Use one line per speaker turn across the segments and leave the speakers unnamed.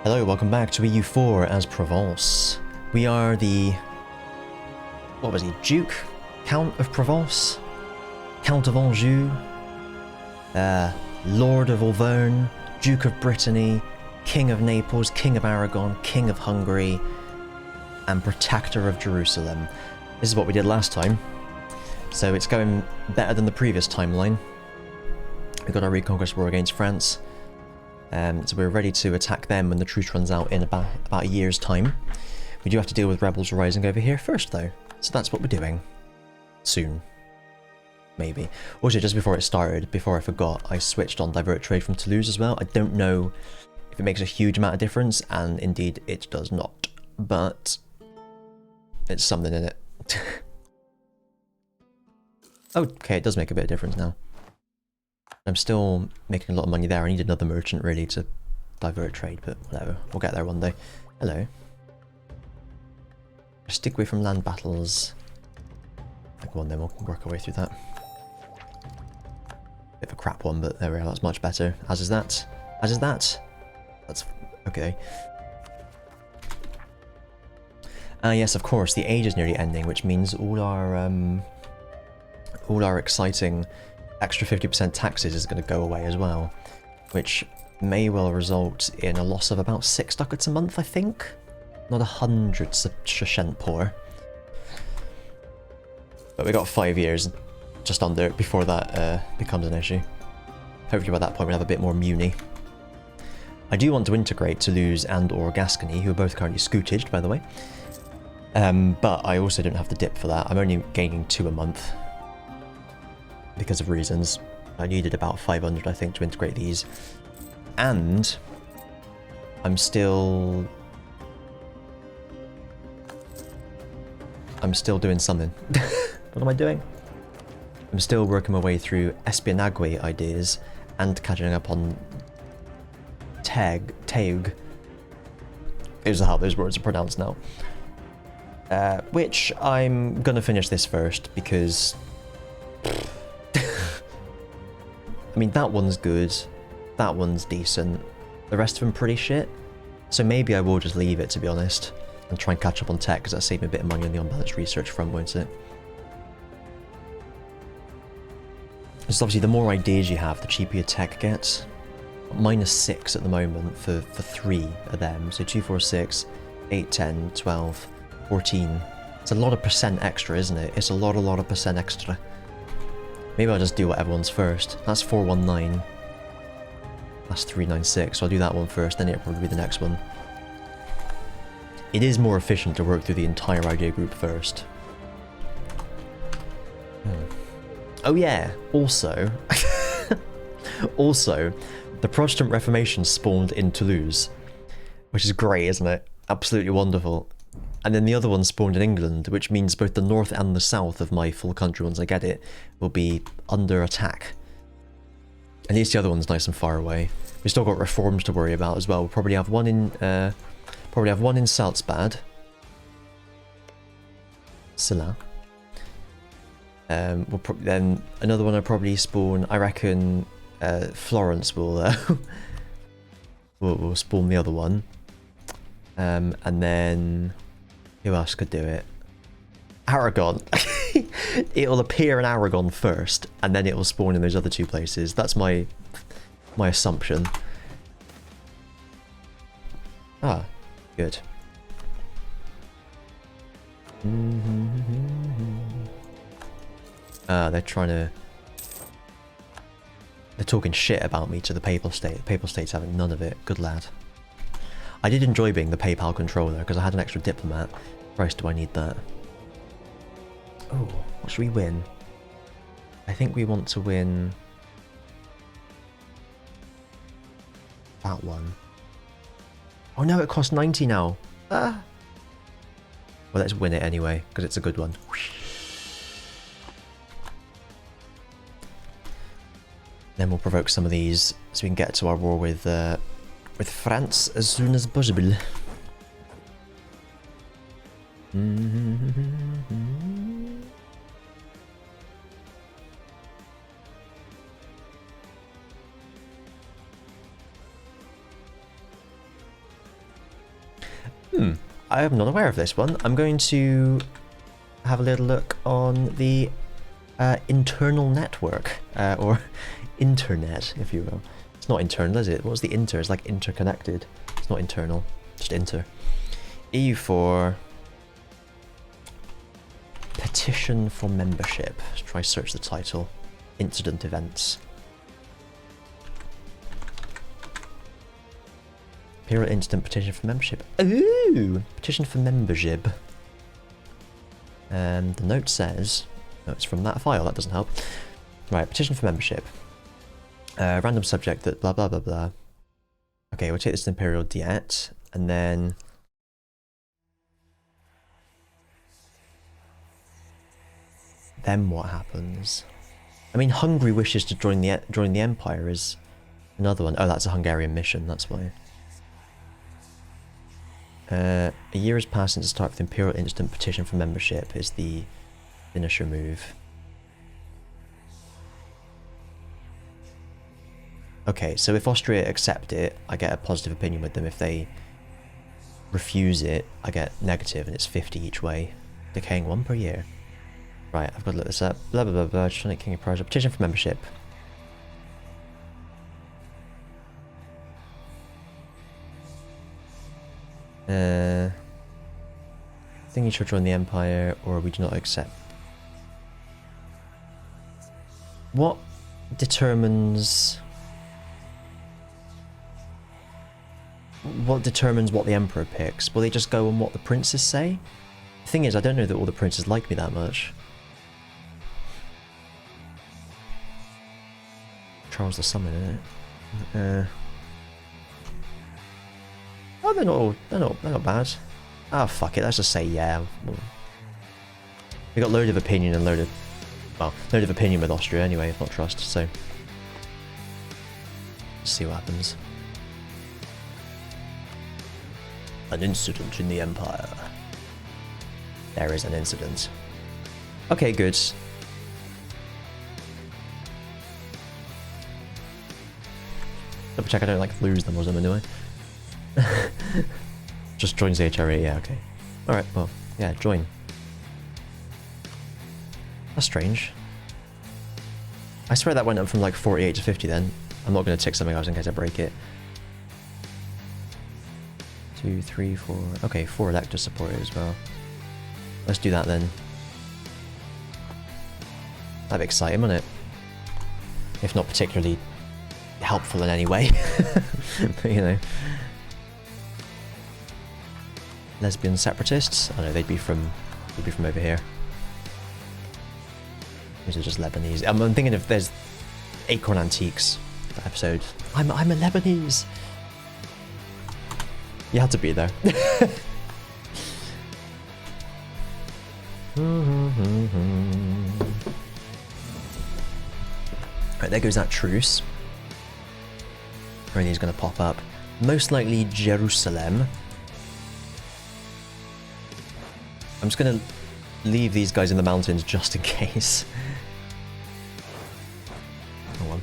Hello, welcome back to EU4 as Provence. We are the... what was he? Duke? Count of Provence? Count of Anjou? Lord of Auvergne? Duke of Brittany? King of Naples? King of Aragon? King of Hungary? And Protector of Jerusalem. This is what we did last time. So it's going better than the previous timeline. We got our Reconquest War against France. So we're ready to attack them when the truce runs out in about a year's time. We do have to deal with rebels rising over here first though, so that's what we're doing. Soon. Maybe. Also, just before it started, before I forgot, I switched on divert trade from Toulouse as well. I don't know if it makes a huge amount of difference, and indeed it does not, but it's something in it. Okay, it does make a bit of difference now. I'm still making a lot of money there. I need another merchant really to divert trade, but whatever. We'll get there one day. Hello. Stick away from land battles. Go on then, we'll work our way through that. Bit of a crap one, but there we are, that's much better. As is that. As is that. That's okay. Yes, of course, the age is nearly ending, which means all our exciting extra 50% taxes is going to go away as well, which may well result in a loss of about 6 ducats a month, I think. Not 100% poor. But we got 5 years, just under, before that becomes an issue. Hopefully by that point we'll have a bit more muni. I do want to integrate Toulouse and or Gascony, who are both currently scootaged, by the way. But I also don't have the dip for that. I'm only gaining 2 a month. Because of reasons. I needed about 500, I think, to integrate these. And I'm still doing something. What am I doing? I'm still working my way through espionage ideas and catching up on Teug. Is how those words are pronounced now. Which I'm gonna finish this first because I mean, that one's good, that one's decent, the rest of them pretty shit, so maybe I will just leave it, to be honest, and try and catch up on tech, because that'll save me a bit of money on the unbalanced research front, won't it? Because obviously the more ideas you have, the cheaper your tech gets. -6 at the moment for 3 of them, so 2, 4, 6, 8, 10, 12, 14. It's a lot of percent extra, isn't it? It's a lot of percent extra. Maybe I'll just do whatever one's first. That's 419. That's 396, so I'll do that one first, then it'll probably be the next one. It is more efficient to work through the entire idea group first. Oh yeah, also... also, the Protestant Reformation spawned in Toulouse, which is great, isn't it? Absolutely wonderful. And then the other one spawned in England, which means both the north and the south of my full country, once I get it, will be under attack. At least the other one's nice and far away. We've still got reforms to worry about as well. We'll probably have one in Salzbad. Silla. Then another one will probably spawn. I reckon Florence will will spawn the other one. And then who else could do it? Aragon. It'll appear in Aragon first, and then it will spawn in those other 2 places. That's my assumption. Ah, good. They're trying to... They're talking shit about me to the Papal State. The Papal State's having none of it. Good lad. I did enjoy being the PayPal controller, because I had an extra diplomat. Christ, do I need that? Oh, what should we win? I think we want to win... that one. Oh no, it costs 90 now! Ah! Well, let's win it anyway, because it's a good one. Then we'll provoke some of these, so we can get to our war with France as soon as possible. I am not aware of this one. I'm going to have a little look on the internal network, or internet, if you will. It's not internal, is it? What's the inter? It's like interconnected. It's not internal, just inter. EU4. Petition for membership. Let's try search the title. Incident events. Imperial Incident Petition for Membership. Ooh! Petition for membership. And the note says... No, it's from that file, that doesn't help. Right, petition for membership. Random subject that blah blah blah blah. Okay, we'll take this to Imperial Diet, and then... Then what happens? I mean, Hungary wishes to join the Empire is another one. Oh, that's a Hungarian mission, that's why. A year has passed since the start of the Imperial Instant Petition for Membership is the finisher move. Okay, so if Austria accept it, I get a positive opinion with them. If they refuse it, I get negative, and it's 50 each way. Decaying 1 per year. Right, I've got to look this up. Blah blah blah blah. Trying King of Prussia. Petition for membership. Think you should join the Empire, or we do not accept. What determines... What determines what the Emperor picks? Will they just go on what the princes say? The thing is, I don't know that all the princes like me that much. Charles the Summon, isn't it? Oh, they're not bad. Ah, oh, fuck it, let's just say yeah. We got load of opinion and load of opinion with Austria anyway, if not trust, so... Let's see what happens. An incident in the Empire. There is an incident. Okay, good. Double check I don't like lose them or something, do I? Just joins the HRA, yeah, okay. Alright, well, yeah, join. That's strange. I swear that went up from like 48 to 50 then. I'm not going to tick something else in case I break it. 2, 3, 4... Okay, 4 elector supported as well. Let's do that then. That'd be exciting, wouldn't it? If not particularly helpful in any way. But, you know. Lesbian separatists? Oh no, they'd be from over here. These are just Lebanese. I'm thinking if there's Acorn Antiques episode. I'm a Lebanese. You had to be there. Right, there goes that truce. Randy's gonna pop up. Most likely Jerusalem. I'm just gonna leave these guys in the mountains just in case. Hold on.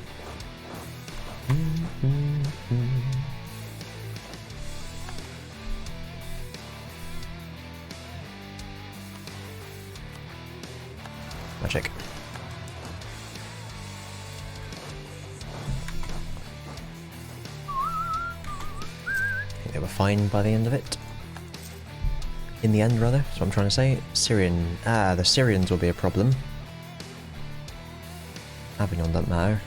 Magic. I think they were fine by the end of it. In the end, rather, that's what I'm trying to say. Syrian... Ah, the Syrians will be a problem. Avignon doesn't matter.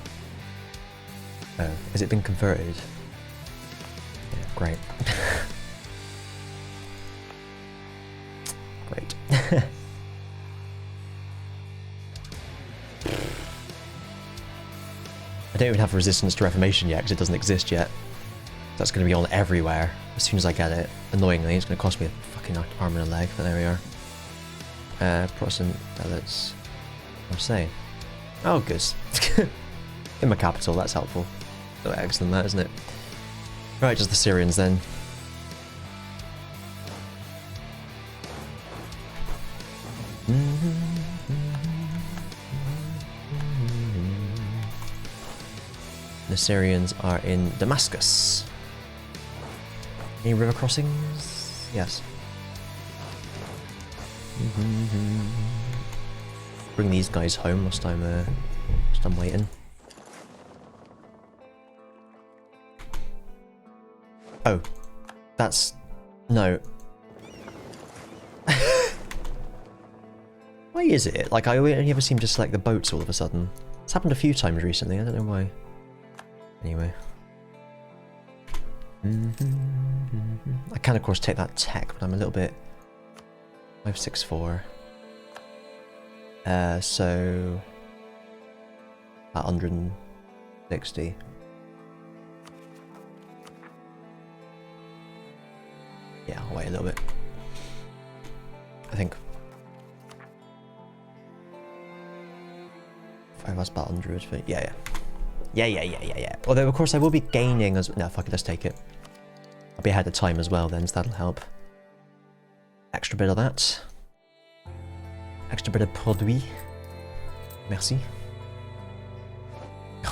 Oh, has it been converted? Yeah, great. Great. I don't even have resistance to Reformation yet, because it doesn't exist yet. That's going to be on everywhere as soon as I get it. Annoyingly, it's going to cost me a fucking arm and a leg, but there we are. Protestant prelates. What to say? Oh, good. In my capital, that's helpful. Oh, excellent, that, isn't it? Right, just the Syrians then. The Syrians are in Damascus. Any river crossings? Yes. Bring these guys home whilst I'm waiting. Oh, that's no. Why is it? Like, I only ever seem to select the boats all of a sudden. It's happened a few times recently, I don't know why. Anyway. I can, of course, take that tech, but I'm a little bit... 564. So... 160. Yeah, I'll wait a little bit. I think... That's about 100, but yeah. Although, of course, I will be gaining as... No, fuck it, let's take it. I'll be ahead of time as well then, so that'll help. Extra bit of that. Extra bit of produit. Merci.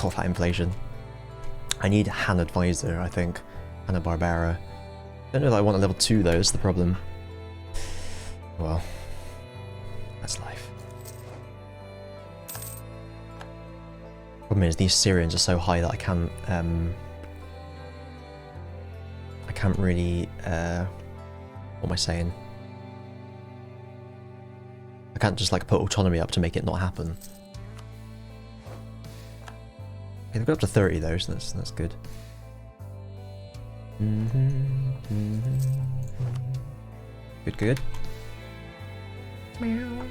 Oh, that inflation. I need Han Advisor, I think. Hanna Barbera. I don't know that I want a level 2 though, that's the problem. Well, that's life. Problem is, these Syrians are so high that I can't really, what am I saying? I can't just like put autonomy up to make it not happen. Okay, they've got up to 30 though, so that's good. Good. Meow.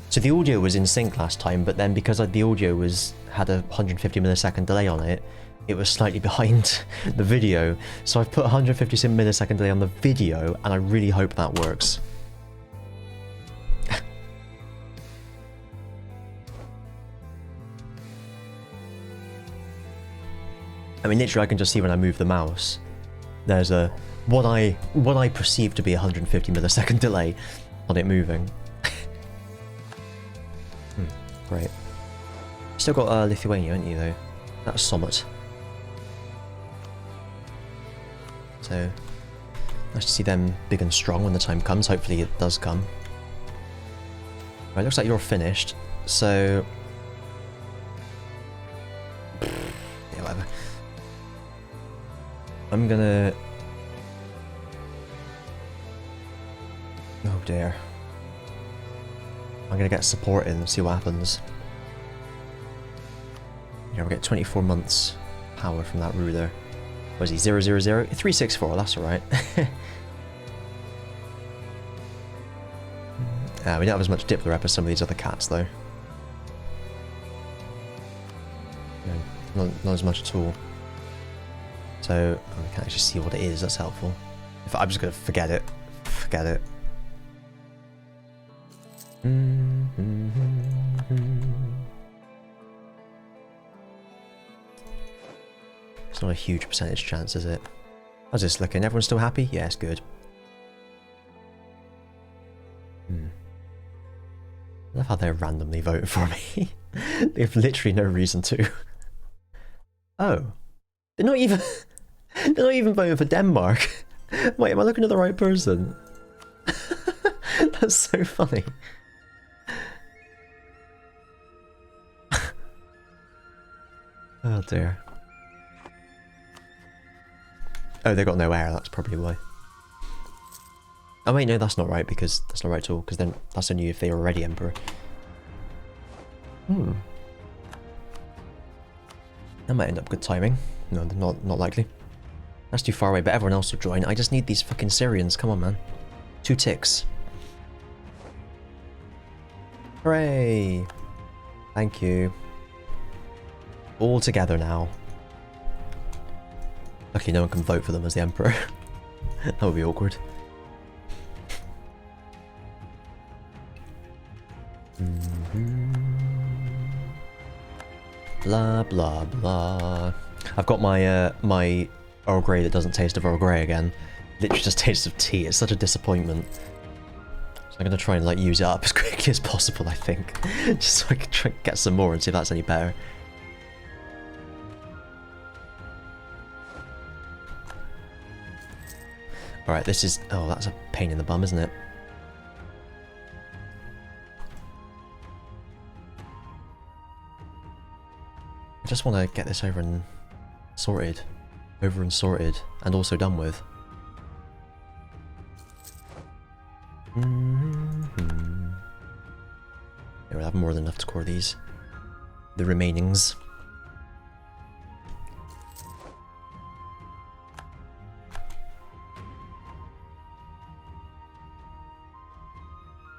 So the audio was in sync last time, but then because the audio had a 150 millisecond delay on it, it was slightly behind the video. So I've put 150 millisecond delay on the video, and I really hope that works. I mean, literally, I can just see when I move the mouse. There's a what I perceive to be a 150 millisecond delay on it moving. Great. Still got Lithuania, haven't you, though? That's Summit. So, nice to see them big and strong when the time comes. Hopefully it does come. Right, looks like you're finished. So... yeah, whatever. I'm gonna... oh dear. I'm gonna get support in and see what happens. Yeah, we'll get 24 months power from that ruler. Was he 000? 364, that's alright. We don't have as much dip rep as some of these other cats though. No, not as much at all. So, we can actually see what it is, that's helpful. If I'm just gonna forget it. Forget it. It's not a huge percentage chance, is it? How's this looking? Everyone's still happy? Yeah, it's good. I love how they're randomly voting for me. They have literally no reason to. Oh. They're not even... they're not even voting for Denmark. Wait, am I looking at the right person? That's so funny. Oh dear. Oh, they got no air, that's probably why. Oh wait, no, that's not right, because that's not right at all, because then that's only if they were already Emperor. That might end up good timing. No, not likely. That's too far away, but everyone else will join. I just need these fucking Syrians, come on man. 2 ticks. Hooray! Thank you. All together now. Luckily no one can vote for them as the Emperor. That would be awkward. Blah blah blah. I've got my my Earl Grey that doesn't taste of Earl Grey again. Literally just tastes of tea. It's such a disappointment. So I'm gonna try and like use it up as quickly as possible, I think. Just so I can try and get some more and see if that's any better. Alright, this is... Oh, that's a pain in the bum, isn't it? I just want to get this over and sorted. And also done with. Yeah, we'll have more than enough to core these. The remainings.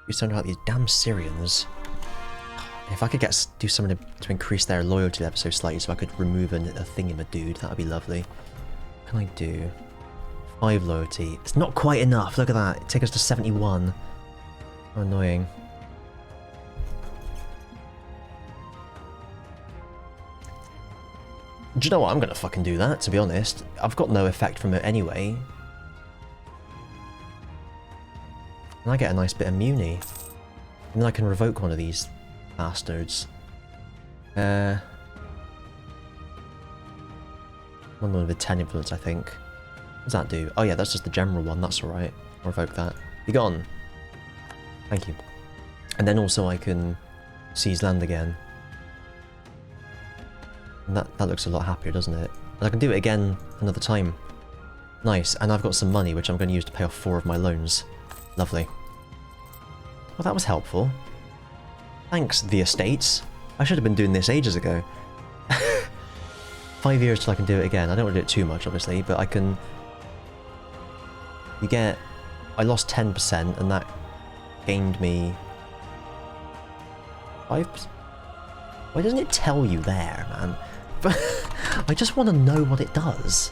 You sound like these damn Syrians. If I could do something to increase their loyalty ever so slightly, so I could remove a thingamadude, that would be lovely. What can I do? 5 loyalty. It's not quite enough. Look at that. It'd take us to 71. How annoying. Do you know what? I'm gonna fucking do that, to be honest. I've got no effect from it anyway. And I get a nice bit of muni. And then I can revoke one of these bastards. One with 10 influence, I think. What does that do? Oh yeah, that's just the general one, that's alright. I'll revoke that. Be gone! Thank you. And then also I can seize land again. And that looks a lot happier, doesn't it? And I can do it again another time. Nice, and I've got some money which I'm going to use to pay off 4 of my loans. Lovely. Well, that was helpful. Thanks, the estates. I should have been doing this ages ago. 5 years till I can do it again. I don't want to do it too much, obviously, but I can... You get... I lost 10%, and that gained me... 5%? Why doesn't it tell you there, man? I just want to know what it does.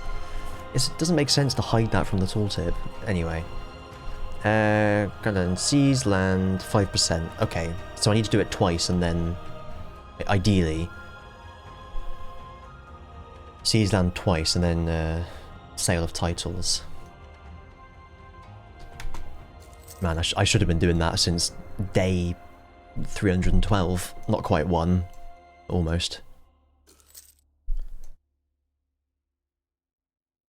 It doesn't make sense to hide that from the tooltip. Anyway. Gonna seize land, 5%. Okay, so I need to do it twice and then... Ideally... Seize land twice and then sale of titles. Man, I should have been doing that since day 312. Not quite 1. Almost.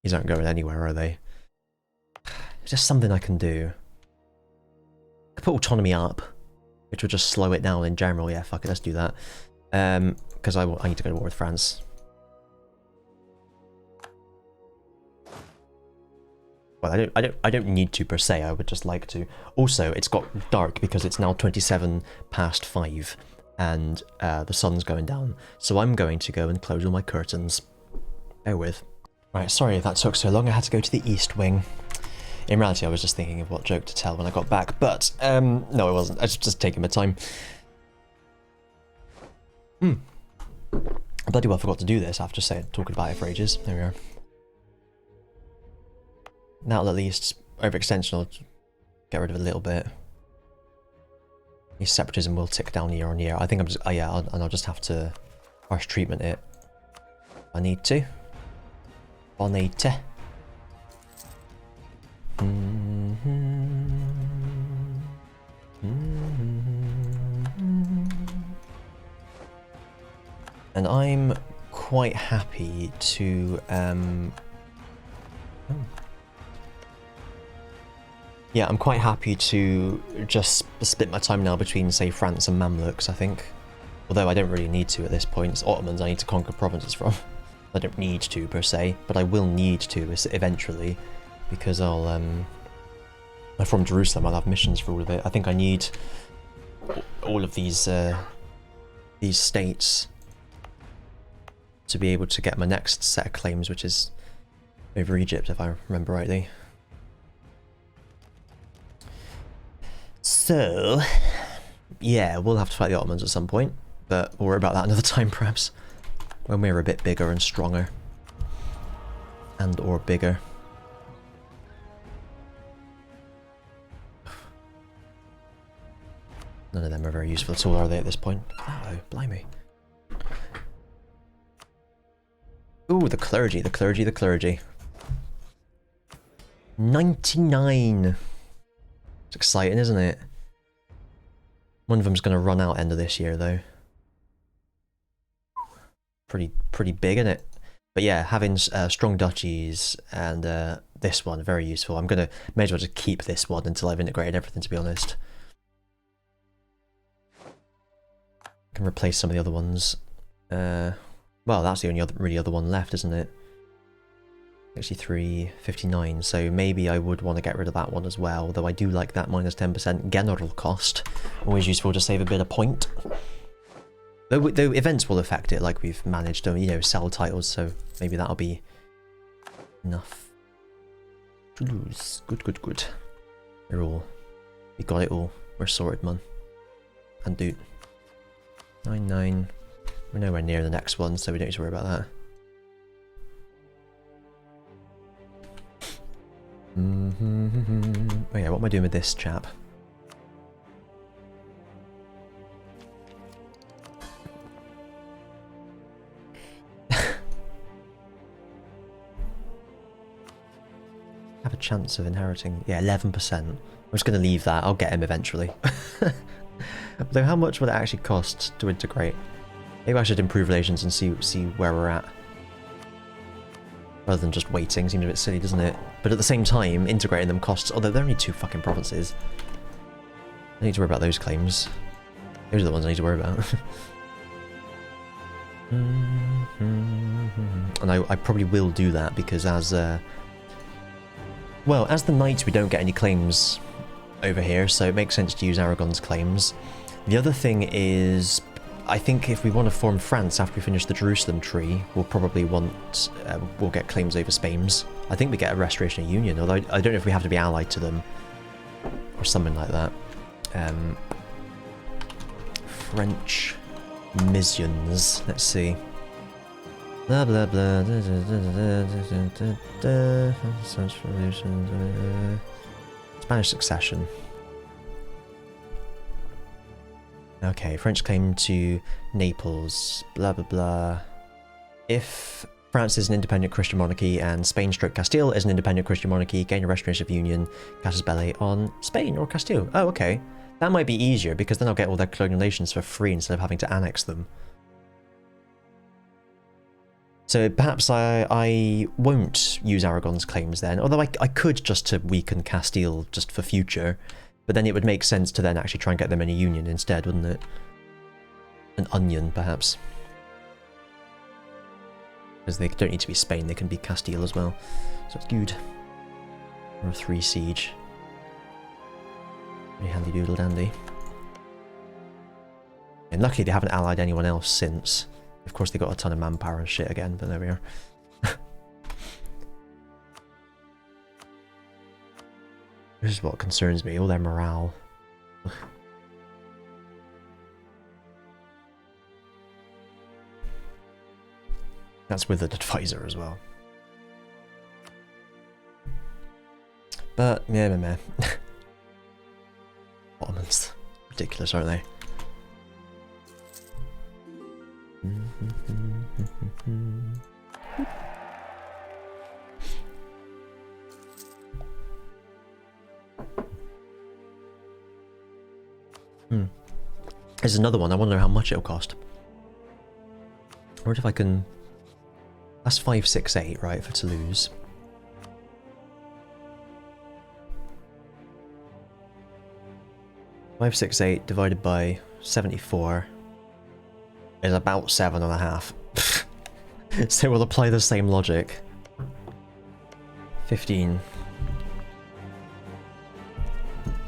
These aren't going anywhere, are they? It's just something I can do. I could put autonomy up, which would just slow it down in general. Yeah, fuck it, let's do that. Because I need to go to war with France. Well, I don't need to per se. I would just like to. Also, it's got dark because it's now 27 past 5, and the sun's going down. So I'm going to go and close all my curtains. Bear with. Right, sorry if that took so long. I had to go to the East Wing. In reality, I was just thinking of what joke to tell when I got back, but no, it wasn't. I was just taking my time. I bloody well forgot to do this after talking about it for ages. There we are. Now at least overextension will get rid of a little bit. Your separatism will tick down year on year. I think I'm just I'll just have to harsh treatment it. I need to. I need to. And I'm quite happy to yeah, I'm quite happy to just split my time now between, say, France and Mamluks, I think. Although I don't really need to at this point. It's Ottomans I need to conquer provinces from. I don't need to, per se, but I will need to eventually. Because I'll, from Jerusalem, I'll have missions for all of it. I think I need all of these states to be able to get my next set of claims, which is over Egypt, if I remember rightly. So, yeah, we'll have to fight the Ottomans at some point, but we'll worry about that another time, perhaps. When we're a bit bigger and stronger. And or bigger. None of them are very useful at all, are they, at this point? Oh, blimey. Ooh, the clergy, the clergy, the clergy. 99! It's exciting, isn't it? One of them's going to run out end of this year, though. Pretty big, isn't it? But yeah, having strong duchies and this one, very useful. I'm gonna, may as well just keep this one until I've integrated everything, to be honest. I can replace some of the other ones. Well, that's the only really other one left, isn't it? 63, 59, so maybe I would want to get rid of that one as well, though I do like that minus 10% general cost. Always useful to save a bit of point. Though events will affect it, like we've managed to, you know, sell titles, so maybe that'll be enough to lose. Good, good, good. We're all, we got it all. We're sorted, man. And dude. 9-9. We're nowhere near the next one, so we don't need to worry about that. Oh yeah, what am I doing with this chap? Have a chance of inheriting. Yeah, 11%. I'm just going to leave that. I'll get him eventually. Though how much would it actually cost to integrate? Maybe I should improve relations and see where we're at. Rather than just waiting. Seems a bit silly, doesn't it? But at the same time, integrating them costs... Although they're only 2 fucking provinces. I don't need to worry about those claims. Those are the ones I need to worry about. And I probably will do that because as... well, as the knights we don't get any claims over here, so it makes sense to use Aragon's claims. The other thing is... I think if we want to form France after we finish the Jerusalem tree, we'll probably want... we'll get claims over Spain's. I think we get a restoration of union, although I don't know if we have to be allied to them. Or something like that. French missions. Let's see. Blah blah blah. Spanish succession. Okay, French claim to Naples, blah blah blah. If France is an independent Christian monarchy and Spain/Castile is an independent Christian monarchy, gain a restoration of union, casus belli on Spain or Castile. Oh, okay. That might be easier because then I'll get all their colonial nations for free instead of having to annex them. So perhaps I won't use Aragon's claims then, although I could just to weaken Castile just for future. But then it would make sense to then actually try and get them in a union instead, wouldn't it? An onion, perhaps. Because they don't need to be Spain, they can be Castile as well. So it's good. Or a 3 siege. Pretty handy doodle dandy. And luckily they haven't allied anyone else since. Of course they got a ton of manpower and shit again, but there we are. This is what concerns me, all their morale. Ugh. That's with an advisor as well. But, yeah, meh. Ottomans. Ridiculous, aren't they? There's another one. I wonder how much it'll cost. I wonder if I can... That's 568, right, for Toulouse. $568 divided by 74 is about 7.5. So we'll apply the same logic. 15.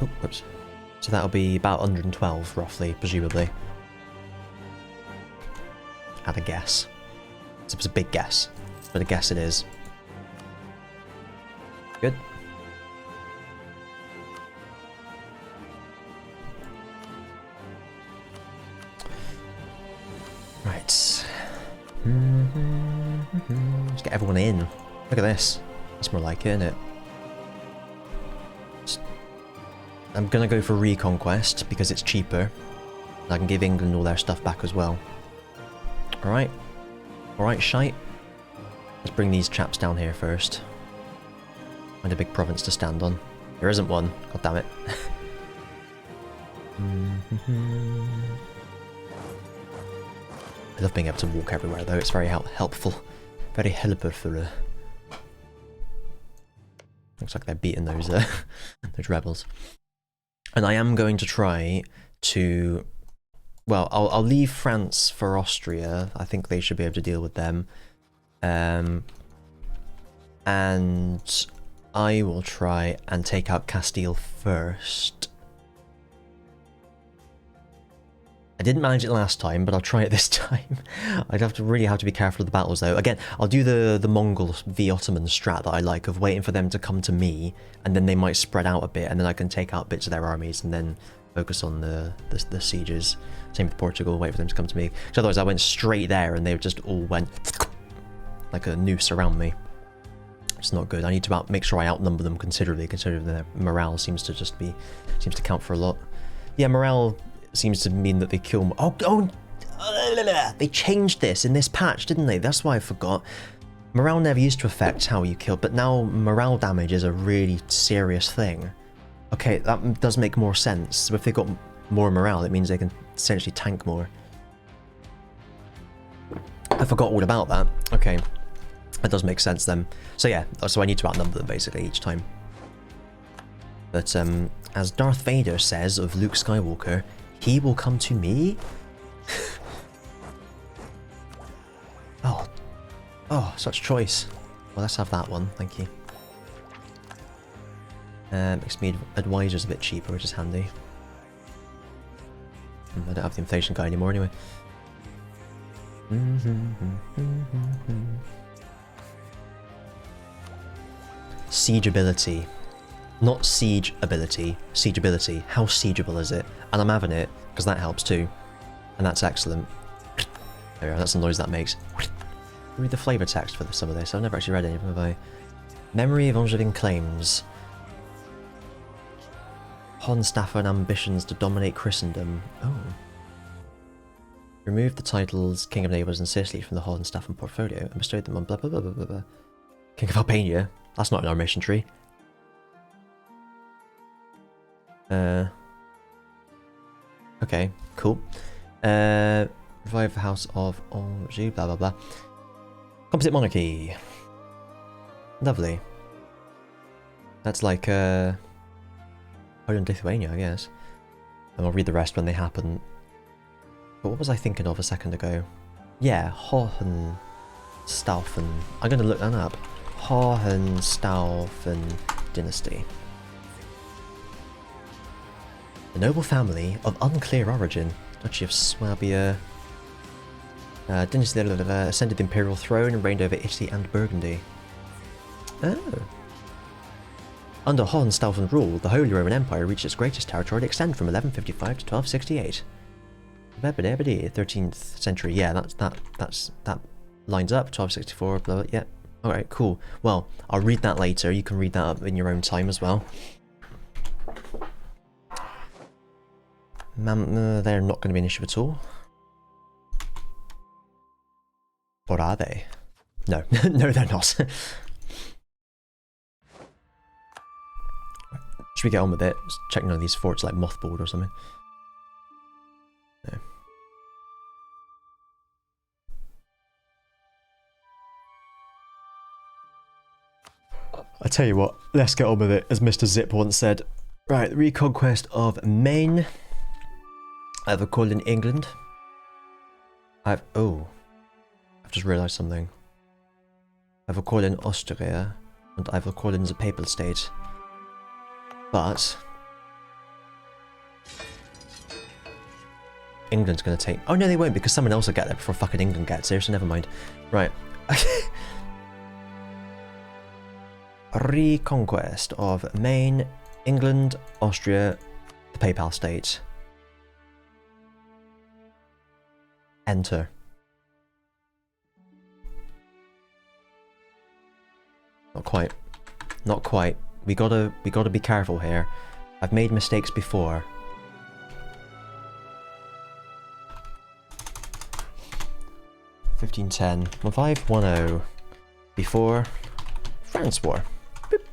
Oh, whoops. So that'll be about 112, roughly, presumably. At a guess. It's a big guess, but a guess it is. Good. Right. Let's get everyone in. Look at this. That's more like it, isn't it? I'm gonna go for Reconquest because it's cheaper. And I can give England all their stuff back as well. Alright. Alright, shite. Let's bring these chaps down here first. Find a big province to stand on. There isn't one. God damn it. I love being able to walk everywhere though. It's very helpful. Very helpful. Looks like they're beating those those rebels. And I am going to try to... Well, I'll leave France for Austria. I think they should be able to deal with them. And I will try and take out Castile first. I didn't manage it last time, but I'll try it this time. I'd really have to be careful of the battles though. Again, I'll do the Mongol v Ottoman strat that I like of waiting for them to come to me, and then they might spread out a bit, and then I can take out bits of their armies and then focus on the sieges. Same with Portugal, wait for them to come to me. Because otherwise I went straight there and they just all went like a noose around me. It's not good. I need to make sure I outnumber them considerably, considering their morale seems to count for a lot. Yeah, morale seems to mean that they kill more. Oh, they changed this in this patch, didn't they? That's why I forgot. Morale never used to affect how you kill, but now morale damage is a really serious thing. Okay, that does make more sense. So if they've got more morale, it means they can essentially tank more. I forgot all about that. Okay, that does make sense then. So yeah, so I need to outnumber them basically each time. But as Darth Vader says of Luke Skywalker, he will come to me? Oh, such choice. Well, let's have that one, thank you. Makes me advisors a bit cheaper, which is handy. I don't have the inflation guy anymore anyway. Siege ability. Not siege ability, siege ability. How siegeable is it? And I'm having it, because that helps too. And that's excellent. There we go, that's the noise that makes. Read the flavor text for some of this. I've never actually read any of them, have I? Memory of Angevin claims. Hohenstaufen ambitions to dominate Christendom. Oh. Remove the titles King of Naples and Sicily from the Hohenstaufen portfolio and bestowed them on blah blah blah blah blah blah. King of Albania. That's not in our mission tree. Okay, cool. Revive the House of Anjou, blah blah blah. Composite monarchy. Lovely. That's like Poland, Lithuania, I guess. And I'll read the rest when they happen. But what was I thinking of a second ago? Yeah, Hohenstaufen. I'm going to look that up. Hohenstaufen dynasty. The noble family of unclear origin, Duchy of Swabia, dynasty ascended the imperial throne and reigned over Italy and Burgundy. Oh. Under Hohenstaufen rule, the Holy Roman Empire reached its greatest territory to extend from 1155 to 1268. 13th century, yeah, that lines up. 1264, blah, blah, yeah. Alright, cool. Well, I'll read that later. You can read that up in your own time as well. They're not going to be an issue at all. Or are they? No, no, they're not. Should we get on with it? Just check none of these forts like mothballed or something. No. I tell you what, let's get on with it, as Mr. Zip once said. Right, the reconquest of Maine. I have a call in England. I've just realised something. I have a call in Austria, and I have a call in the Papal State. But England's going to take... Oh no, they won't, because someone else will get there before fucking England gets there, so never mind. Right. Reconquest of Maine, England, Austria, the Papal State. Enter. Not quite. Not quite. We gotta be careful here. I've made mistakes before. (1510) 1510. Before France War. Boop.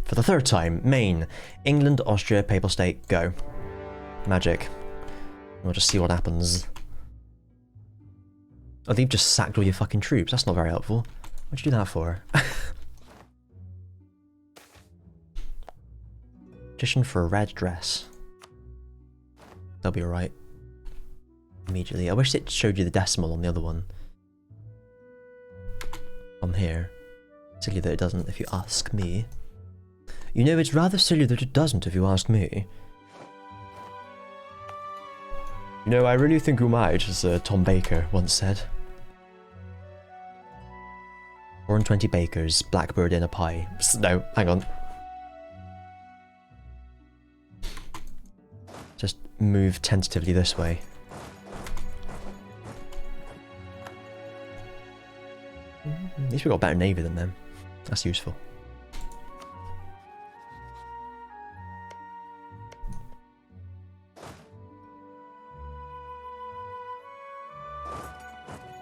For the third time, Maine, England, Austria, Papal State, go. Magic. We'll just see what happens. Oh, they've just sacked all your fucking troops. That's not very helpful. What'd you do that for? Audition for a red dress. They'll be alright. Immediately. I wish it showed you the decimal on the other one. On here. Silly that it doesn't, if you ask me. You know, it's rather silly that it doesn't, if you ask me. You know, I really think you might, as Tom Baker once said. 420 bakers, blackbird in a pie. No, hang on. Just move tentatively this way. At least we've got a better navy than them. That's useful.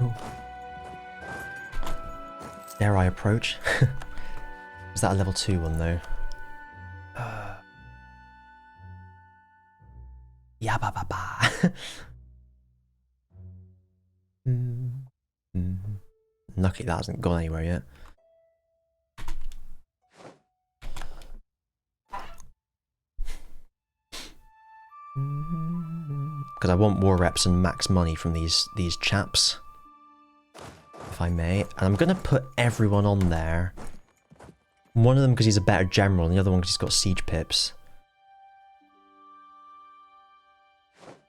Ooh. Dare I approach? Is that a level 2 one though? Yeah, ba ba ba. Lucky that hasn't gone anywhere yet. Because I want war reps and max money from these chaps, if I may. And I'm gonna put everyone on there. One of them because he's a better general, and the other one because he's got siege pips.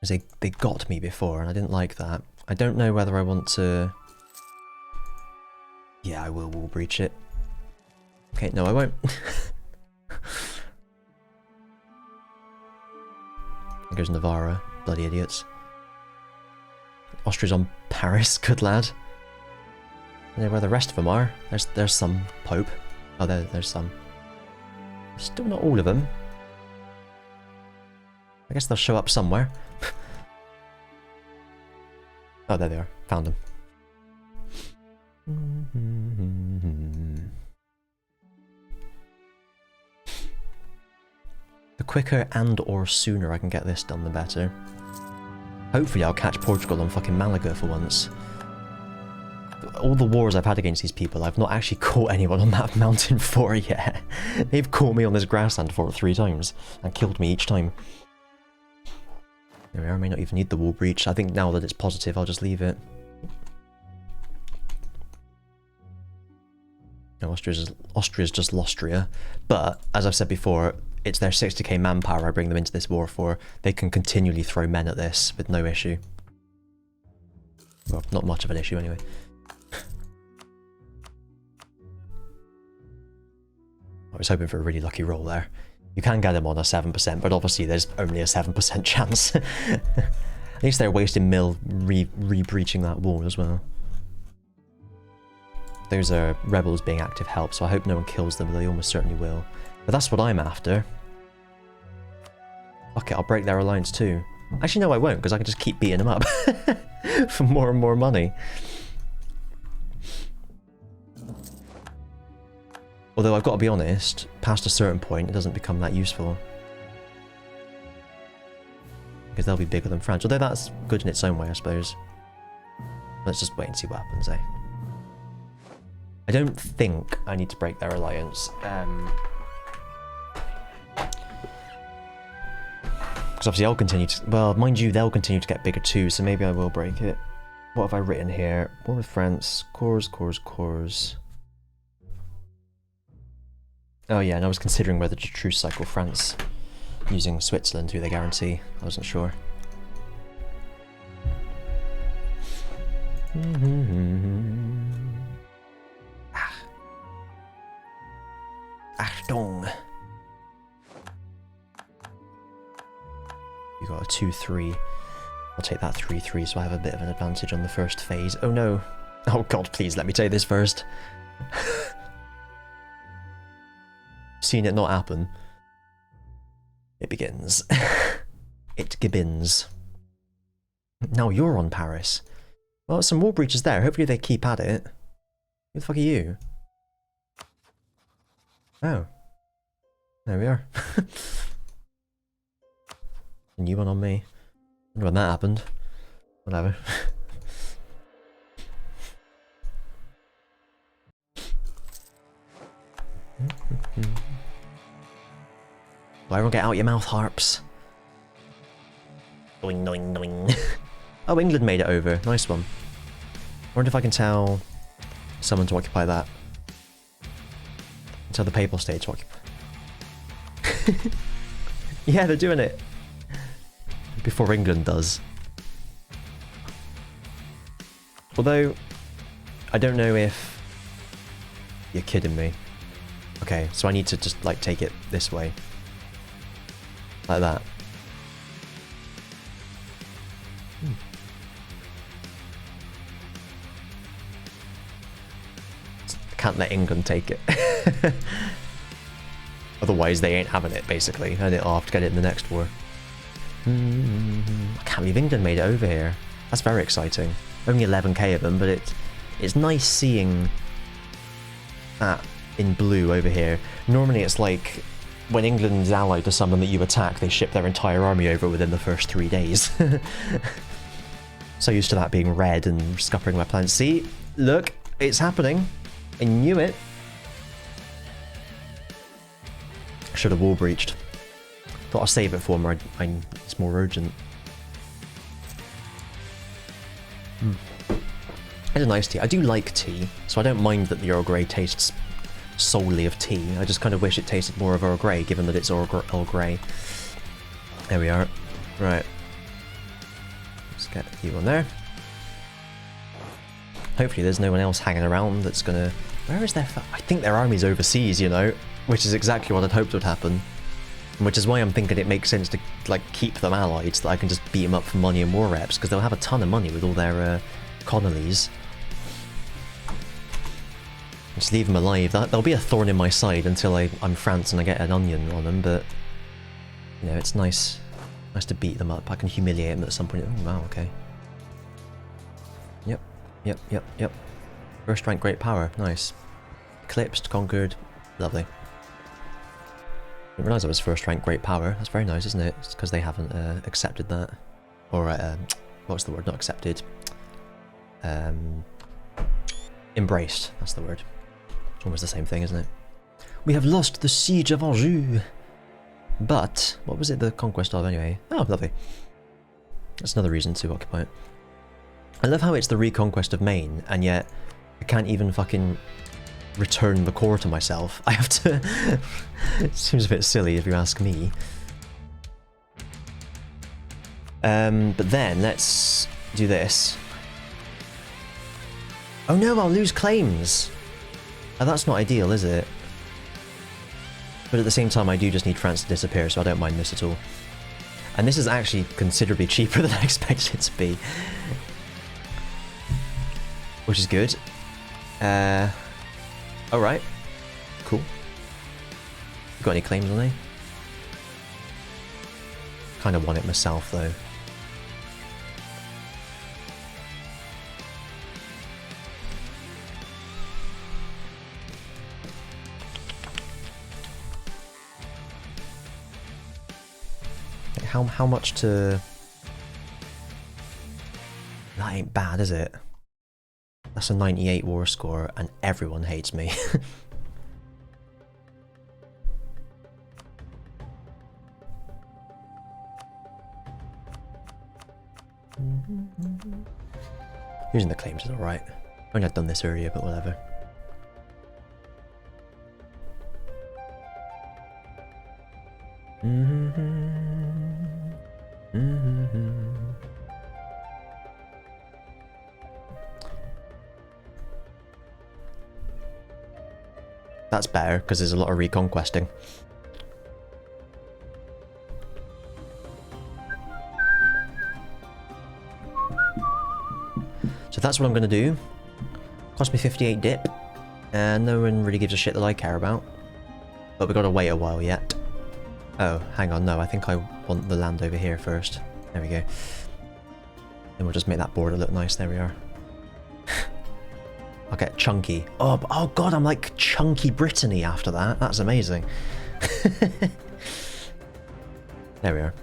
Because they got me before, and I didn't like that. I don't know whether I want to... Yeah, I will wall breach it. Okay, no I won't. There goes Navarra. Bloody idiots. Austria's on Paris. Good lad. I don't know where the rest of them are. There's some Pope. Oh, there's some. Still not all of them. I guess they'll show up somewhere. Oh, there they are. Found them. The quicker and or sooner I can get this done, the better. Hopefully I'll catch Portugal on fucking Malaga for once. All the wars I've had against these people, I've not actually caught anyone on that mountain for yet. They've caught me on this grassland for 3 times and killed me each time. There we are, I may not even need the wall breach. I think now that it's positive, I'll just leave it. No, Austria's just Lostria. But, as I've said before, it's their 60k manpower I bring them into this war for. They can continually throw men at this with no issue. Well, not much of an issue anyway. I was hoping for a really lucky roll there. You can get them on a 7%, but obviously there's only a 7% chance. At least they're wasting mill re-breaching that wall as well. Those are rebels being active help, so I hope no one kills them, but they almost certainly will. But that's what I'm after. Fuck it, I'll break their alliance too. Actually, no, I won't, because I can just keep beating them up for more and more money. Although I've got to be honest, past a certain point, it doesn't become that useful. Because they'll be bigger than France. Although that's good in its own way, I suppose. Let's just wait and see what happens, eh? I don't think I need to break their alliance. Because obviously I'll continue to... Well, mind you, they'll continue to get bigger too, so maybe I will break it. What have I written here? War with France. Cores. Oh yeah, and I was considering whether to truce cycle France using Switzerland through their guarantee. I wasn't sure. Achtung! You got a 2-3. I'll take that 3-3 so I have a bit of an advantage on the first phase. Oh no! Oh god, please let me take this first. Seen it not happen. It begins. It begins. Now you're on Paris. Well, some wall breaches there. Hopefully they keep at it. Who the fuck are you? Oh. There we are. A new one on me. I wonder when that happened. Whatever. everyone get out your mouth harps. Doing, doing, doing. Oh, England made it over. Nice one. I wonder if I can tell someone to occupy that. Tell the Papal State to occupy. Yeah, they're doing it. Before England does. Although, I don't know if... You're kidding me. Okay, so I need to just, like, take it this way. Like that. Can't let England take it. Otherwise they ain't having it, basically, and I'll have to get it in the next war. I can't believe England made it over here. That's very exciting. Only 11k of them, but it's nice seeing that in blue over here. Normally it's like when England's allied to someone that you attack, they ship their entire army over within the first 3 days. So used to that being red and scuppering my plans. See? Look, it's happening. I knew it. Should have wall breached. Thought I'll save it for more. It's more urgent. It's a nice tea. I do like tea, so I don't mind that the Earl Grey tastes solely of tea. I just kind of wish it tasted more of Earl Grey, given that it's Earl Grey. There we are. Right. Let's get you on there. Hopefully there's no one else hanging around that's gonna... Where is their... I think their army's overseas, you know? Which is exactly what I'd hoped would happen. Which is why I'm thinking it makes sense to, like, keep them allied, so that I can just beat them up for money and war reps, because they'll have a ton of money with all their, colonies. Just leave them alive. That'll be a thorn in my side until I'm France and I get an onion on them, but... You know, it's nice. Nice to beat them up. I can humiliate them at some point. Oh, wow, okay. Yep. First rank great power. Nice. Eclipsed, conquered. Lovely. Didn't realise I was first rank great power. That's very nice, isn't it? It's because they haven't accepted that. Or, what's the word? Not accepted. Embraced. That's the word. It's almost the same thing, isn't it? We have lost the siege of Anjou. But, what was it the conquest of anyway? Oh, lovely. That's another reason to occupy it. I love how it's the reconquest of Maine, and yet I can't even fucking return the core to myself. I have to... It seems a bit silly if you ask me. But then, let's do this. Oh no, I'll lose claims! Oh, that's not ideal, is it? But at the same time, I do just need France to disappear, so I don't mind this at all. And this is actually considerably cheaper than I expected it to be. Which is good. Alright. Cool. You got any claims on me? Kind of want it myself, though. How much to... That ain't bad, is it? That's a 98 war score, and everyone hates me. Using the claims is alright. I mean, I've done this earlier, but whatever. That's better, because there's a lot of reconquesting. So that's what I'm going to do. Cost me 58 dip, and no one really gives a shit that I care about. But we've got to wait a while yet. Oh, hang on, no, I think I want the land over here first. There we go. Then we'll just make that border look nice, there we are. I'll get chunky. Oh god, I'm like chunky Brittany after that. That's amazing. There we are.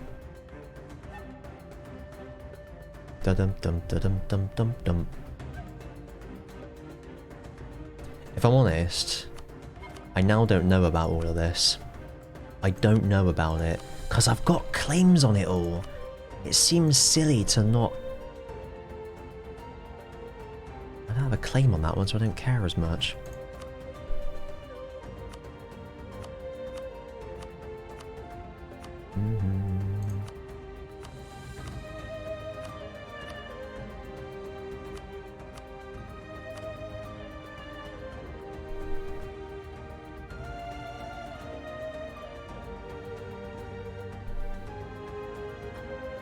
Dum dum dum dum dum dum. If I'm honest, I now don't know about all of this. I don't know about it, because I've got claims on it all. It seems silly to not... I don't have a claim on that one, so I don't care as much.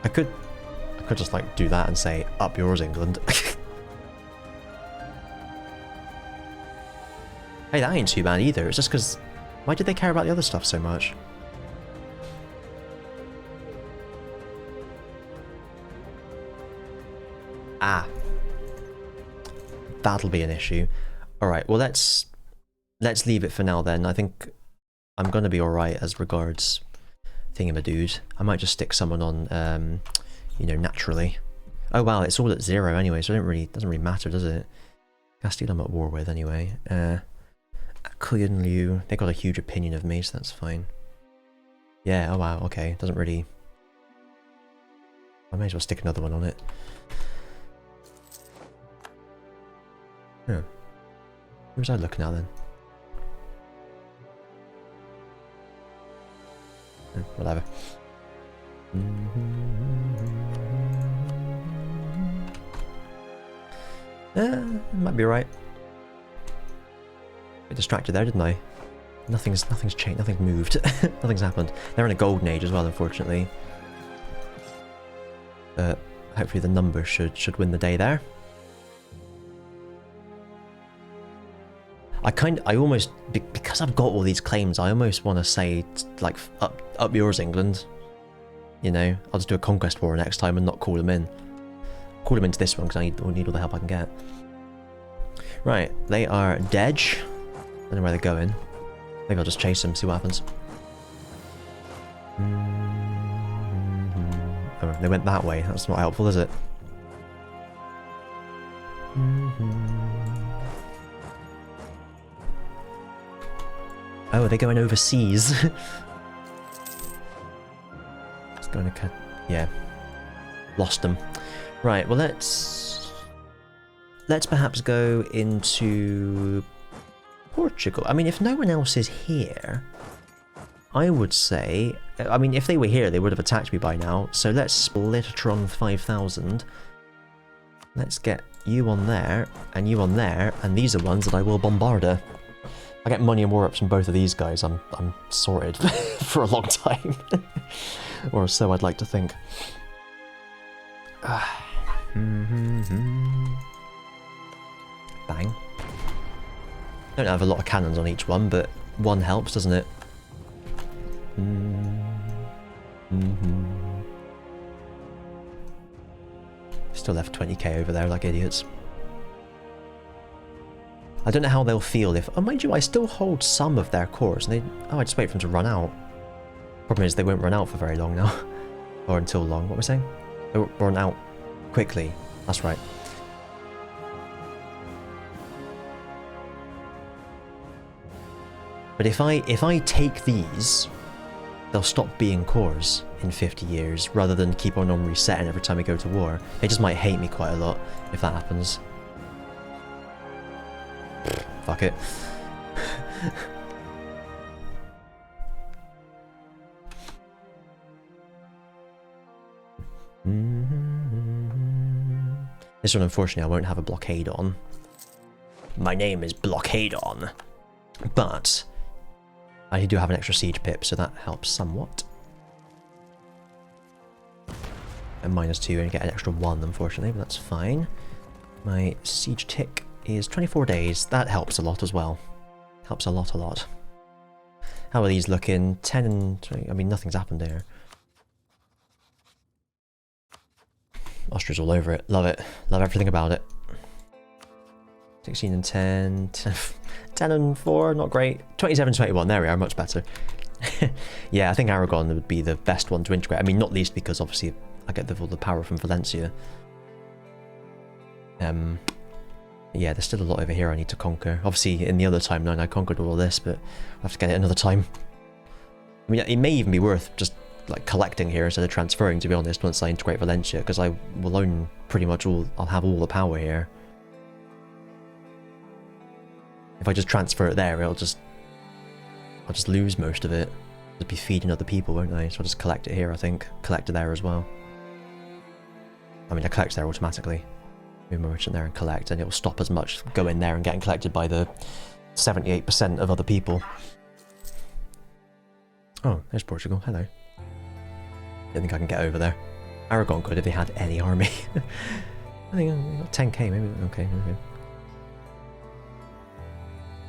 I could just like do that and say, up yours, England. Hey, that ain't too bad either. It's just because, why did they care about the other stuff so much? Ah. That'll be an issue. Alright, well let's leave it for now then. I think I'm gonna be alright as regards thingamadood. I might just stick someone on, you know, naturally. Oh wow, it's all at 0 anyway, so it doesn't really matter, does it? Castile I'm at war with anyway. Kuyan Liu, they got a huge opinion of me, so that's fine. Yeah, oh wow, okay, doesn't really... I may as well stick another one on it. Huh. Who was I looking at then? Whatever. Might be right. Bit distracted there, didn't I? Nothing's changed. Nothing's moved. Nothing's happened. They're in a golden age as well, unfortunately. But hopefully the numbers should win the day there. I almost, because I've got all these claims, I almost want to say, like, up yours, England. You know, I'll just do a conquest war next time and not call them in. Call them into this one because I need all the help I can get. Right, they are dead. I don't know where they're going. Maybe I'll just chase them, see what happens. Oh, they went that way. That's not helpful, is it? Oh, are they going overseas? It's going to... Yeah. Lost them. Right, well let's perhaps go into Portugal. I mean, if no one else is here, I would say... I mean, if they were here, they would have attacked me by now. So let's split a Tron 5000. Let's get you on there, and you on there, and these are ones that I will bombard her. I get money and war ups from both of these guys, I'm sorted for a long time. Or so I'd like to think. Bang. Don't have a lot of cannons on each one, but one helps, doesn't it? Still left 20k over there like idiots. I don't know how they'll feel if... Oh, mind you, I still hold some of their cores. And they... Oh, I just wait for them to run out. Problem is, they won't run out for very long now. Or until long. What was I saying? They won't run out quickly. That's right. But if I take these, they'll stop being cores in 50 years, rather than keep on resetting every time we go to war. They just might hate me quite a lot if that happens. Fuck it. This one, unfortunately, I won't have a blockade on. My name is Blockade on. But I do have an extra siege pip, so that helps somewhat. And -2 and get an extra 1, unfortunately, but that's fine. My siege tick is 24 days. That helps a lot as well. Helps a lot, a lot. How are these looking? 10 and 20. I mean, nothing's happened here. Austria's all over it. Love it. Love everything about it. 16 and 10. 10 and 4, not great. 27 and 21, there we are, much better. Yeah, I think Aragon would be the best one to integrate. I mean, not least because obviously I get all the power from Valencia. Yeah, there's still a lot over here I need to conquer. Obviously, in the other timeline, I conquered all of this, but I'll have to get it another time. I mean, it may even be worth just like collecting here instead of transferring, to be honest, once I integrate Valencia, because I will own pretty much all, I'll have all the power here. If I just transfer it there, I'll just lose most of it. I'll be feeding other people, won't I? So I'll just collect it here, I think. Collect it there as well. I mean, I collect there automatically. Move my merchant there and collect, and it will stop as much going there and getting collected by the 78% of other people. Oh, there's Portugal. Hello. Don't think I can get over there. Aragon could if they had any army. I think 10k maybe. Okay.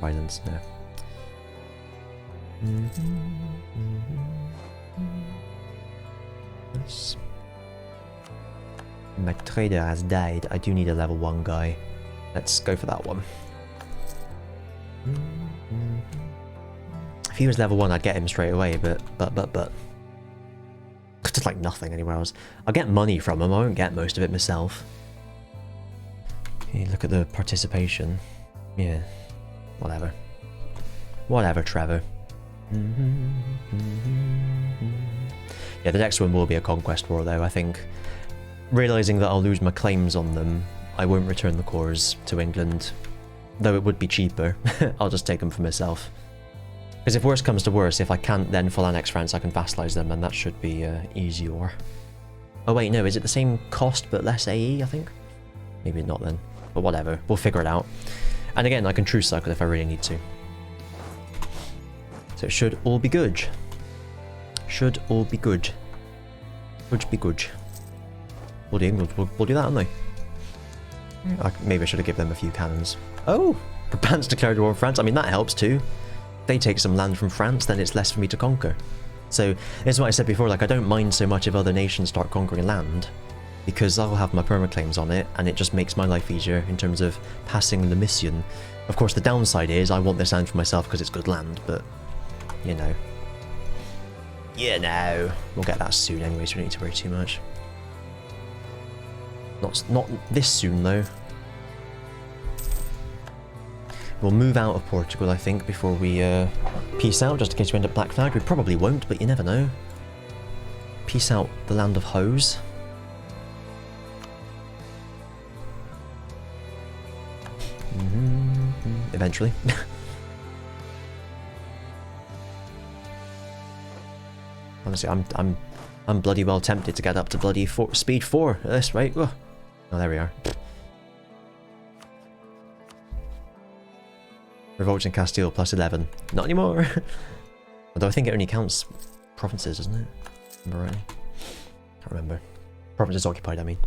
Violence, no. Yes. My trader has died. I do need a level 1 guy. Let's go for that one. If he was level 1, I'd get him straight away, but. Just like nothing anywhere else. I'll get money from him, I won't get most of it myself. Okay, look at the participation. Yeah. Whatever. Whatever, Trevor. Yeah, the next one will be a conquest war though, I think. Realising that I'll lose my claims on them, I won't return the cores to England. Though it would be cheaper, I'll just take them for myself. Because if worse comes to worse, if I can't then full annex France, I can vassalize them, and that should be easier. Oh wait, no, is it the same cost but less AE, I think? Maybe not then, but whatever, we'll figure it out. And again, I can truce cycle if I really need to. So it should all be good. Should all be good. Should be good. Bloody England will do that, aren't they? Maybe I should have given them a few cannons. Oh! Provence declared war on France. I mean, that helps too. They take some land from France, then it's less for me to conquer. So, this is what I said before, like, I don't mind so much if other nations start conquering land, because I'll have my permaclaims on it, and it just makes my life easier in terms of passing the mission. Of course, the downside is I want this land for myself because it's good land, but, you know. You know. We'll get that soon anyway, so we don't need to worry too much. Not this soon, though. We'll move out of Portugal, I think, before we peace out, just in case we end up black flagged. We probably won't, but you never know. Peace out the land of hoes. Eventually. Honestly, I'm bloody well tempted to get up to bloody speed 4 at this rate. Oh, there we are. Revolt in Castile plus 11. Not anymore. Although I think it only counts provinces, doesn't it? Remember rightly? Can't remember. Provinces occupied, I mean.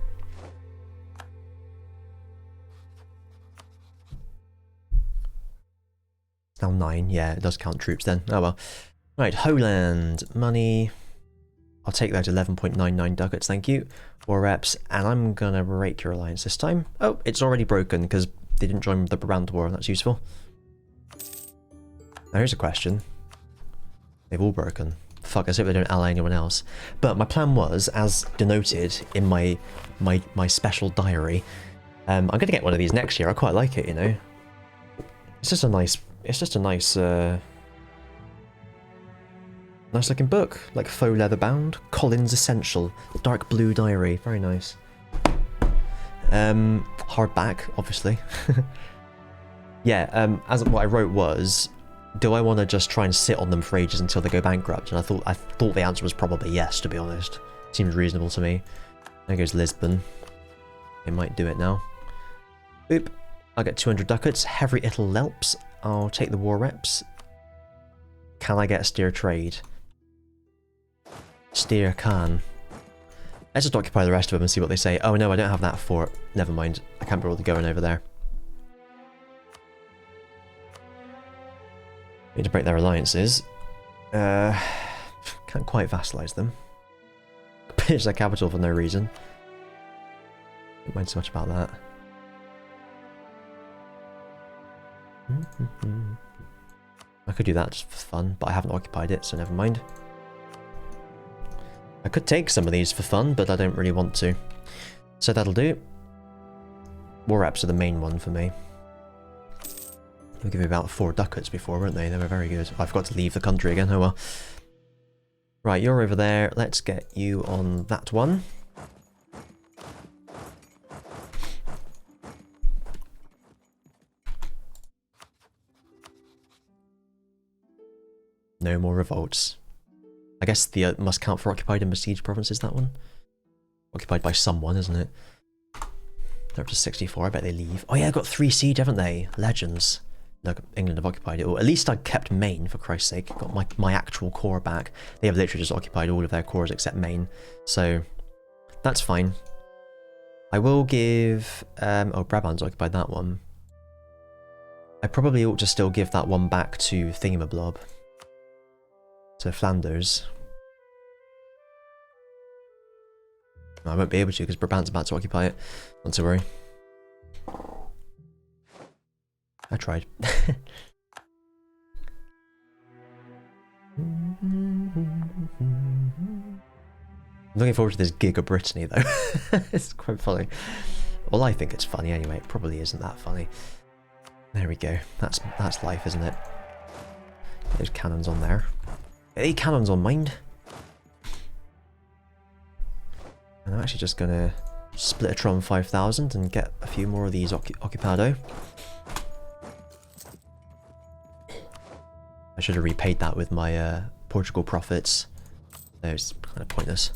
It's now 9. Yeah, it does count troops then. Oh well. Right, Holand. Money. I'll take that 11.99 ducats, thank you. 4 reps, and I'm gonna break your alliance this time. Oh, it's already broken because they didn't join the Brabant War. That's useful. Now here's a question. They've all broken. Fuck, I hope they don't ally anyone else. But my plan was, as denoted in my special diary, I'm gonna get one of these next year. I quite like it, you know. It's just a nice. Nice looking book, like faux leather bound. Collins Essential, dark blue diary, very nice. Hardback, obviously. Yeah, as what I wrote was, do I want to just try and sit on them for ages until they go bankrupt? And I thought the answer was probably yes, to be honest. Seems reasonable to me. There goes Lisbon. They might do it now. Boop. I'll get 200 ducats. Heavy Ittle Lelps. I'll take the war reps. Can I get a steer trade? Steer can. Let's just occupy the rest of them and see what they say. Oh no, I don't have that fort. Never mind. I can't bother going over there. Need to break their alliances. Can't quite vassalize them. Pitch their capital for no reason. Don't mind so much about that. I could do that just for fun, but I haven't occupied it, so never mind. I could take some of these for fun, but I don't really want to. So that'll do. War reps are the main one for me. They gave me about 4 ducats before, weren't they? They were very good. I forgot to leave the country again, oh well. Right, you're over there. Let's get you on that one. No more revolts. I guess the must count for occupied and besieged provinces, that one. Occupied by someone, isn't it? They're up to 64, I bet they leave. Oh yeah, I got 3 siege, haven't they? Legends. No, England have occupied it all. At least I kept Maine, for Christ's sake. Got my actual core back. They have literally just occupied all of their cores except Maine. So, that's fine. I will give... oh, Brabant's occupied that one. I probably ought to still give that one back to Thingamablob. To Flanders. I won't be able to because Brabant's about to occupy it. Not to worry. I tried. I'm looking forward to this gig of Brittany though. It's quite funny. Well, I think it's funny anyway. It probably isn't that funny. There we go. That's life, isn't it? There's cannons on there. Any cannons on mind? And I'm actually just gonna split a Tron 5000 and get a few more of these Occupado. I should have repaid that with my Portugal profits. It's kind of pointless.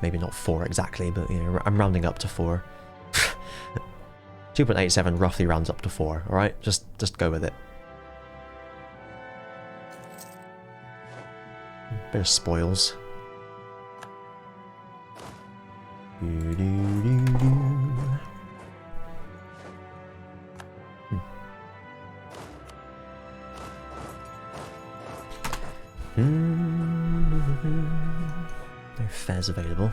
Maybe not 4 exactly, but you know, I'm rounding up to 4. 2.87 roughly rounds up to 4, alright? Just go with it. Bit of spoils. No fares available.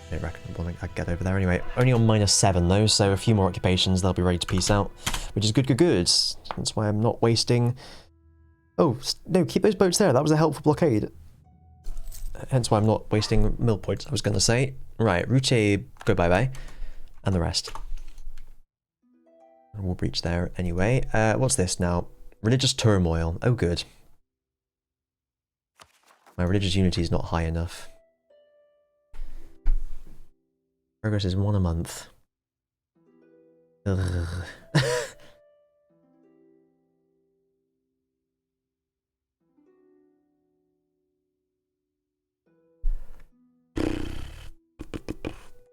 I don't reckon I'd get over there anyway. Only on -7 though, so a few more occupations, they'll be ready to peace out. Which is good. That's why I'm not wasting... Oh, no, keep those boats there. That was a helpful blockade. Hence why I'm not wasting mill points, I was going to say. Right, Routier, go bye-bye. And the rest. We'll breach there anyway. What's this now? Religious turmoil. Oh, good. My religious unity is not high enough. Progress is 1 a month. Ugh.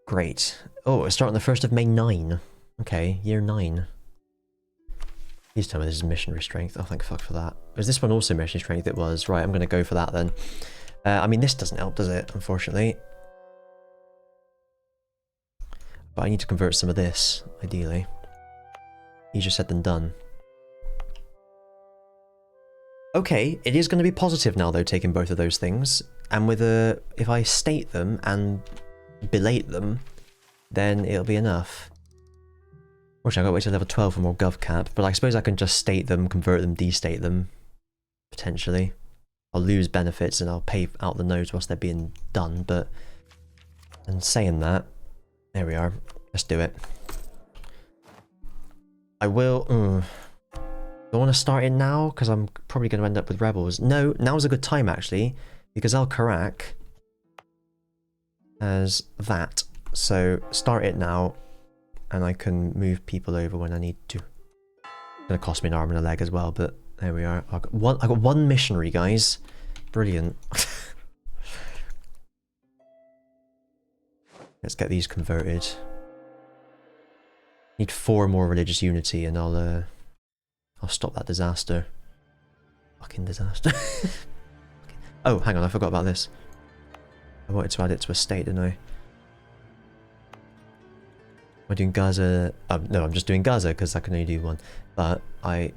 Great. Oh, it's starting the 1st of May 9. Okay, year 9. Please tell me this is missionary strength. Oh, thank fuck for that. Was this one also missionary strength? It was. Right, I'm going to go for that then. I mean, this doesn't help, does it? Unfortunately. But I need to convert some of this, ideally. Easier said than done. Okay, it is going to be positive now, though, taking both of those things. And with a... if I state them and belate them, then it'll be enough. Which I've got to wait till level 12 for more gov cap, but I suppose I can just state them, convert them, destate them. Potentially. I'll lose benefits and I'll pay out the nodes whilst they're being done, but... and saying that... there we are. Let's do it. I will... do I want to start it now? Because I'm probably going to end up with rebels. No, now's a good time actually, because Al-Karak has that. So start it now, and I can move people over when I need to. It's going to cost me an arm and a leg as well, but there we are. I got one missionary, guys. Brilliant. Let's get these converted. Need 4 more religious unity, and I'll stop that disaster. Fucking disaster. Oh, hang on, I forgot about this. I wanted to add it to a state, didn't I? Am I doing Gaza? No, I'm just doing Gaza because I can only do 1. But I...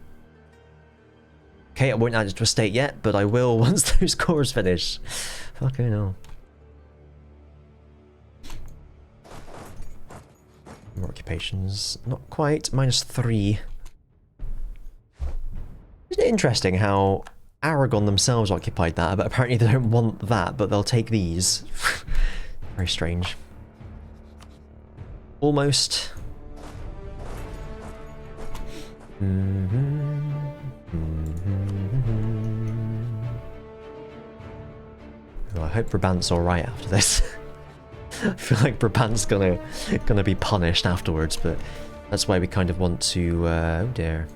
okay, I won't add it to a state yet, but I will once those cores finish. Fucking hell. More occupations. Not quite. -3. Isn't it interesting how Aragon themselves occupied that, but apparently they don't want that, but they'll take these. Very strange. Almost. Oh, I hope Brabant's alright after this. I feel like Brabant's gonna be punished afterwards, but that's why we kind of want to, oh dear.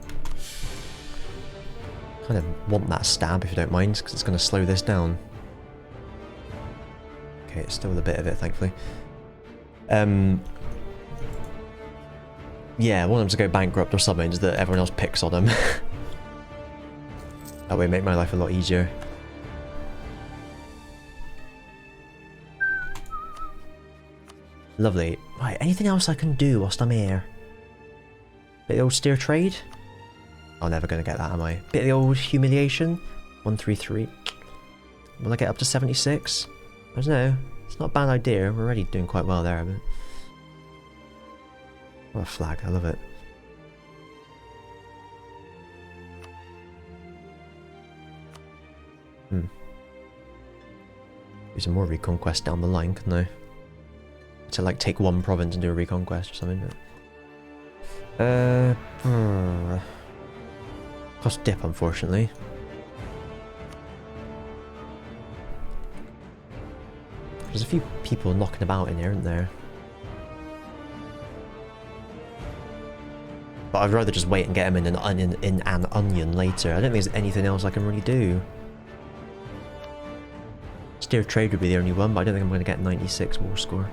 Kind of want that stab, if you don't mind, because it's going to slow this down. Okay, it's still a bit of it, thankfully. Yeah, I want them to go bankrupt or something, just that everyone else picks on them. That way make my life a lot easier. Lovely. Right, anything else I can do whilst I'm here? Bit of the old steer trade? I'm never going to get that, am I? Bit of the old humiliation? 133. Will I get up to 76? I don't know. It's not a bad idea. We're already doing quite well there, but... What a flag. I love it. Do some more reconquest down the line, couldn't I? To like take one province and do a reconquest or something. But... Cost dip, unfortunately. There's a few people knocking about in here, aren't there? But I'd rather just wait and get them in an onion later. I don't think there's anything else I can really do. Steer trade would be the only one, but I don't think I'm going to get 96 war score.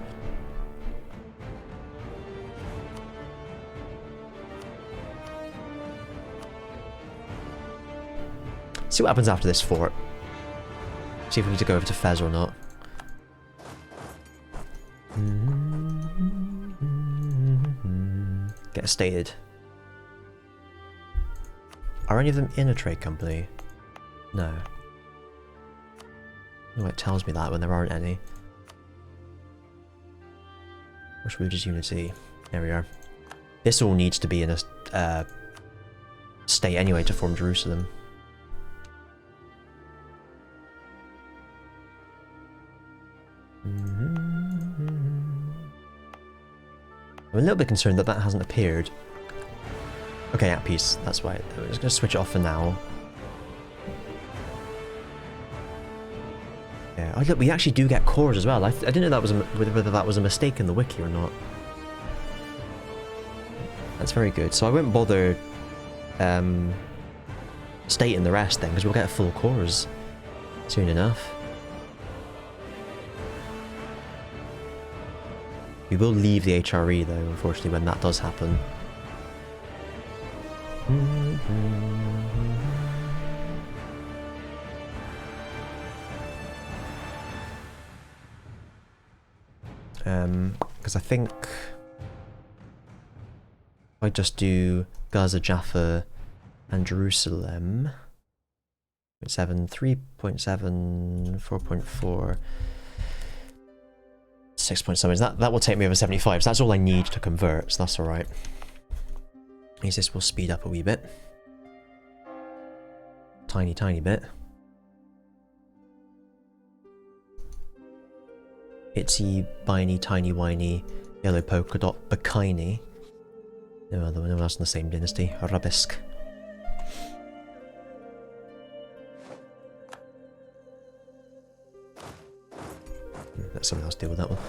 See what happens after this fort. See if we need to go over to Fez or not. Get estated. Are any of them in a trade company? No. Oh, it tells me that when there aren't any. Which religious unity? There we are. This all needs to be in a state anyway to form Jerusalem. I'm a little bit concerned that that hasn't appeared. Okay, at peace. That's why. I'm just going to switch it off for now. Yeah. Oh, look, we actually do get cores as well. I didn't know that was whether that was a mistake in the wiki or not. That's very good. So I won't bother stating the rest then, because we'll get full cores soon enough. We will leave the HRE though, unfortunately, when that does happen. Because I think if I just do Gaza, Jaffa, and Jerusalem. 0.7, 3.7, 4.4, 6 point something. That will take me over 75, so that's all I need to convert, so that's alright. At least this will speed up a wee bit. Tiny, tiny bit. Itsy, biny, tiny, whiny, yellow polka dot, bikini. No one else in the same dynasty. Arabisk. Let someone else deal with that one.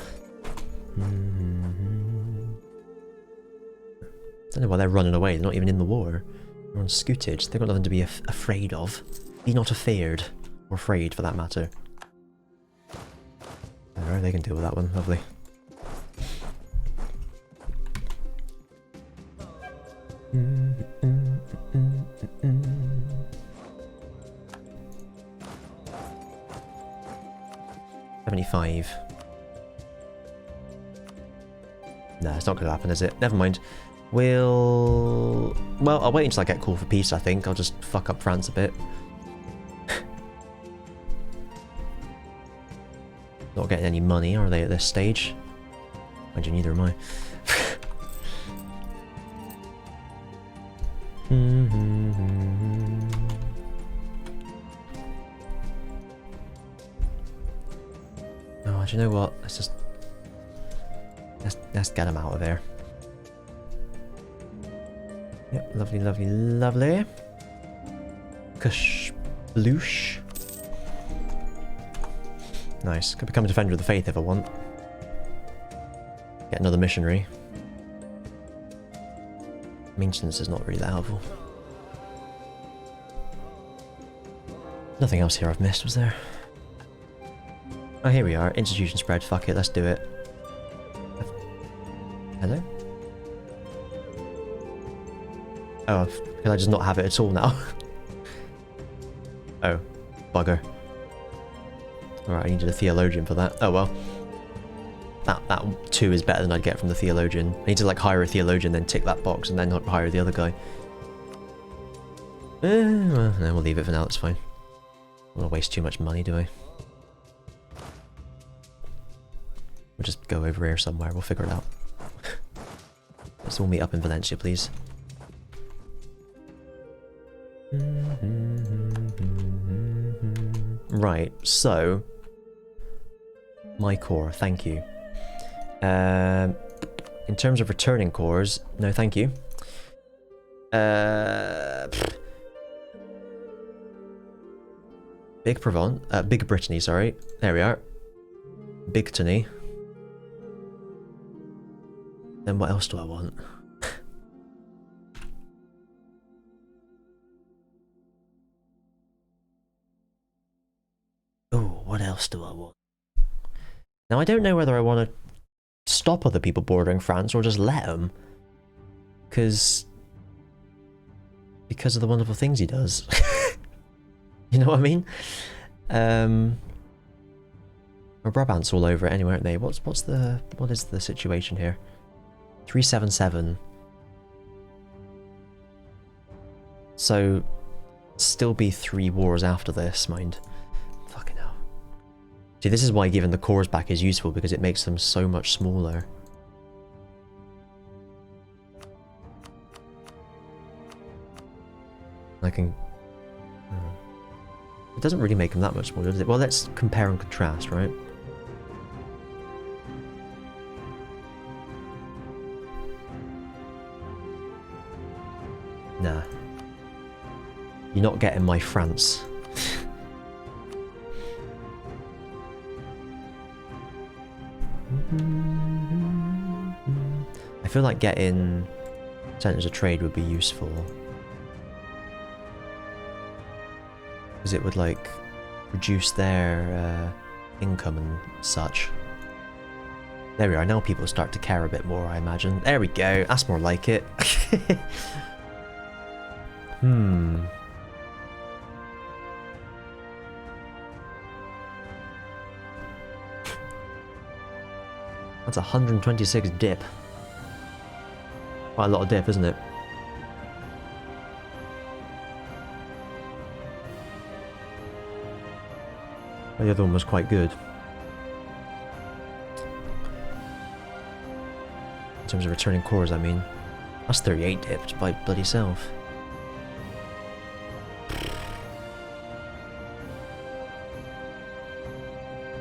Don't know why they're running away. They're not even in the war. They're on scootage. They've got nothing to be afraid of. Be not afeared. Or afraid, for that matter. Alright, they can deal with that one. Lovely. $75. No, it's not going to happen, is it? Never mind. Well, I'll wait until I get call for peace, I think. I'll just fuck up France a bit. Not getting any money, are they, at this stage? Mind you, neither am I. do you know what? Let's get him out of there. Yep, lovely, lovely, lovely. Kush, bloosh. Nice. Could become a defender of the faith if I want. Get another missionary. Maintenance is not really that helpful. Nothing else here I've missed, was there? Oh, here we are. Institution spread. Fuck it, let's do it. Hello? Oh, can I just not have it at all now? Oh, bugger. Alright, I needed a theologian for that. Oh well. That 2 is better than I'd get from the theologian. I need to like hire a theologian, then tick that box, and then hire the other guy. Well, no, we'll leave it for now, that's fine. I don't want to waste too much money, do I? We'll just go over here somewhere, we'll figure it out. Let's all meet up in Valencia, please. Right, so... my core, thank you. In terms of returning cores, no thank you. Big Provence, Big Brittany, sorry. There we are. Bigtony. Then what else do I want? Oh, what else do I want? Now I don't know whether I want to stop other people bordering France or just let them. Because of the wonderful things he does. You know what I mean? Well, Brabant's all over it anyway, aren't they? What is the situation here? 377. So, still be 3 wars after this, mind. Fucking hell. See, this is why giving the cores back is useful, because it makes them so much smaller. I can... It doesn't really make them that much smaller, does it? Well, let's compare and contrast, right? Nah. You're not getting my France. I feel like getting centers of trade would be useful. Because it would, like, reduce their income and such. There we are, now people start to care a bit more, I imagine. There we go, that's more like it. That's 126 dip. Quite a lot of dip, isn't it? The other one was quite good. In terms of returning cores, I mean. That's 38 dipped by bloody self.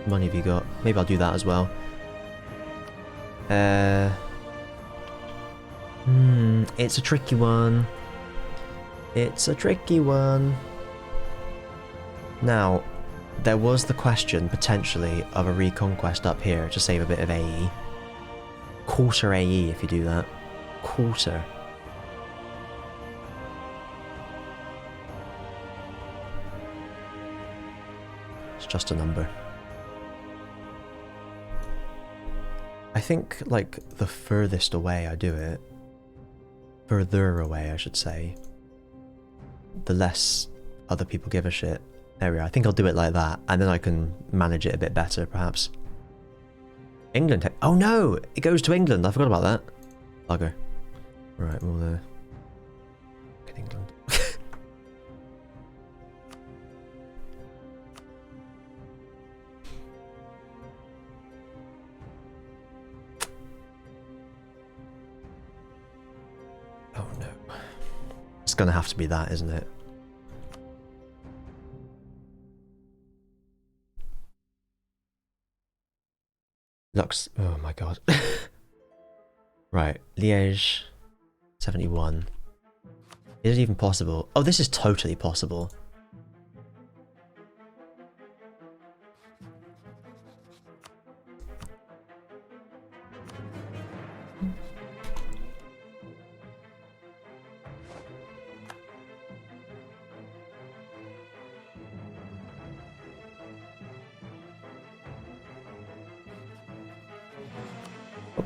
Money have you got? Maybe I'll do that as well. It's a tricky one. It's a tricky one. Now, there was the question, potentially, of a reconquest up here to save a bit of AE. Quarter AE if you do that. Quarter. It's just a number. I think, like, the furthest away I do it, further away I should say, the less other people give a shit. There we are, I think I'll do it like that, and then I can manage it a bit better, perhaps. England, oh no! It goes to England, I forgot about that. Bugger. Right, we'll, get England. Oh no. It's gonna have to be that, isn't it? Lux. Oh my god. Right, Liège, 71. Is it even possible? Oh, this is totally possible.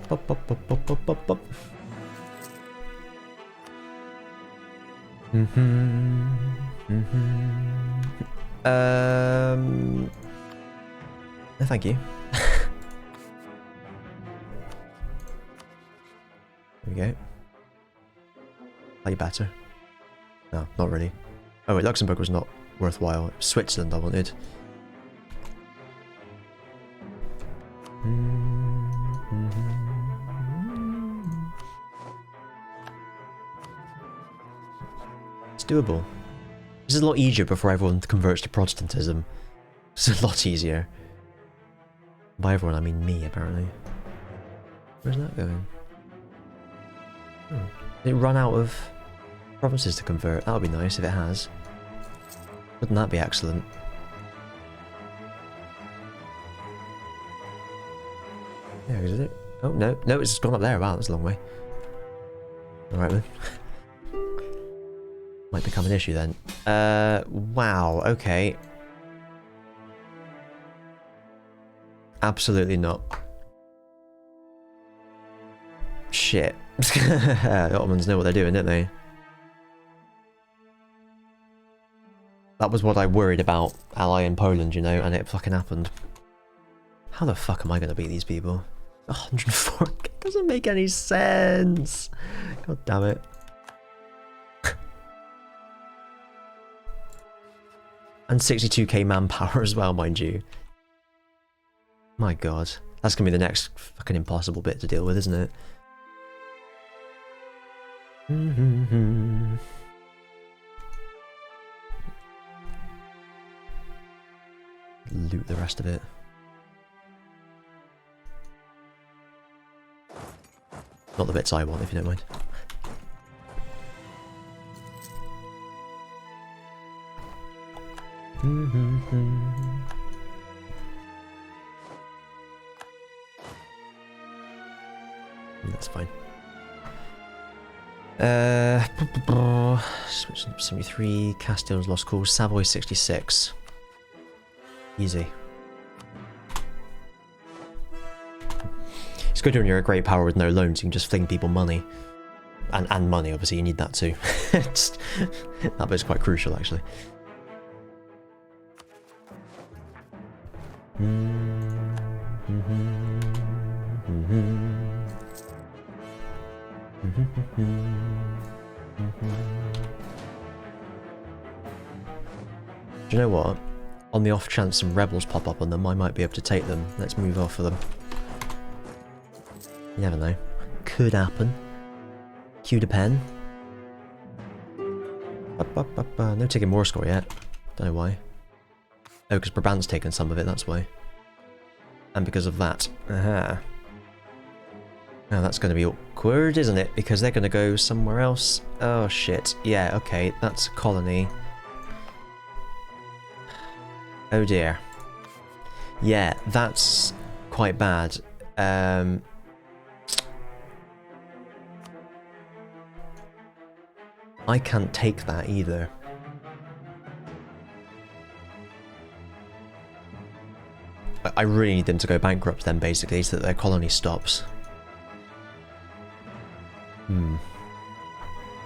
Bop, bop, bop, bop, bop, bop, bop. No, thank you. There we go. Play better. No, not really. Oh wait, Luxembourg was not worthwhile. It was Switzerland I wanted. It's doable. This is a lot easier before everyone converts to Protestantism. It's a lot easier. By everyone, I mean me, apparently. Where's that going? Did it run out of provinces to convert? That would be nice if it has. Wouldn't that be excellent? Yeah, is it? Oh, no. No, it's gone up there. Wow, that's a long way. Alright then. Might become an issue then. Wow, okay. Absolutely not. Shit. The Ottomans know what they're doing, don't they? That was what I worried about allying Poland, you know, and it fucking happened. How the fuck am I gonna beat these people? 104? It doesn't make any sense. God damn it. And 62k manpower as well, mind you. My god. That's gonna be the next fucking impossible bit to deal with, isn't it? Loot the rest of it. Not the bits I want, if you don't mind. That's fine. 73, Castile's lost cause, Savoy 66. Easy. It's good when you're a great power with no loans, you can just fling people money. And money, obviously, you need that too. That bit's quite crucial, actually. Do you know what? On the off chance some rebels pop up on them, I might be able to take them. Let's move off of them. You never know. Could happen. Cue the pen. No taking more score yet. Don't know why. Oh, because Brabant's taken some of it, that's why. And because of that. Aha. Now that's going to be awkward, isn't it? Because they're going to go somewhere else. Oh shit. Yeah, okay, that's a colony. Oh dear. Yeah, that's quite bad. I can't take that either. I really need them to go bankrupt then, basically, so that their colony stops.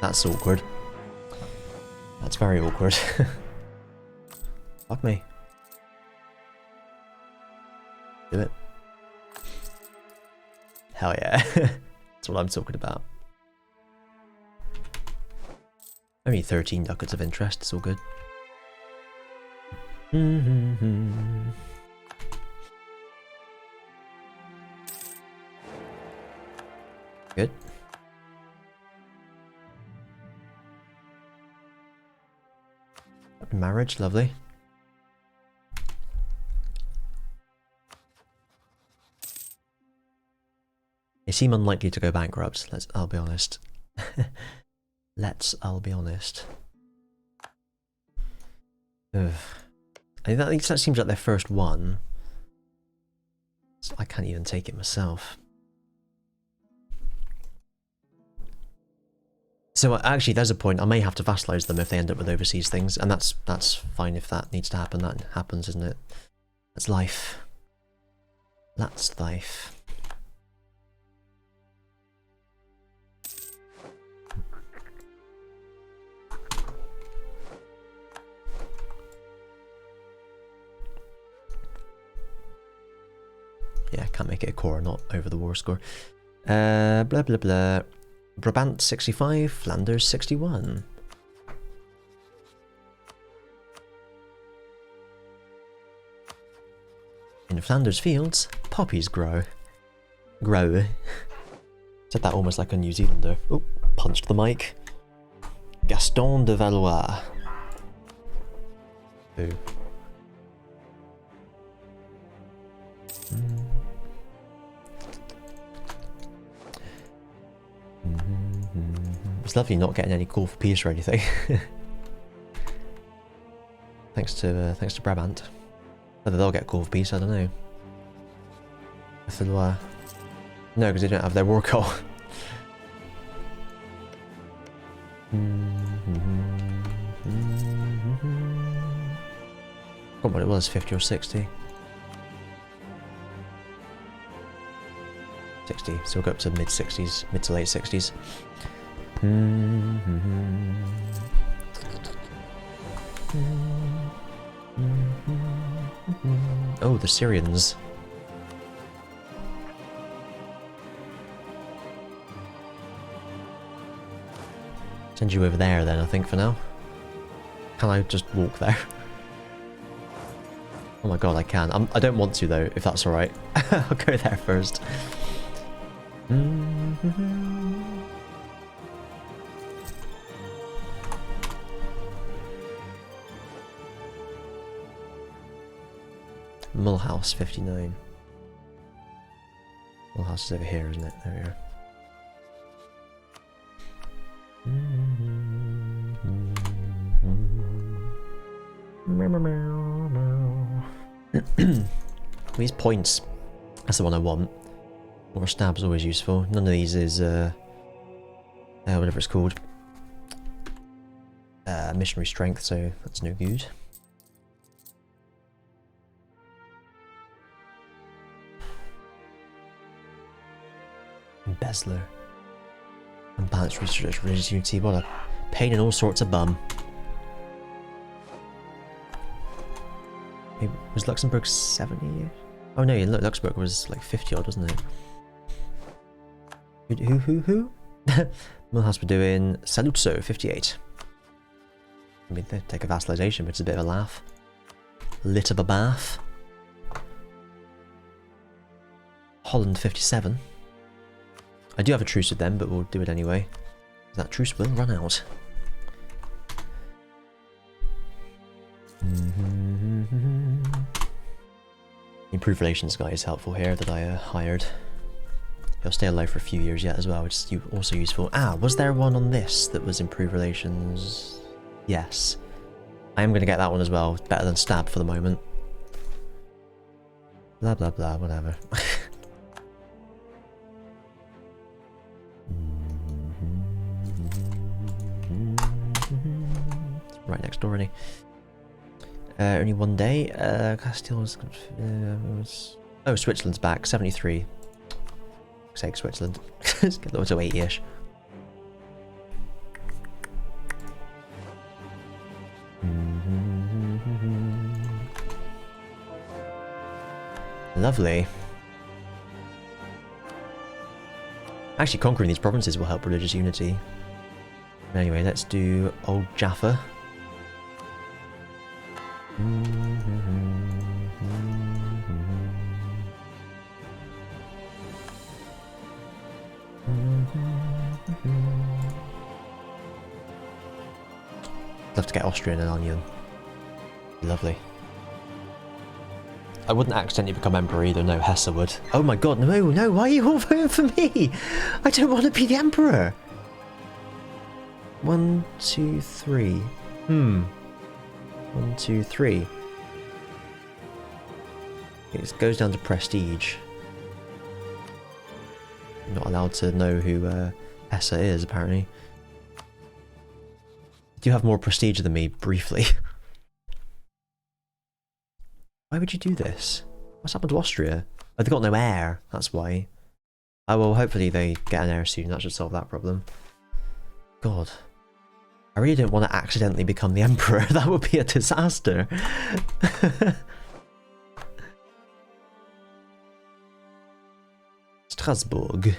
That's awkward. That's very awkward. Fuck me. Do it. Hell yeah. That's what I'm talking about. Only 13 ducats of interest, it's all good. Good. Marriage, lovely. seem unlikely to go bankrupt. I'll be honest. I'll be honest. Ugh. That seems like their first one. So I can't even take it myself. So actually, there's a point. I may have to vassalize them if they end up with overseas things, and that's fine if that needs to happen. That happens, isn't it? That's life. That's life. Yeah, can't make it a core, not over the war score. Blah blah blah. Brabant 65, Flanders 61. In Flanders fields, poppies grow. Said that almost like a New Zealander. Oh, punched the mic. Gaston de Valois. Boo. It's lovely not getting any call for peace or anything. thanks to Brabant. Whether they'll get a call for peace, I don't know. No, because they don't have their war call. Forgot what it was, 50 or 60. 60, so we'll go up to mid-60s, mid to late 60s. Oh, the Syrians. Send you over there then, I think, for now. Can I just walk there? Oh my god, I can. I don't want to, though, if that's alright. I'll go there first. Mulhouse 59. Mulhouse is over here, isn't it? There we are. These points. That's the one I want. More stab's always useful. None of these is whatever it's called. Missionary strength, so that's no good. Embezzler. Unbalanced research religious unity. What a pain in all sorts of bum. Was Luxembourg 70 years? Oh no, Luxembourg was like 50 odd, wasn't it? Who? Mulhouse were doing Saluzzo 58. I mean, they take a vassalization, but it's a bit of a laugh. Lit of a bath. Holland 57. I do have a truce with them, but we'll do it anyway. That truce will run out. Improved relations guy is helpful here that I hired. He'll stay alive for a few years yet as well, which is also useful. Ah, was there one on this that was improved relations? Yes. I am going to get that one as well. Better than stab for the moment. Blah blah blah, whatever. Right next door, really. Only one day. Castile's. Oh, Switzerland's back. 73. Sake, Switzerland. Let's get them to 80-ish. Lovely. Actually, conquering these provinces will help religious unity. Anyway, let's do Old Jaffa. Love to get Austria and an onion. Lovely. I wouldn't accidentally become emperor either. No, Hesse would. Oh my god, no, no, why are you all voting for me? I don't want to be the emperor. 1, 2, 3. 1, 2, 3. It goes down to prestige. I'm not allowed to know who Hesse is, apparently. You have more prestige than me, briefly. Why would you do this? What's happened to Austria? Oh, they've got no heir, that's why. Oh well, hopefully they get an heir soon, that should solve that problem. God. I really don't want to accidentally become the emperor, that would be a disaster. Strasbourg.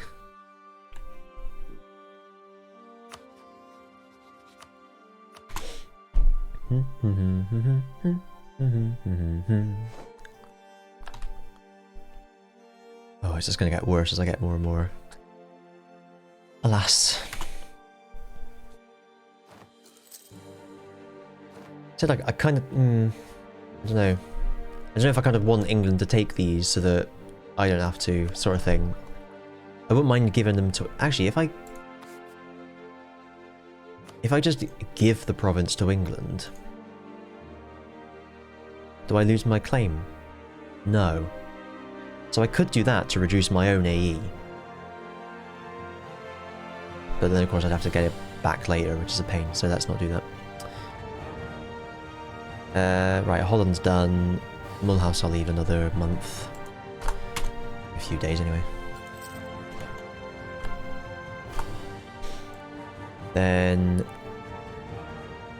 Oh, it's just going to get worse as I get more and more. Alas. So like, I kind of, I don't know. I don't know if I kind of want England to take these so that I don't have to, sort of thing. I wouldn't mind giving them to, actually, if I just give the province to England, do I lose my claim? No. So I could do that to reduce my own AE. But then of course I'd have to get it back later, which is a pain, so let's not do that. Right, Holland's done. Mulhouse I'll leave another month. A few days anyway. Then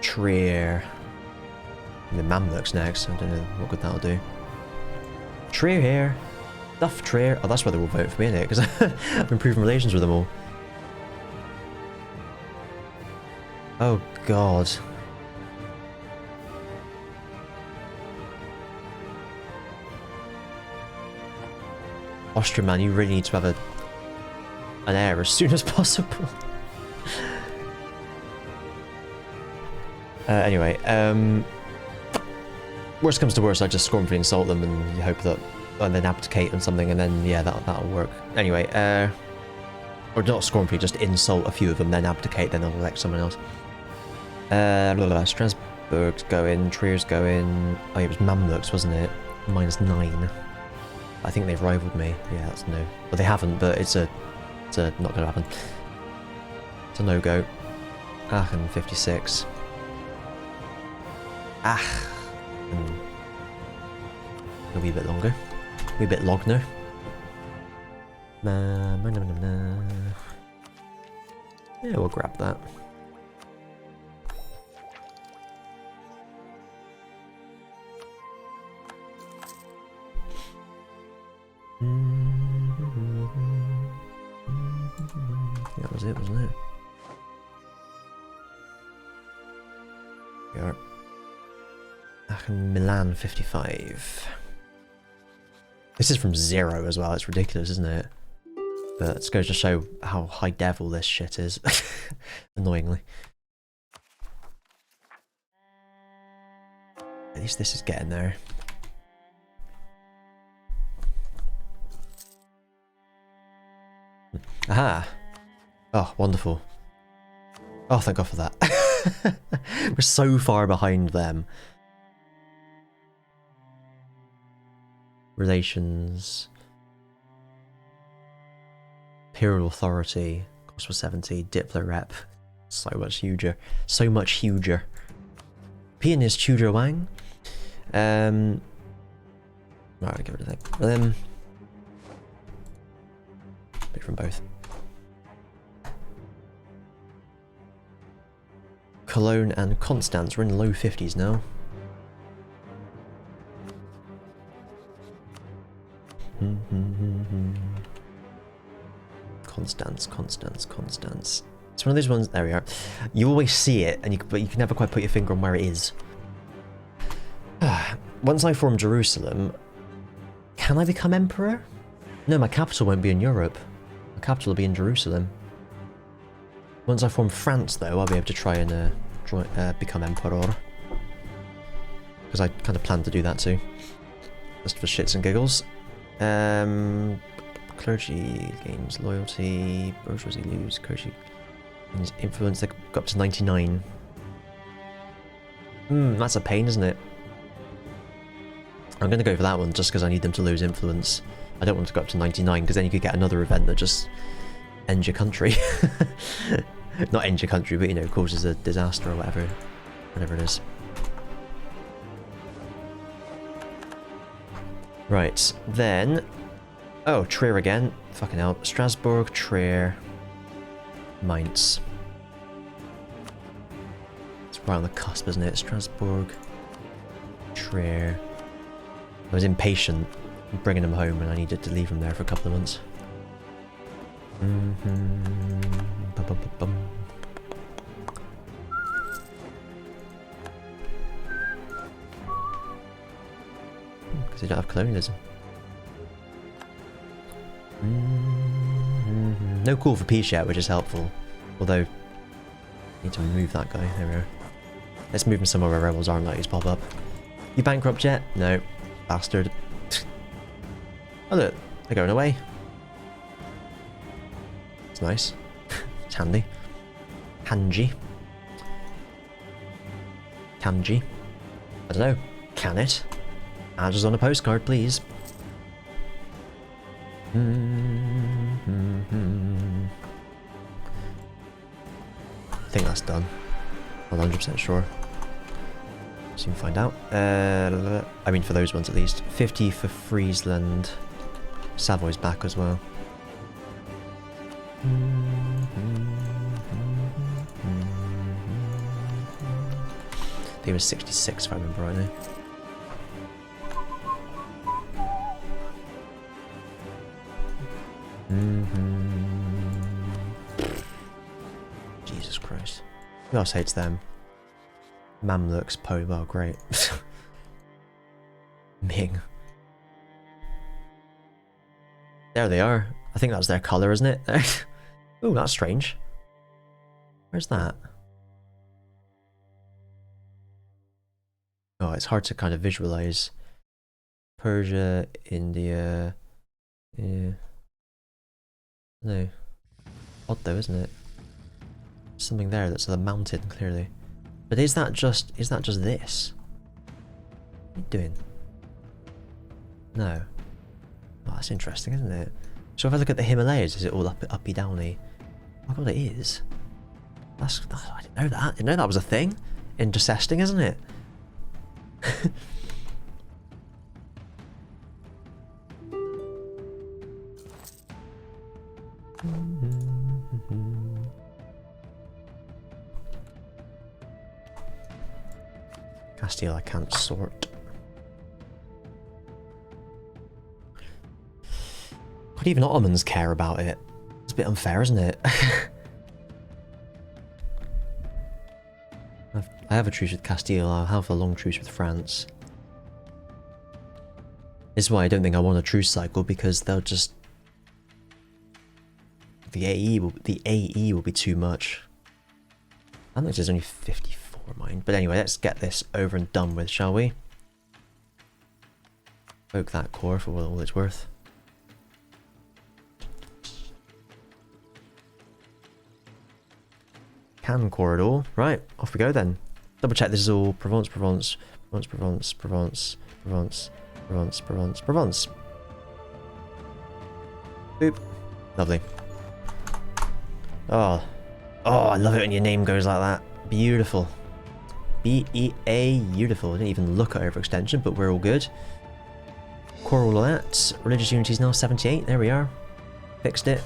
Trier. The Mamluks next. I don't know what good that'll do. Trier here. Duff Trier. Oh, that's why they will vote for me, isn't it? Because I've improved relations with them all. Oh god. Austria, man, you really need to have an heir as soon as possible. Anyway, worst comes to worst, I just scornfully insult them and you hope that, and then abdicate on something, and then yeah, that'll work. Anyway, or not scornfully, just insult a few of them, then abdicate, then I'll elect someone else. Strasbourg's going, Trier's going. Oh, it was Mamluks, wasn't it? -9. I think they've rivaled me. Yeah, that's no. Well, they haven't, but it's not going to happen. It's a no-go. Aachen 56. A wee bit longer. A wee bit logner. Yeah, we'll grab that. That was it, wasn't it? We are. Aachen, Milan 55. This is from 0 as well, it's ridiculous, isn't it? But it goes to show how high devil this shit is. Annoyingly. At least this is getting there. Aha! Oh, wonderful. Oh, thank God for that. We're so far behind them. Relations. Imperial authority. Cost was 70. Diplo rep. So much huger. So much huger. Pianist Tudor Wang. Right, I'll give it a thing. Pick from both. Cologne and Constance. We're in the low 50s now. Constance. It's one of those ones. There we are. You always see it, but you can never quite put your finger on where it is. Once I form Jerusalem, can I become emperor? No, my capital won't be in Europe. My capital will be in Jerusalem. Once I form France, though, I'll be able to try and become emperor. Because I kind of plan to do that too. Just for shits and giggles. Clergy gains loyalty, bourgeoisie lose, clergy gains influence, they got up to 99. That's a pain, isn't it? I'm going to go for that one just because I need them to lose influence. I don't want to go up to 99 because then you could get another event that just ends your country. Not ends your country, but you know, causes a disaster or whatever. Whatever it is. Right, then... Oh, Trier again. Fucking hell. Strasbourg, Trier, Mainz. It's right on the cusp, isn't it? Strasbourg, Trier. I was impatient bringing him home and I needed to leave him there for a couple of months. Because they don't have colonialism. No call for peace yet, which is helpful. Although, I need to move that guy. There we are. Let's move him somewhere where rebels aren't likely to pop up. You bankrupt yet? No. Bastard. Oh look, they're going away. It's nice. It's handy. Kanji. Kanji. I don't know. Can it? Add us on a postcard, please. I think that's done. I'm 100% sure. Soon find out. I mean, for those ones at least. 50 for Friesland. Savoy's back as well. I think it was 66 if I remember rightly. Jesus Christ. Who else hates them? Mamluks, Po, well, great. Ming. There they are. I think that's their colour, isn't it? Oh, that's strange. Where's that? Oh, it's hard to kind of visualise. Persia, India... Yeah. No. Odd though, isn't it? Something there that's the mountain, clearly. But is that just this? What are you doing? No. Oh, that's interesting, isn't it? So if I look at the Himalayas, is it all uppy downy? Oh my god, it is. I didn't know that. I didn't know that was a thing. Intercesting, isn't it? Castile I can't sort. God, even Ottomans care about it. It's a bit unfair, isn't it? I have a truce with Castile, I'll have a long truce with France. This is why I don't think I want a truce cycle, because they'll just... The AE will be too much. I think there's only 54 mine. But anyway, let's get this over and done with, shall we? Poke that core for all it's worth. Can core it all. Right, off we go then. Double check this is all Provence, Provence, Provence, Provence, Provence, Provence, Provence, Provence, Provence. Boop. Lovely. Oh, I love it when your name goes like that. Beautiful. B-E-A, beautiful. I didn't even look at overextension, but we're all good. Core all of that. Religious unity is now 78. There we are. Fixed it.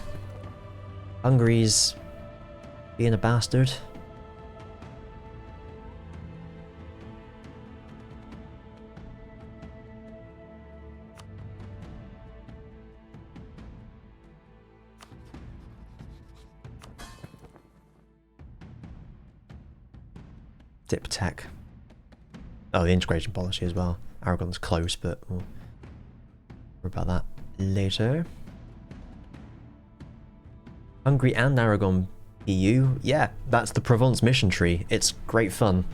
Hungary's being a bastard. Dip tech. Oh, the integration policy as well. Aragon's close, but we'll worry about that later. Hungary and Aragon EU. Yeah, that's the Provence mission tree. It's great fun.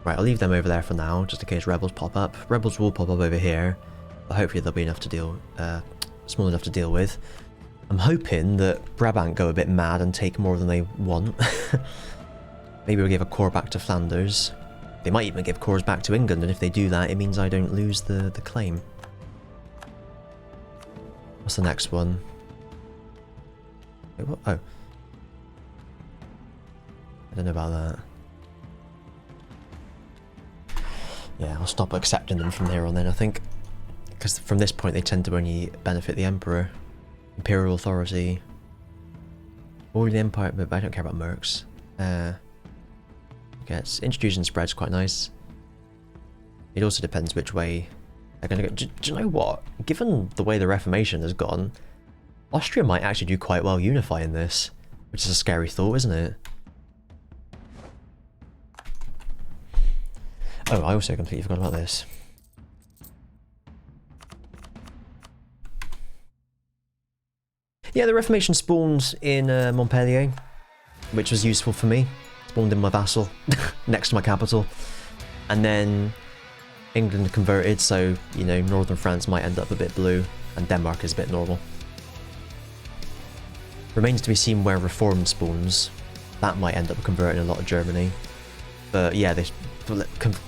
Right, I'll leave them over there for now, just in case rebels pop up. Rebels will pop up over here, but hopefully they'll be enough to deal, small enough to deal with. I'm hoping that Brabant go a bit mad and take more than they want. Maybe we'll give a corps back to Flanders. They might even give corps back to England, and if they do that, it means I don't lose the claim. What's the next one? Wait, what? Oh. I don't know about that. Yeah, I'll stop accepting them from there on then, I think. Because from this point they tend to only benefit the Emperor. Imperial authority. Or the Empire, but I don't care about mercs. Okay, it's introduced and spread's quite nice. It also depends which way they're going to go. Do you know what? Given the way the Reformation has gone, Austria might actually do quite well unifying this. Which is a scary thought, isn't it? Oh, I also completely forgot about this. Yeah, the Reformation spawned in Montpellier, which was useful for me. Spawned in my vassal, next to my capital. And then England converted, so, you know, northern France might end up a bit blue, and Denmark is a bit normal. Remains to be seen where Reform spawns. That might end up converting a lot of Germany. But yeah, they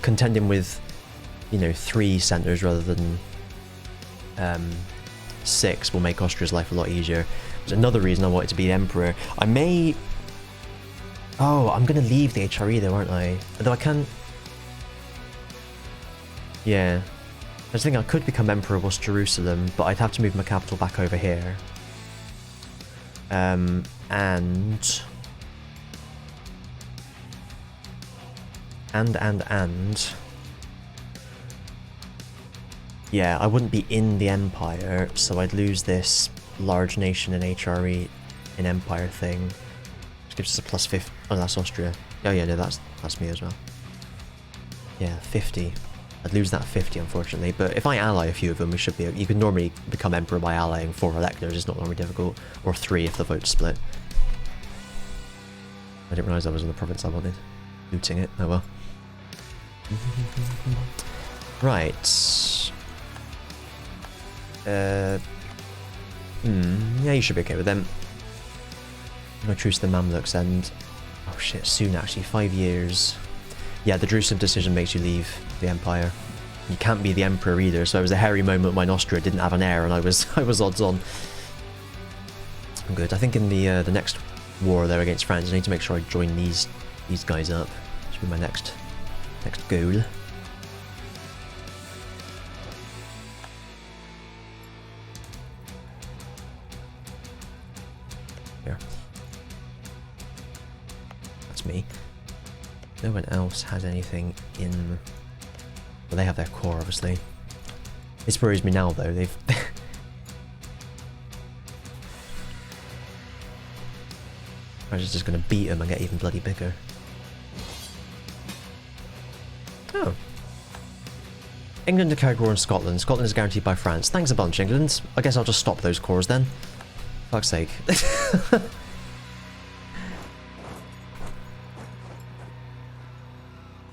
contending with, you know, 3 centres rather than 6 will make Austria's life a lot easier. There's another reason I wanted to be Emperor. I may... Oh, I'm going to leave the HRE though, aren't I? Although I can... Yeah. I was thinking I could become Emperor of West Jerusalem, but I'd have to move my capital back over here. And... Yeah, I wouldn't be in the Empire, so I'd lose this large nation in HRE in Empire thing. Which gives us a plus 50. Oh, that's Austria. Oh yeah, no, that's me as well. Yeah, 50. I'd lose that 50, unfortunately. But if I ally a few of them, we should be... You can normally become Emperor by allying 4 electors. It's not normally difficult. Or 3 if the vote's split. I didn't realise that was in the province I wanted. Looting it. Oh well. Right. Yeah, you should be okay with them. No truce to the Mamluks and... Oh shit, soon actually, 5 years. Yeah, the Jerusalem decision makes you leave the Empire. You can't be the Emperor either, so it was a hairy moment when Austria didn't have an heir and I was odds on. I'm good. I think in the next war there against France, I need to make sure I join these guys up. Should be my next goal. Here. That's me. No one else has anything in... Well, they have their core, obviously. This worries me now, though. They've... I was just going to beat them and get even bloody bigger. Oh. England declared war on Scotland. Scotland is guaranteed by France. Thanks a bunch, England. I guess I'll just stop those cores then. Fuck's sake.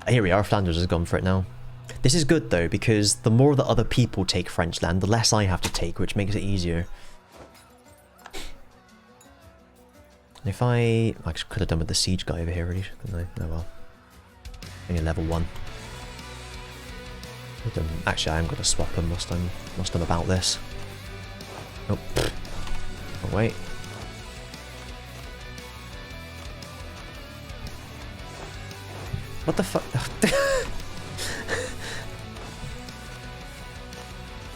Here we are, Flanders has gone for it now. This is good though, because the more that other people take French land, the less I have to take, which makes it easier. And if I could have done with the siege guy over here, really, couldn't I? Oh well. Only level 1. Actually, I am going to swap them whilst I'm about this. Oh, oh wait. What the fuck?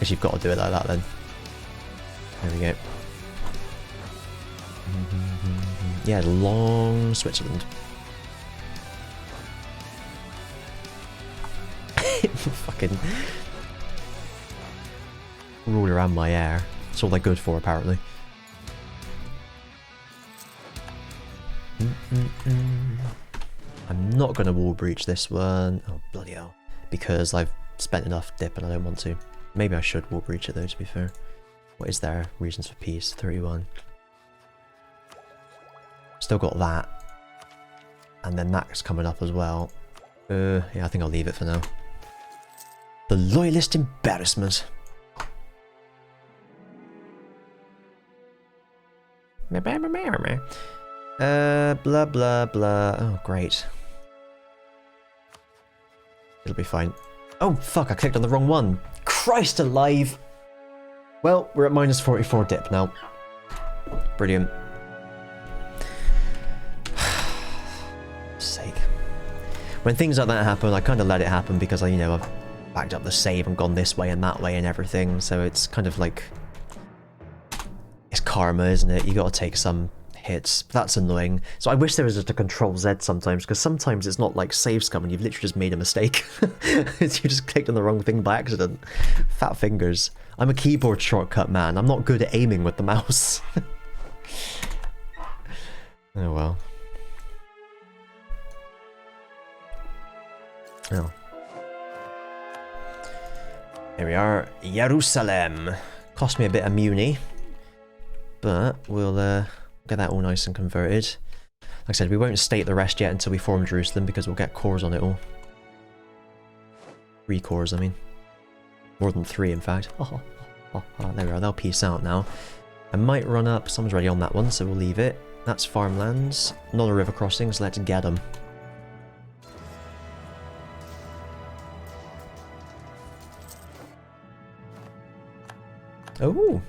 Guess you've got to do it like that then. There we go. Yeah, long Switzerland. Fucking rule around my air. That's all they're good for, apparently. I'm not going to wall breach this one. Oh, bloody hell. Because I've spent enough dip and I don't want to. Maybe I should wall breach it though, to be fair. What is there? Reasons for peace. 31. Still got that. And then that's coming up as well. Yeah, I think I'll leave it for now. The loyalist embarrassment. Blah blah blah. Oh, great. It'll be fine. Oh, fuck, I clicked on the wrong one. Christ alive! Well, we're at minus 44 dip now. Brilliant. Sake. When things like that happen, I kind of let it happen because I, you know, I've backed up the save and gone this way and that way and everything, so it's kind of like... It's karma, isn't it? You gotta take some hits. That's annoying. So I wish there was just a Control Z sometimes, because sometimes it's not like save scum and you've literally just made a mistake. You just clicked on the wrong thing by accident. Fat fingers. I'm a keyboard shortcut man. I'm not good at aiming with the mouse. Oh well. Oh. Here we are. Jerusalem. Cost me a bit of muni. But we'll get that all nice and converted. Like I said, we won't state the rest yet until we form Jerusalem because we'll get cores on it all. 3 cores, I mean. More than 3, in fact. Oh, there we are. They'll peace out now. I might run up. Someone's already on that one, so we'll leave it. That's farmlands. Not a river crossing, so let's get them. Oh!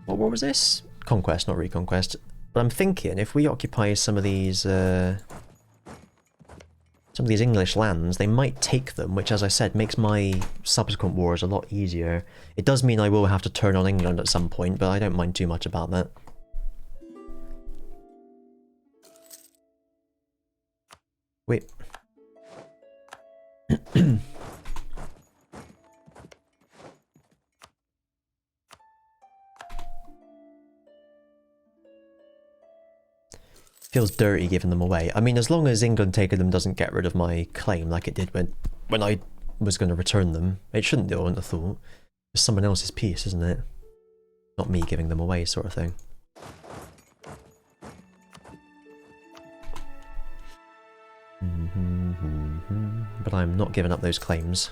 What war was this? Conquest, not reconquest. But I'm thinking if we occupy some of these English lands, they might take them, which, as I said, makes my subsequent wars a lot easier. It does mean I will have to turn on England at some point, but I don't mind too much about that. Wait. Feels dirty giving them away. I mean, as long as England taking them doesn't get rid of my claim like it did when I was going to return them. It shouldn't do, I wouldn't have thought. It's someone else's piece, isn't it? Not me giving them away, sort of thing. But I'm not giving up those claims.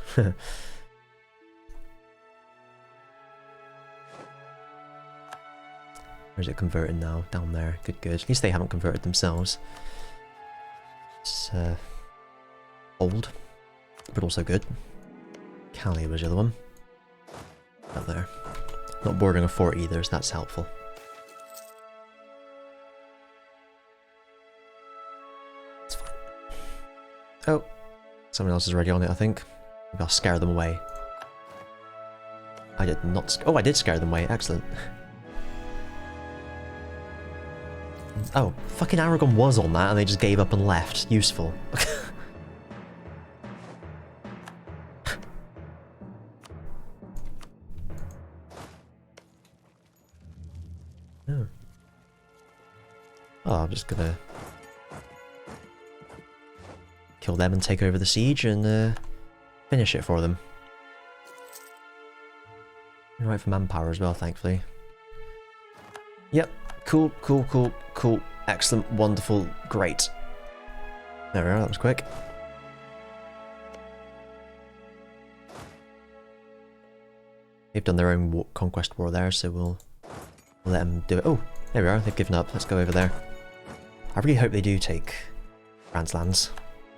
Where's it converting now? Down there. Good, good. At least they haven't converted themselves. It's old, but also good. Calais was the other one. Up there. Not bordering a fort either, so that's helpful. It's fine. Oh, someone else is already on it, I think. Maybe I'll scare them away. I did not. Oh, I did scare them away. Excellent. Oh, fucking Aragon was on that and they just gave up and left. Useful. Oh. Oh, I'm just gonna kill them and take over the siege and finish it for them. Right for manpower as well, thankfully. Yep. Cool, cool, cool, cool. Excellent, wonderful, great. There we are, that was quick. They've done their own conquest war there, so we'll let them do it. Oh, there we are, they've given up. Let's go over there. I really hope they do take France lands.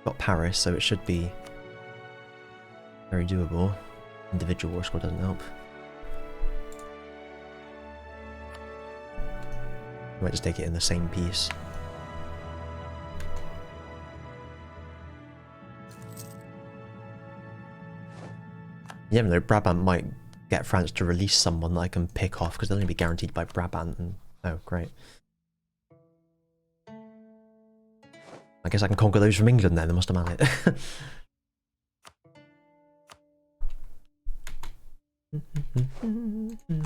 Got Paris, so it should be very doable. Individual war score doesn't help. I might just take it in the same piece. You never know, Brabant might get France to release someone that I can pick off, because they'll only be guaranteed by Brabant, and... Oh, great. I guess I can conquer those from England then, they must have had it.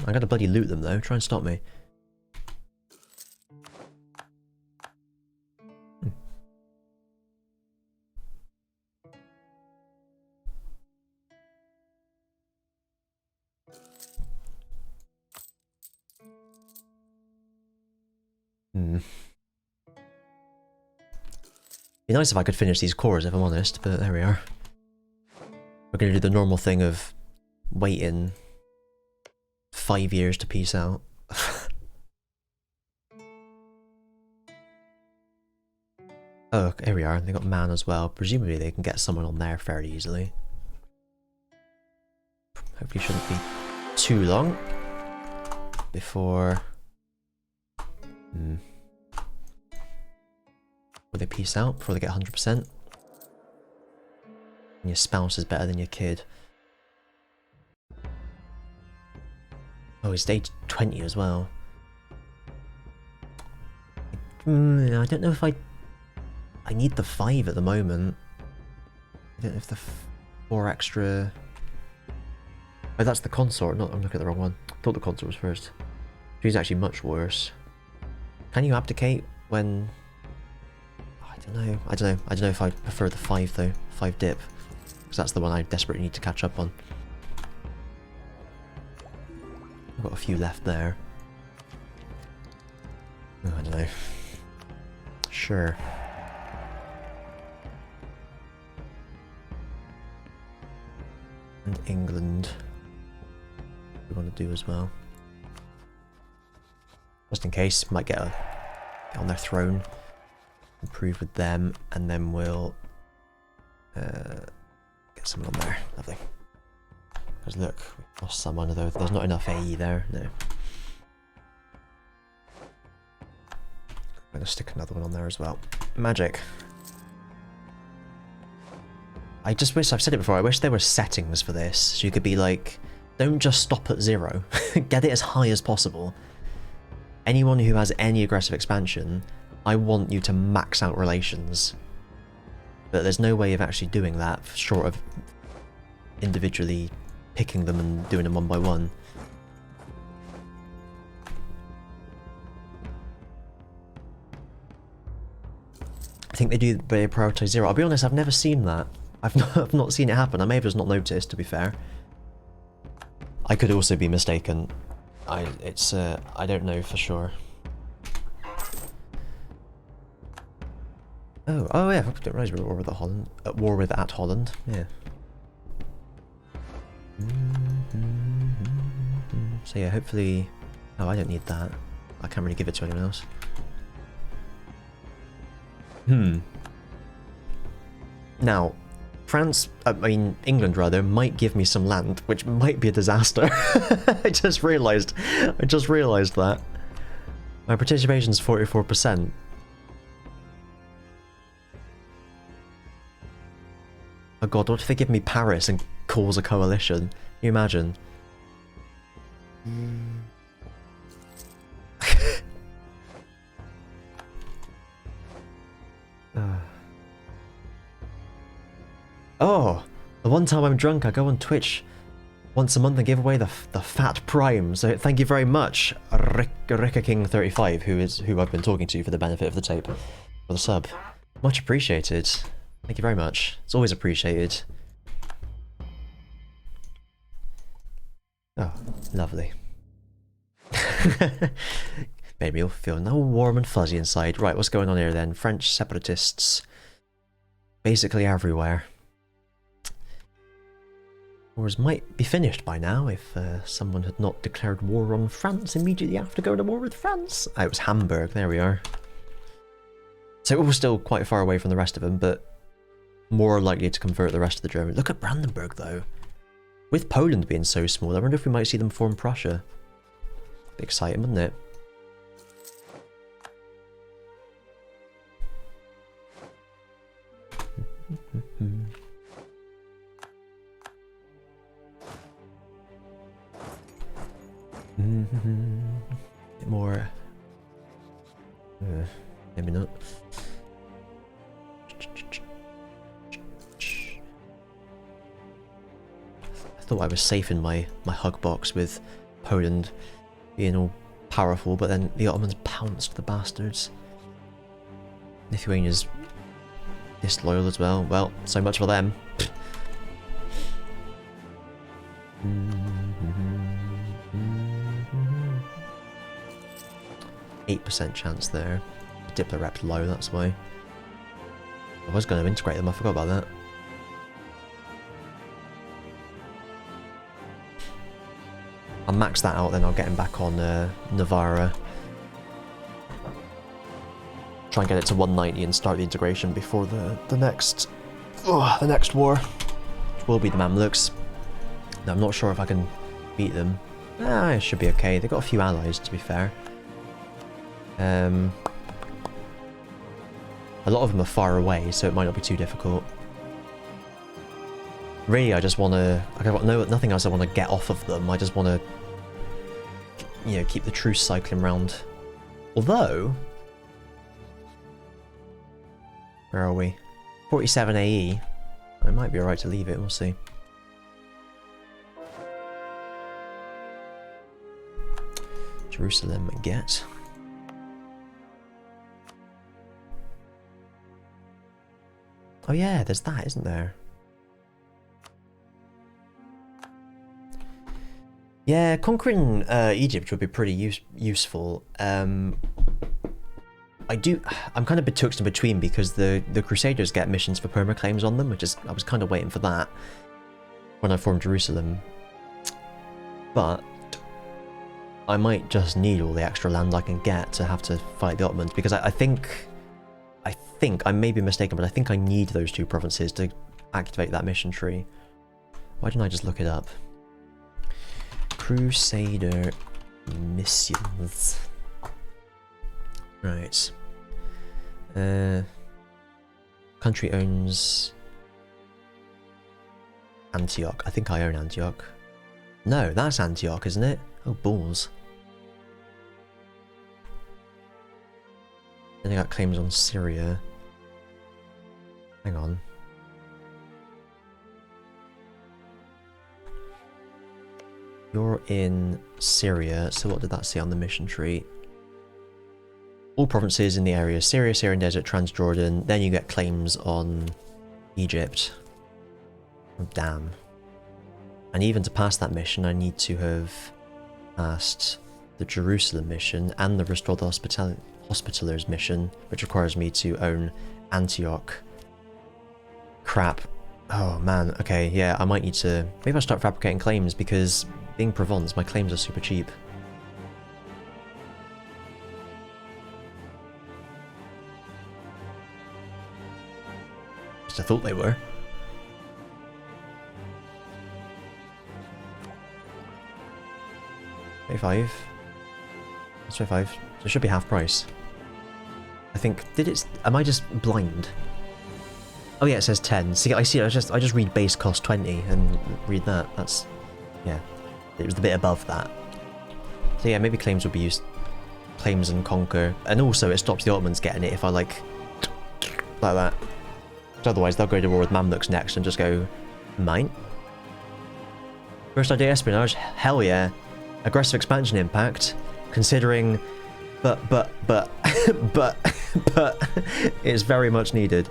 I gotta bloody loot them though, try and stop me. Be nice if I could finish these cores, if I'm honest, but there we are. We're going to do the normal thing of waiting 5 years to peace out. Oh, here we are. They got man as well. Presumably they can get someone on there fairly easily. Hopefully shouldn't be too long before... Before they peace out, before they get 100%. And your spouse is better than your kid. Oh, he's day 20 as well. I don't know if I need the 5 at the moment. I don't know if the 4 extra... Oh, that's the consort. Not, I'm looking at the wrong one. I thought the consort was first. She's actually much worse. Can you abdicate when... Oh, I don't know. I don't know if I prefer the 5 though. 5 dip. Because that's the one I desperately need to catch up on. I've got a few left there. Oh, I don't know. Sure. And England we want to do as well. Just in case, might get on their throne, improve with them, and then we'll get someone on there. Lovely. Because look, we lost someone, although there's not enough AE there. No. I'm going to stick another one on there as well. Magic. I just wish, I've said it before, I wish there were settings for this. So you could be like, don't just stop at 0. Get it as high as possible. Anyone who has any aggressive expansion, I want you to max out relations. But there's no way of actually doing that, short of individually picking them and doing them one by one. I think they prioritize 0. I'll be honest, I've never seen that. I've not seen it happen. I may have just not noticed, to be fair. I could also be mistaken. I don't know for sure. Oh yeah, I didn't realize we were at war with Holland. Yeah. So yeah, hopefully... Oh, I don't need that. I can't really give it to anyone else. Now, France, I mean England rather, might give me some land, which might be a disaster. I just realised that. My participation is 44%. Oh god, what if they give me Paris and cause a coalition? Can you imagine? Oh, the one time I'm drunk, I go on Twitch once a month and give away the fat prime. So thank you very much, Ricka King 35, who I've been talking to for the benefit of the tape, for the sub. Much appreciated. Thank you very much. It's always appreciated. Oh, lovely. Maybe you'll feel now warm and fuzzy inside. Right, what's going on here then? French separatists. Basically everywhere. Wars might be finished by now if someone had not declared war on France immediately after going to war with France. Oh, it was Hamburg, there we are. So it was still quite far away from the rest of them, but more likely to convert the rest of the Germans. Look at Brandenburg though. With Poland being so small, I wonder if we might see them form Prussia. Be exciting, wouldn't it? Bit more... maybe not. I thought I was safe in my hug box with Poland being all powerful, but then the Ottomans pounced, the bastards. Lithuania's disloyal as well. Well, so much for them. 8% chance there. Diplo rep's low, that's why. I was going to integrate them, I forgot about that. I'll max that out, then I'll get him back on Navarra. Try and get it to 190 and start the integration before the next war, which will be the Mamluks. Now, I'm not sure if I can beat them. It should be okay. They've got a few allies, to be fair. A lot of them are far away, so it might not be too difficult. Really, I just want to... I've got nothing else I want to get off of them. I just want to, you know, keep the truce cycling round. Although... Where are we? 47 AE. I might be alright to leave it, we'll see. Jerusalem get. Oh yeah, there's that, isn't there? Yeah, conquering Egypt would be pretty useful. I'm kind of betwixt and between because the Crusaders get missions for permaclaims on them, which is, I was kind of waiting for that when I formed Jerusalem. But I might just need all the extra land I can get to have to fight the Ottomans, because I think, I may be mistaken, but I think I need those two provinces to activate that mission tree. Why didn't I just look it up? Crusader missions. Right. Country owns Antioch. I think I own Antioch. No, that's Antioch, isn't it? Oh, balls. Then I got claims on Syria. Hang on. You're in Syria, so what did that say on the mission tree? All provinces in the area, Syria, Syrian Desert, Transjordan. Then you get claims on Egypt. Oh, damn. And even to pass that mission, I need to have passed the Jerusalem mission and the Restore the Hospitallers mission, which requires me to own Antioch. Crap. Oh man, okay, yeah, I might need to... Maybe I'll start fabricating claims, because being Provence, my claims are super cheap. I thought they were. 25. That's 25. So it should be half price. I think. Did it? Am I just blind? Oh yeah, it says 10. See, I see. I just read base cost 20 and read that. That's, yeah. It was the bit above that. So yeah, maybe claims would be used. Claims and conquer, and also it stops the Ottomans getting it if I like that. Otherwise, they'll go to war with Mamluks next and just go, mine. First idea, espionage. Hell yeah. Aggressive expansion impact. Considering, but it's very much needed.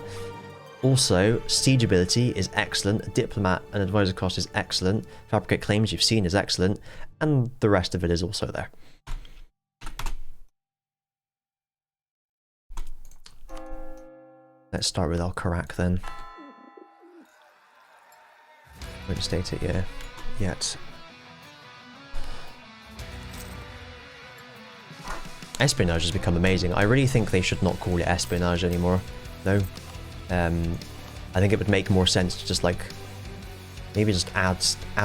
Also, siege ability is excellent. Diplomat and advisor cost is excellent. Fabricate claims you've seen is excellent, and the rest of it is also there. Let's start with Al-Karak then. Won't state it yet. Espionage has become amazing. I really think they should not call it espionage anymore. No. I think it would make more sense to just like maybe just add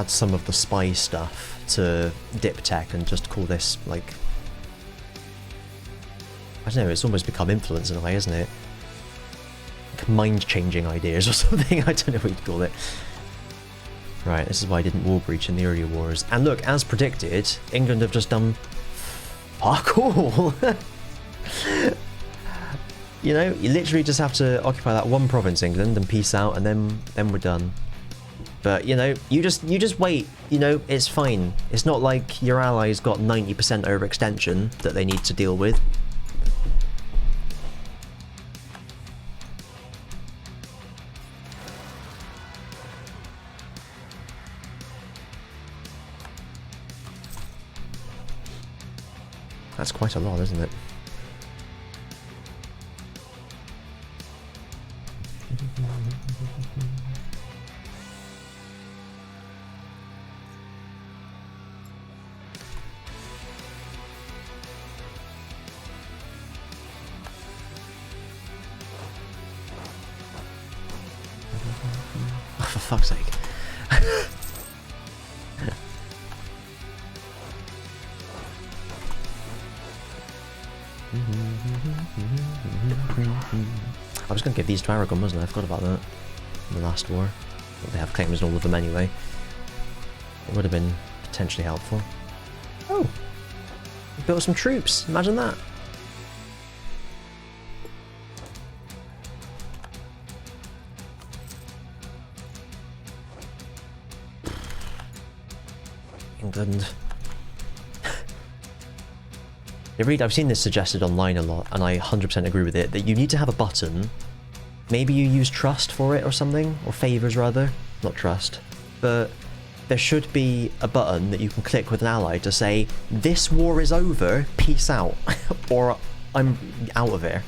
some of the spy stuff to dip tech and just call this like, I don't know, it's almost become influence in a way, isn't it? Mind-changing ideas or something. I don't know what you'd call it. Right, this is why I didn't war breach in the earlier wars. And look, as predicted, England have just done fuck all. You know, you literally just have to occupy that one province, England, and peace out, and then we're done. But you know, you just wait. You know, it's fine. It's not like your allies got 90% overextension that they need to deal with. That's quite a lot, isn't it? fuck's sake. I was going to give these to Aragon, wasn't I? I forgot about that. In the last war. Well, they have claims on all of them anyway. It would have been potentially helpful. Oh! We built some troops! Imagine that! England. I've seen this suggested online a lot, and I 100% agree with it, that you need to have a button. Maybe you use trust for it or something, or favours rather, not trust. But there should be a button that you can click with an ally to say, this war is over, peace out, or I'm out of here.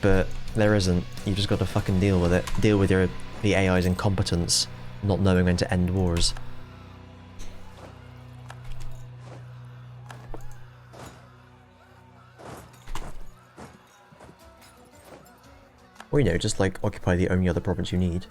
But there isn't. You just got to fucking deal with it. Deal with the AI's incompetence, not knowing when to end wars. Or, you know, just like occupy the only other province you need.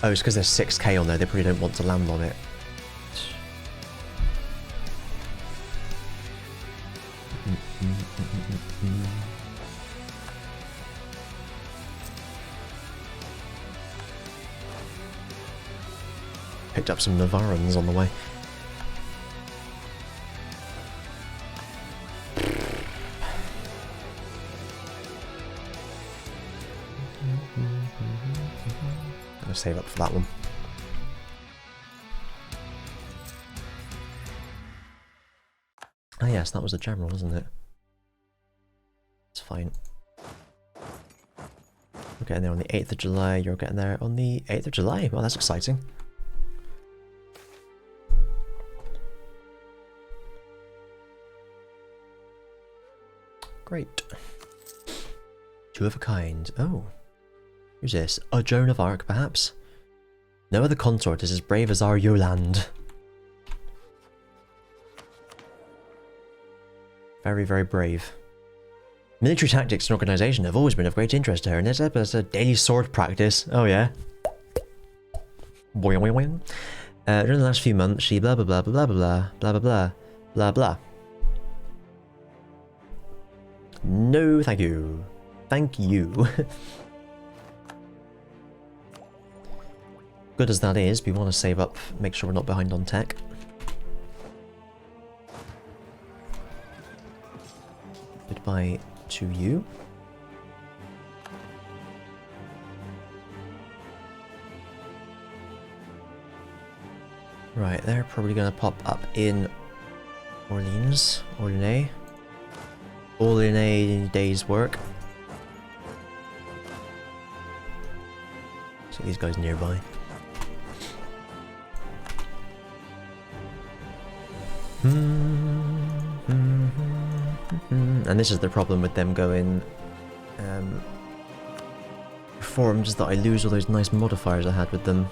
Oh, it's because there's 6k on there, they probably don't want to land on it. Picked up some Navarans on the way. Gonna save up for that one. Ah yes, that was the general, wasn't it? It's fine. We're getting there on the 8th of July, you're getting there on the 8th of July. Well, that's exciting. Great. Two of a kind. Oh. Who's this? A Joan of Arc, perhaps? No other consort is as brave as our Yolande. Very, very brave. Military tactics and organisation have always been of great interest to her, and there's a daily sword practice. Oh yeah. Boing, boing, boing. During the last few months, she blah blah blah blah blah blah blah blah blah blah blah. No, thank you. Thank you. Good as that is, we want to save up, make sure we're not behind on tech. Goodbye to you. Right, they're probably going to pop up in Orleans. All in a day's work. So these guys nearby. And this is the problem with them going reformed, is that I lose all those nice modifiers I had with them.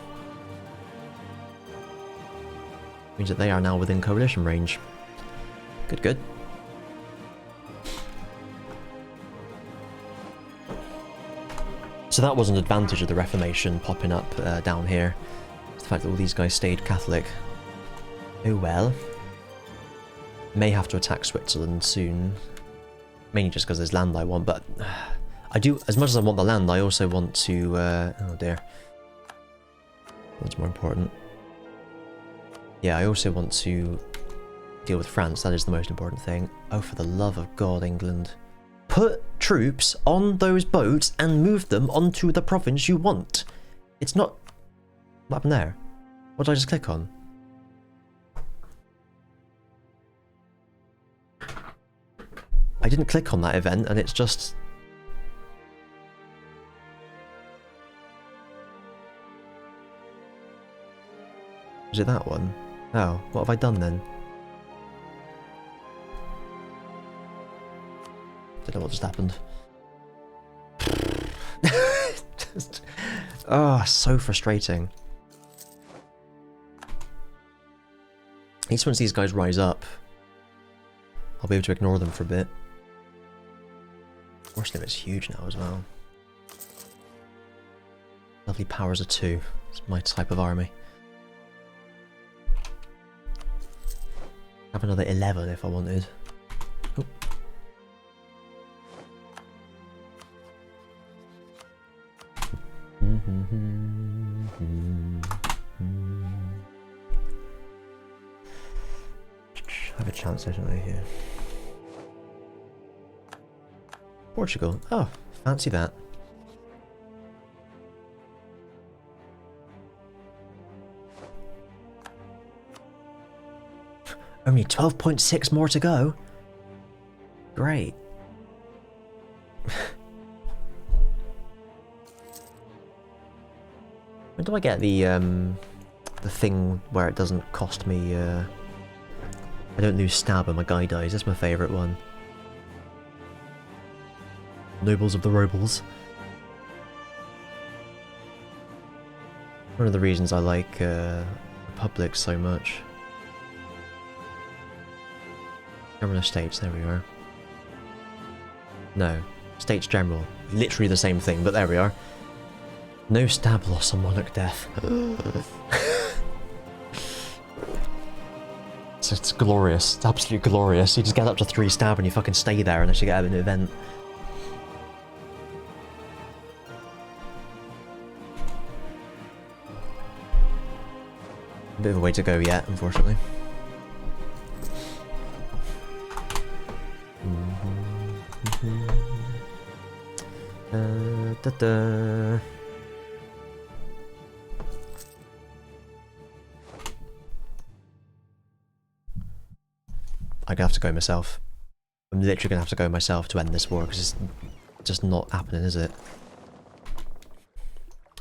Means that they are now within coalition range. Good, good. So that was an advantage of the Reformation popping up down here. It's the fact that all these guys stayed Catholic. Oh well. May have to attack Switzerland soon. Mainly just because there's land I want, but I do, as much as I want the land, I also want to, oh dear. What's more important? Yeah, I also want to deal with France, that is the most important thing. Oh, for the love of God, England. Put troops on those boats and move them onto the province you want. It's not... What happened there? What did I just click on? I didn't click on that event and it's just... Is it that one? Oh, what have I done then? Don't know what just happened. Oh, so frustrating. least once these guys rise up, I'll be able to ignore them for a bit. Horse limit's huge now as well. Lovely powers of 2. It's my type of army. Have another 11 if I wanted. Oh. Have a chance, don't they, here? Portugal. Oh, fancy that. Only 12.6 more to go. Great. When do I get the thing where it doesn't cost me, I don't lose stab when my guy dies? That's my favourite one. Nobles of the Robles. One of the reasons I like Republic so much. General Estates, there we are. No, States General. Literally the same thing, but there we are. No stab loss on monarch death. It's glorious. It's absolutely glorious. You just get up to 3 stab and you fucking stay there unless you get out of an event. A bit of a way to go yet, unfortunately. Da-da. I'm gonna have to go myself. I'm literally gonna have to go myself to end this war because it's just not happening, is it?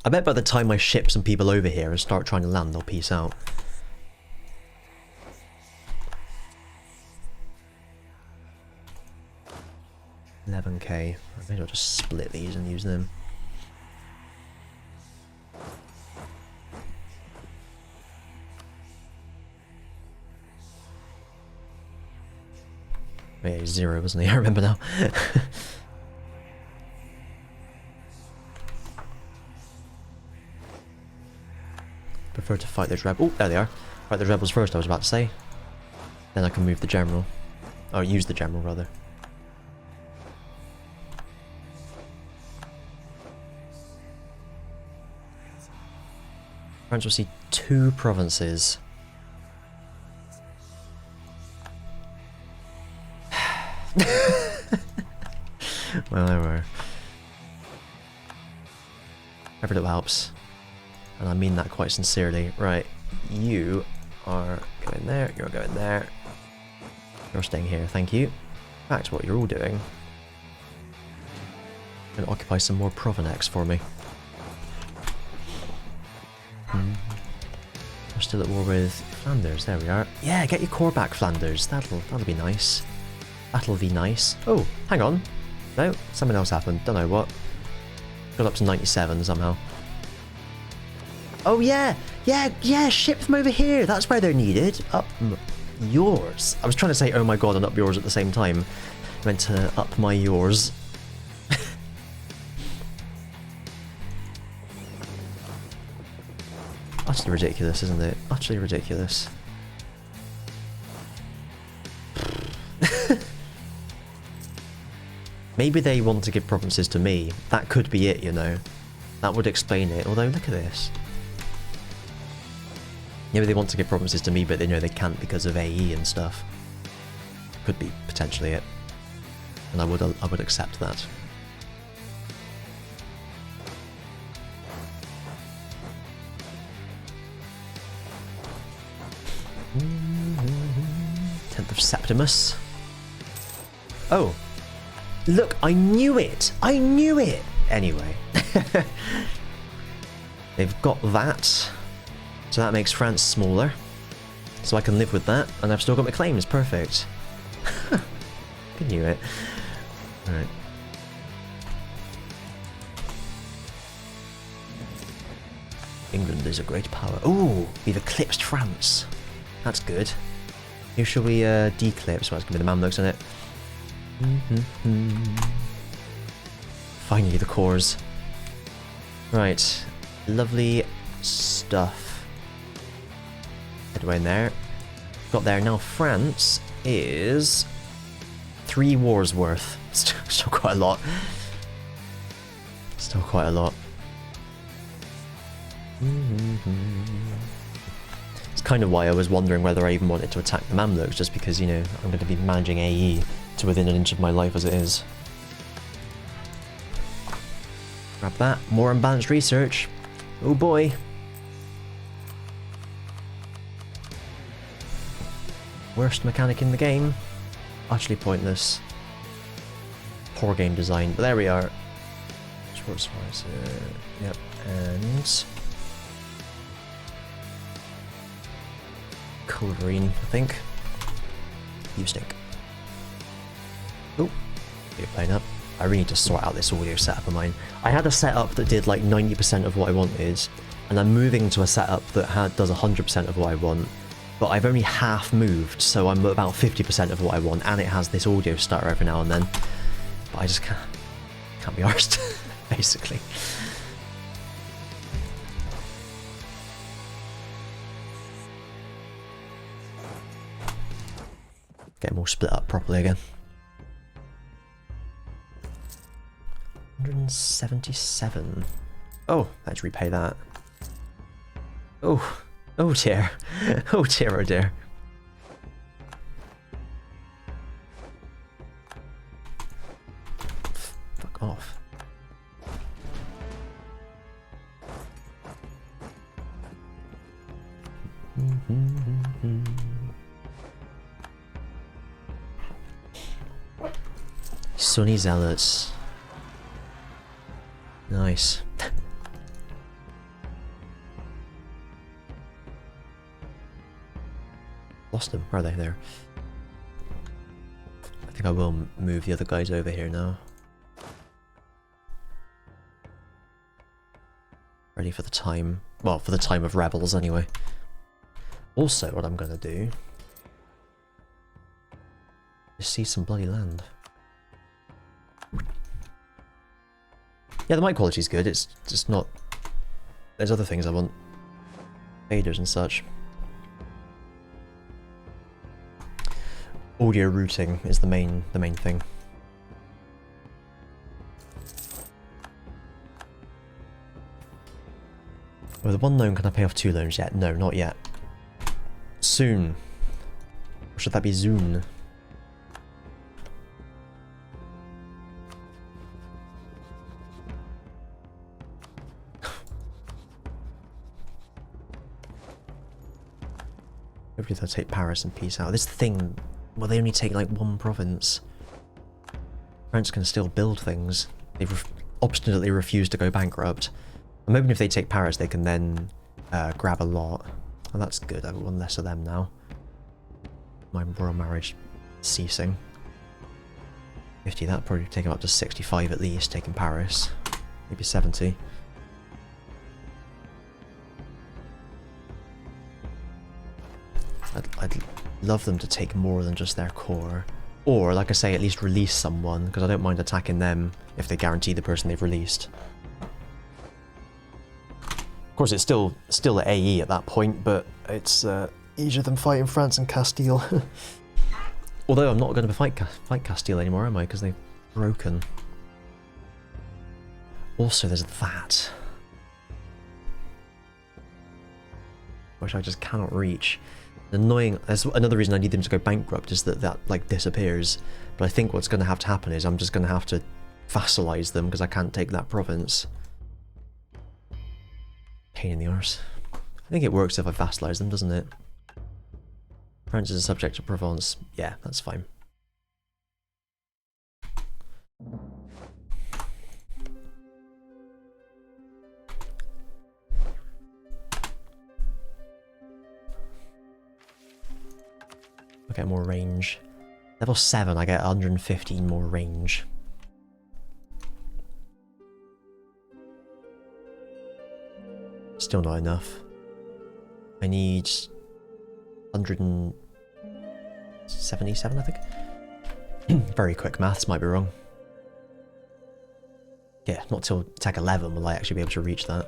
I bet by the time I ship some people over here and start trying to land, they'll peace out. $11k. Maybe I'll just split these and use them. Yeah, he's 0, wasn't he? I remember now. Prefer to fight those rebels. Oh, there they are. Fight the rebels first, I was about to say. Then I can move the general. Or use the general, rather. France will see 2 provinces. Well, there were. Every little helps. And I mean that quite sincerely. Right, you are going there, you're going there. You're staying here, thank you. Back to what you're all doing. And occupy some more Provence for me. We're still at war with Flanders, there we are. Yeah, get your core back, Flanders. That'll be nice. That'll be nice. Oh, hang on. No, something else happened. Don't know what. Got up to 97 somehow. Oh yeah! Yeah, ship them over here. That's where they're needed. Up yours. I was trying to say oh my god and up yours at the same time. I meant to up my yours. Utterly ridiculous, isn't it? Utterly ridiculous. Maybe they want to give provinces to me. That could be it, you know. That would explain it. Although, look at this. Maybe they want to give provinces to me, but they know they can't because of AE and stuff. Could be potentially it. And I would accept that. Tenth of Septimus. Oh. Look, I knew it! I knew it! Anyway. They've got that. So that makes France smaller. So I can live with that, and I've still got my claims. Perfect. I knew it. Alright. England is a great power. Ooh, we've eclipsed France. That's good. Who should we declip? So that's gonna be the Mamluks, isn't it? Finally, the cores. Right, lovely stuff. Headway in there. Got there. Now France is 3 wars worth. Still quite a lot. Still quite a lot. It's kind of why I was wondering whether I even wanted to attack the Mamluks, just because, you know, I'm going to be managing AE to within an inch of my life as it is. Grab that. More unbalanced research. Oh boy. Worst mechanic in the game. Utterly pointless. Poor game design, but there we are. Sports wise, yep, and Culverine, I think. You stink. Oh, you're playing up. I really need to sort out this audio setup of mine. I had a setup that did like 90% of what I wanted, and I'm moving to a setup that does 100% of what I want. But I've only half moved, so I'm about 50% of what I want, and it has this audio stutter every now and then. But I just can't be arsed, basically. Get them all split up properly again. 177. Oh, let's repay that. Oh. Oh dear. Oh dear, oh dear. Fuck off. Sunny Zealots. Nice. Lost them. Where are they? There. I think I will move the other guys over here now. Ready for the time. Well, for the time of rebels anyway. Also, what I'm going to do is see some bloody land. Yeah, the mic quality's good. It's just not... There's other things I want. Faders and such. Audio routing is the main thing. Well, the one loan, can I pay off 2 loans yet? No, not yet. Soon. Or should that be Zoon? Hopefully they'll take Paris and peace out. This thing... Well, they only take like 1 province. France can still build things. They've obstinately refused to go bankrupt. I'm hoping if they take Paris, they can then grab a lot. And that's good. I've got 1 less of them now. My royal marriage ceasing. 50, that'd probably take them up to 65 at least, taking Paris. Maybe 70. I'd love them to take more than just their core. Or, like I say, at least release someone, because I don't mind attacking them if they guarantee the person they've released. Of course, it's still at AE at that point, but it's easier than fighting France and Castile. Although I'm not going to fight Castile anymore, am I? Because they've broken. Also, there's that. Which I just cannot reach. Annoying. That's another reason I need them to go bankrupt, is that like disappears. But I think what's going to have to happen is I'm just going to have to vassalize them because I can't take that province. Pain in the arse. I think it works if I vassalize them, doesn't it? France is a subject of Provence. Yeah, that's fine. I get more range. Level 7, I get 115 more range. Still not enough. I need 100 and... 77, I think. Very quick maths, might be wrong. Yeah, not till Tech 11 will I actually be able to reach that.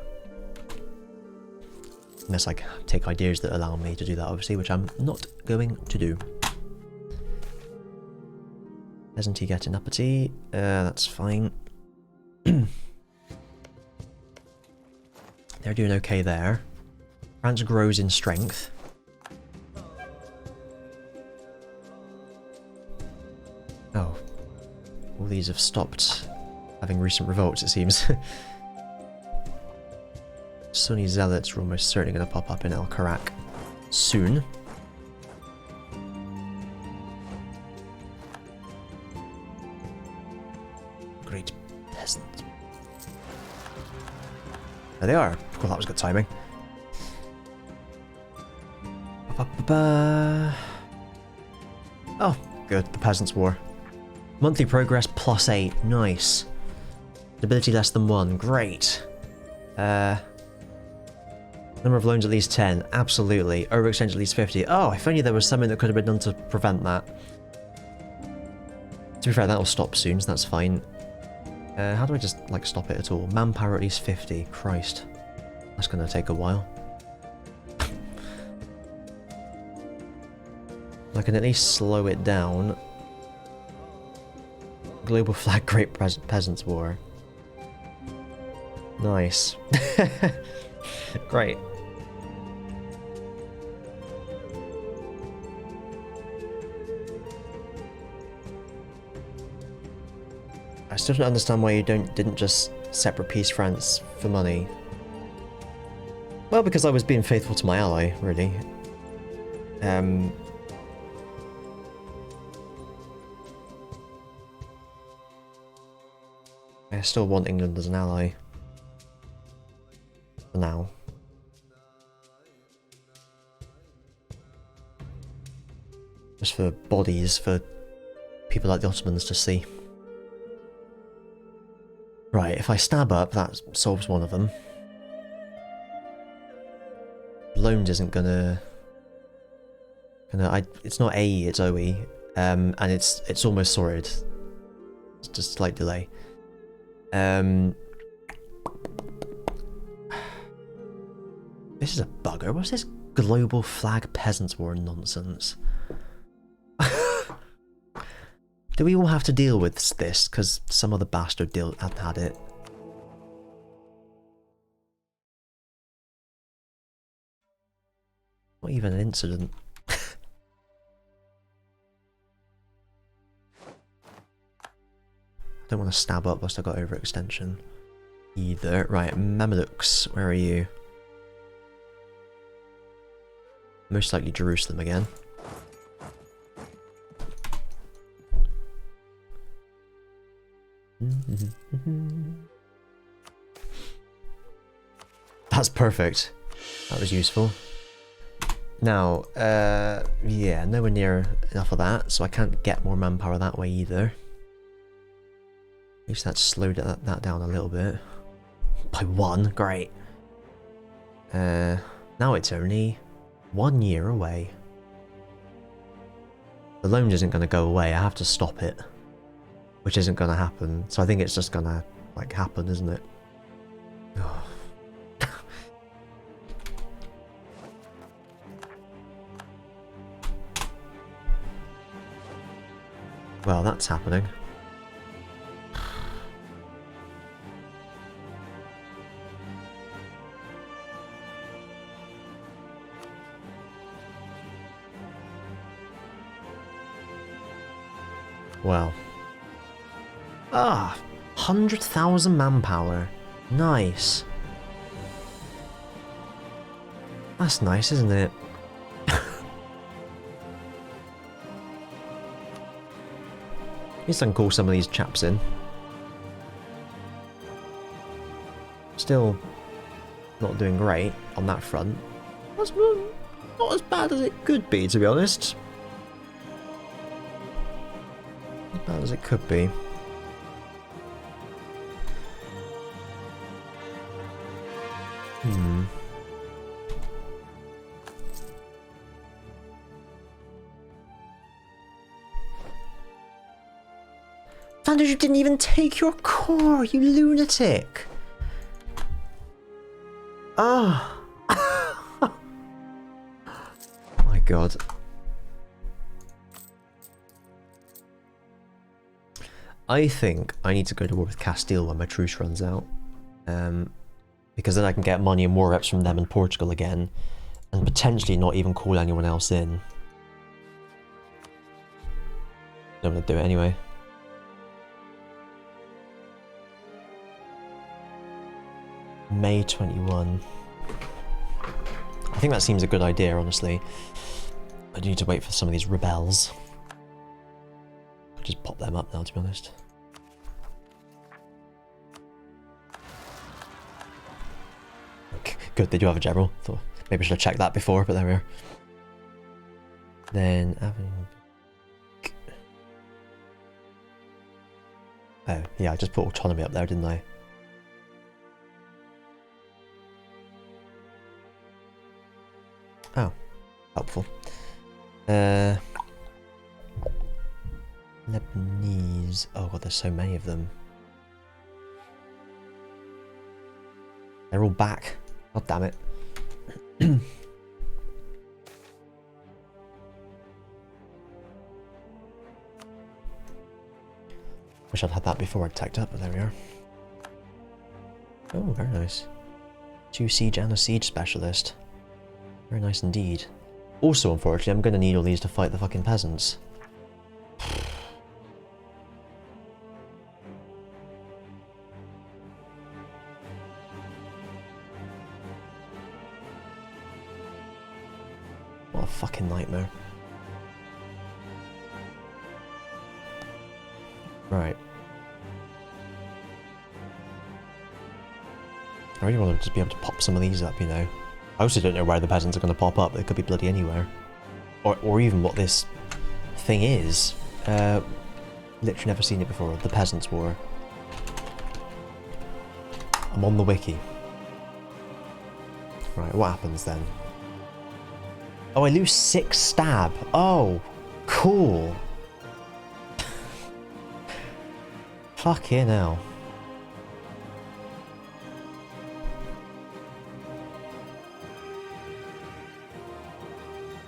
Unless I take ideas that allow me to do that, obviously, which I'm not going to do. Isn't he getting uppity? That's fine. They're doing okay there. France grows in strength. Oh. All these have stopped having recent revolts, it seems. Sunni zealots are almost certainly going to pop up in El Karak soon. Great peasant. There they are. Well, that was good timing. Oh, good. The Peasants' War. Monthly progress +8. Nice. Stability less than 1. Great. Number of loans at least 10. Absolutely. Overextension at least 50. Oh, if only there was something that could have been done to prevent that. To be fair, that'll stop soon, so that's fine. How do I just, like, stop it at all? Manpower at least 50. Christ. That's gonna take a while. I can at least slow it down. Global flag, Great Peasants' War. Nice. Great. I still don't understand why you didn't just separate peace France for money. Well, because I was being faithful to my ally, really. I still want England as an ally. For now. Just for bodies, for people like the Ottomans to see. Right, if I stab up, that solves one of them. Loans isn't gonna... it's not AE, it's OE. And it's almost sorted. It's just a slight delay. This is a bugger. What's this global flag peasants war nonsense? Do we all have to deal with this because some other bastard had it? Not even an incident. I don't want to stab up whilst I got overextension either. Right, Mamelukes, where are you? Most likely Jerusalem again. That's perfect. That was useful. Now, yeah, nowhere near enough of that, so I can't get more manpower that way either. At least that slowed that down a little bit. By 1, great. Now it's only 1 year away. The loan isn't going to go away, I have to stop it. Which isn't going to happen, so I think it's just going to, like, happen, isn't it? Oh. Well, that's happening. Well. Ah, 100,000 manpower. Nice. That's nice, isn't it? At least I can call some of these chaps in. Still not doing great on that front. That's not as bad as it could be, to be honest. As bad as it could be. Flanders, you didn't even take your core, you lunatic! Oh. My god. I think I need to go to war with Castile when my truce runs out. Because then I can get money and war reps from them in Portugal again, and potentially not even call anyone else in. I'm gonna do it anyway. May 21. I think that seems a good idea, honestly. I do need to wait for some of these rebels. I'll just pop them up now, to be honest. Okay, good, they do have a general. Thought maybe I should have checked that before, but there we are. Then oh, yeah, I just put autonomy up there, didn't I? Oh, helpful. Lebanese. Oh god, there's so many of them. They're all back. God damn it. Wish I'd had that before I'd tacked up, but there we are. Oh, very nice. 2 siege and a siege specialist. Very nice indeed. Also, unfortunately, I'm going to need all these to fight the fucking peasants. What a fucking nightmare. Right. I really want to just be able to pop some of these up, you know. I also don't know where the peasants are going to pop up. They could be bloody anywhere. Or even what this thing is. Literally never seen it before. The Peasants' War. I'm on the wiki. Right, what happens then? Oh, I lose 6 stab. Oh, cool. Fucking hell.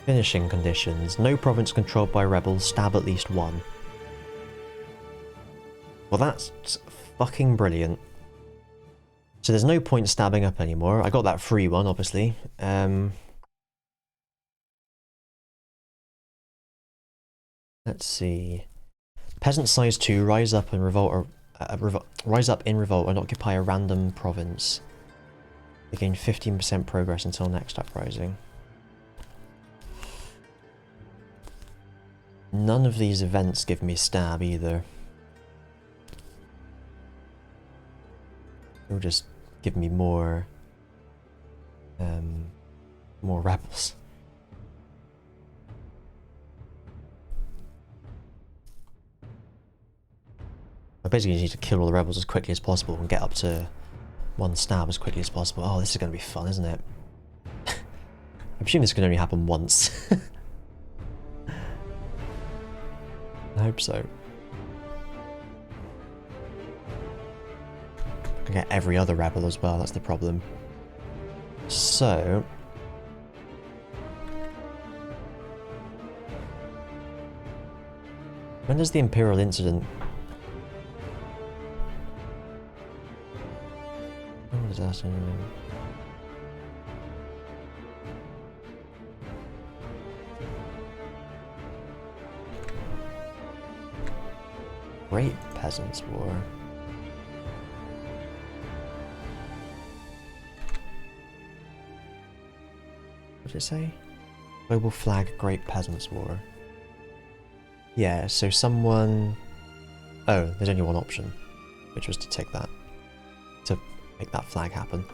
Finishing conditions. No province controlled by rebels. Stab at least 1. Well, that's fucking brilliant. So there's no point stabbing up anymore. I got that free one, obviously. Let's see. Peasant size 2. Rise up and revolt. Rise up in revolt and occupy a random province. They gain 15% progress until next uprising. None of these events give me stab either. They'll just give me more rebels. I basically need to kill all the rebels as quickly as possible and get up to 1 stab as quickly as possible. Oh, this is going to be fun, isn't it? I presume this can only happen once. I hope so. I can get every other rebel as well, that's the problem. So... when does the Imperial Incident... when does that... Great Peasants' War. What did it say? Global Flag Great Peasants' War. Yeah, so someone... oh, there's only one option, which was to take that. To make that flag happen.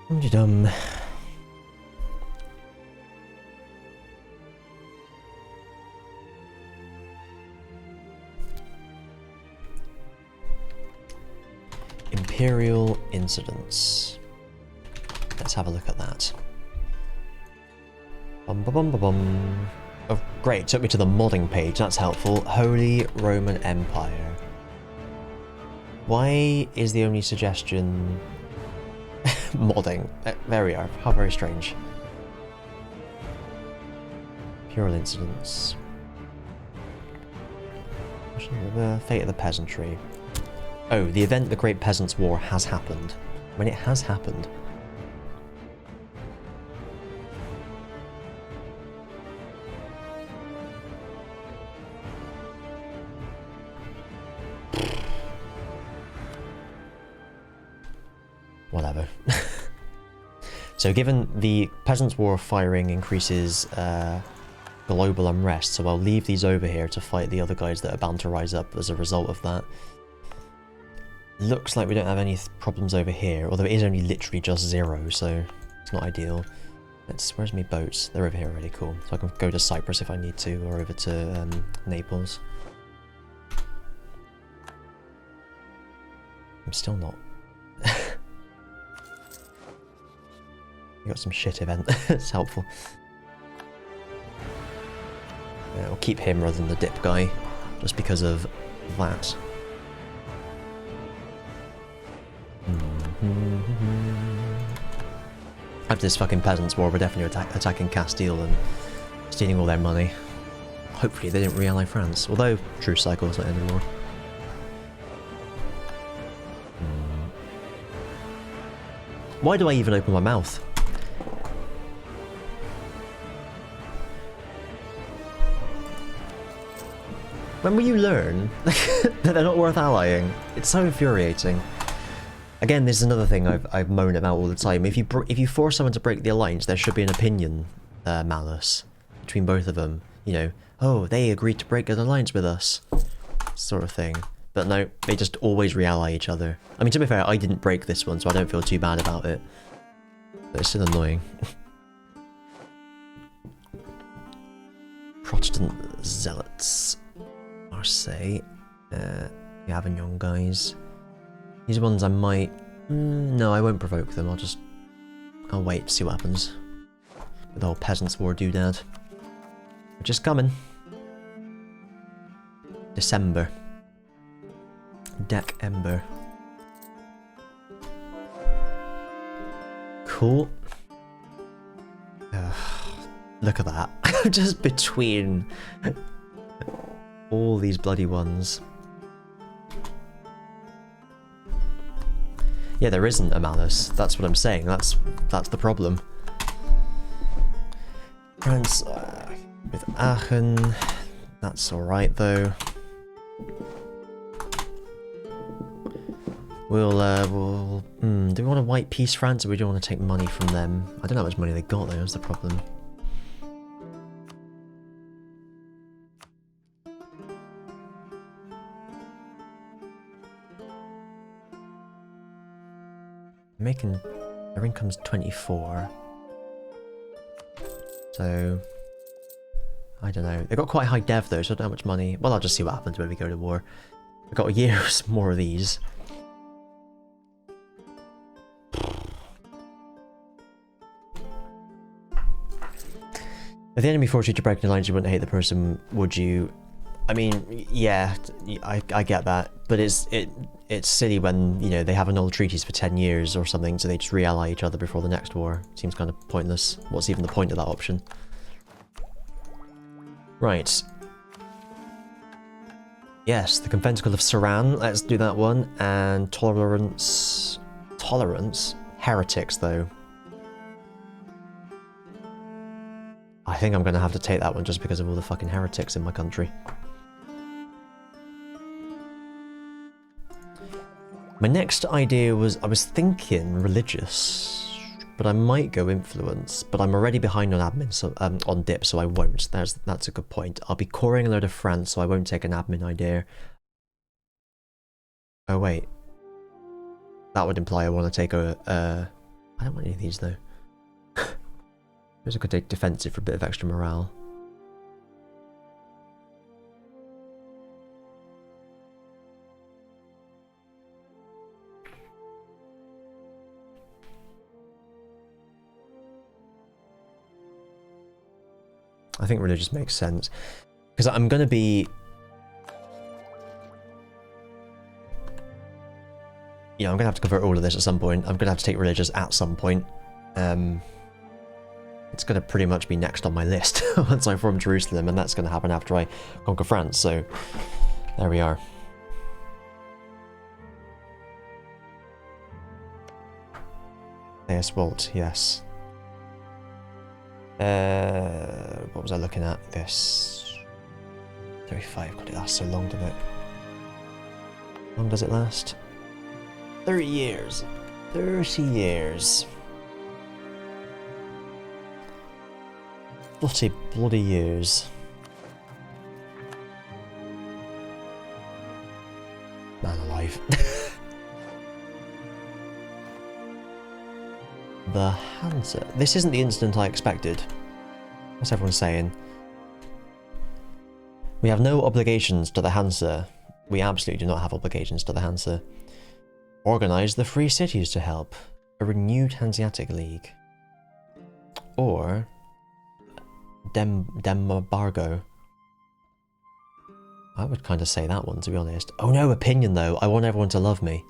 Dum-de-dum. Imperial Incidents. Let's have a look at that. Bum ba bum ba bum. Oh, great. Took me to the modding page. That's helpful. Holy Roman Empire. Why is the only suggestion modding? There we are. How very strange. Puerile incidents. The fate of the peasantry. Oh, the event, the Great Peasants' War, has happened. When it has happened. Whatever. So given the Peasants' War firing increases global unrest, so I'll leave these over here to fight the other guys that are bound to rise up as a result of that. Looks like we don't have any problems over here, although it is only literally just 0, so it's not ideal. Where's my boats? They're over here already, cool. So I can go to Cyprus if I need to, or over to Naples. I'm still not. We got some shit event. It's helpful. Yeah, we'll keep him rather than the dip guy, just because of that. After this fucking Peasants' War, we're definitely attacking Castile and stealing all their money. Hopefully they didn't re-ally France, although truce cycle's not anymore. Why do I even open my mouth? When will you learn that they're not worth allying? It's so infuriating. Again, this is another thing I've moaned about all the time. If you force someone to break the alliance, there should be an opinion malice between both of them. You know, oh, they agreed to break an alliance with us, sort of thing. But no, they just always re-ally each other. I mean, to be fair, I didn't break this one, so I don't feel too bad about it. But it's still annoying. Protestant zealots. Marseille. The Avignon guys. These are ones I might... no, I won't provoke them. I'll wait to see what happens. With the whole Peasants' War doodad. We're just coming. December. Deck Ember. Cool. Look at that. Just between all these bloody ones. Yeah, there isn't a malice. That's what I'm saying. That's the problem. France with Aachen. That's alright though. Do we want to white peace France, or we don't want to take money from them? I don't know how much money they got though, that's the problem. Making... their income's 24. So... I don't know. They got quite high dev though, so I don't know how much money... well, I'll just see what happens when we go to war. We've got a year more of these. If the enemy forced you to break an alliance, you wouldn't hate the person, would you? I mean, yeah, I get that, but it's silly when, you know, they have annulled treaties for 10 years or something, so they just re-ally each other before the next war. Seems kind of pointless. What's even the point of that option? Right. Yes, the Conventicle of Saran, let's do that one, and Tolerance... Tolerance? Heretics, though. I think I'm going to have to take that one just because of all the fucking heretics in my country. My next idea was, I was thinking religious, but I might go influence, but I'm already behind on admin, so on dip, so I won't. That's a good point. I'll be coring a load of France, so I won't take an admin idea. Oh wait. That would imply I want to take a, I don't want any of these though. I could take defensive for a bit of extra morale. I think religious makes sense. Because I'm going to be... Yeah, I'm going to have to convert all of this at some point. I'm going to have to take religious at some point. It's going to pretty much be next on my list once I form Jerusalem, and that's going to happen after I conquer France, so there we are. Yes, Walt, yes. What was I looking at? This 35. God, it lasts so long, doesn't it? How long does it last? 30 years. 30 years. 40 bloody years. Man alive. The Huzzah. This isn't the incident I expected. What's everyone saying? We have no obligations to the Huzzah. We absolutely do not have obligations to the Huzzah. Organize the free cities to help. A renewed Hanseatic League. Or... Dembargo. I would kind of say that one, to be honest. Oh no, opinion though. I want everyone to love me.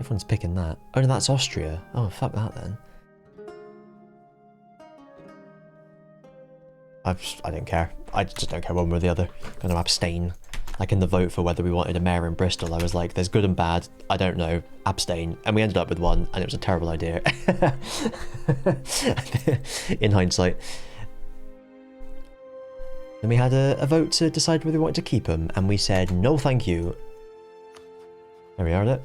Everyone's picking that. Oh no, that's Austria. Oh, fuck that then. I don't care. I just don't care one way or the other. I'm going to abstain. Like in the vote for whether we wanted a mayor in Bristol, I was like, there's good and bad. I don't know. Abstain. And we ended up with one, and it was a terrible idea. In hindsight. Then we had a vote to decide whether we wanted to keep them, and we said, no thank you. There we are, it.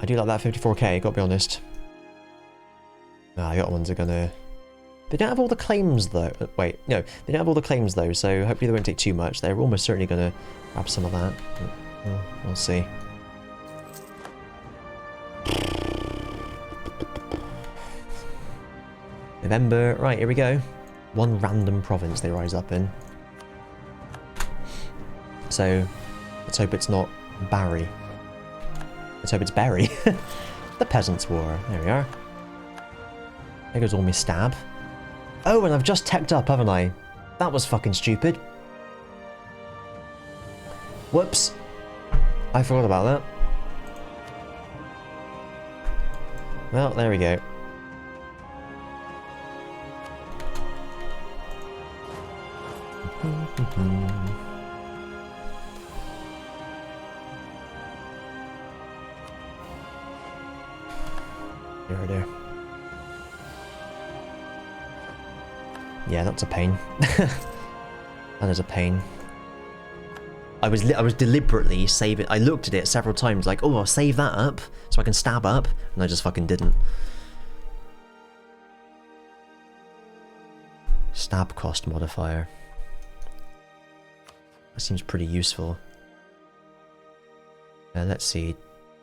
I do like that 54k, gotta be honest. Nah, the other ones are gonna... They don't have all the claims though. Wait, no, they don't have all the claims though, so hopefully they won't take too much. They're almost certainly gonna grab some of that. We'll see. November, right, here we go. One random province they rise up in. So, let's hope it's not Barry. Let's hope it's Berry. The Peasants' War. There we are. There goes all my stab. Oh, and I've just teched up, haven't I? That was fucking stupid. Whoops. I forgot about that. Well, there we go. There. Yeah, that's a pain. That is a pain. I was deliberately saving. I looked at it several times, like, oh, I'll save that up so I can stab up, and I just fucking didn't. Stab cost modifier. That seems pretty useful. Let's see.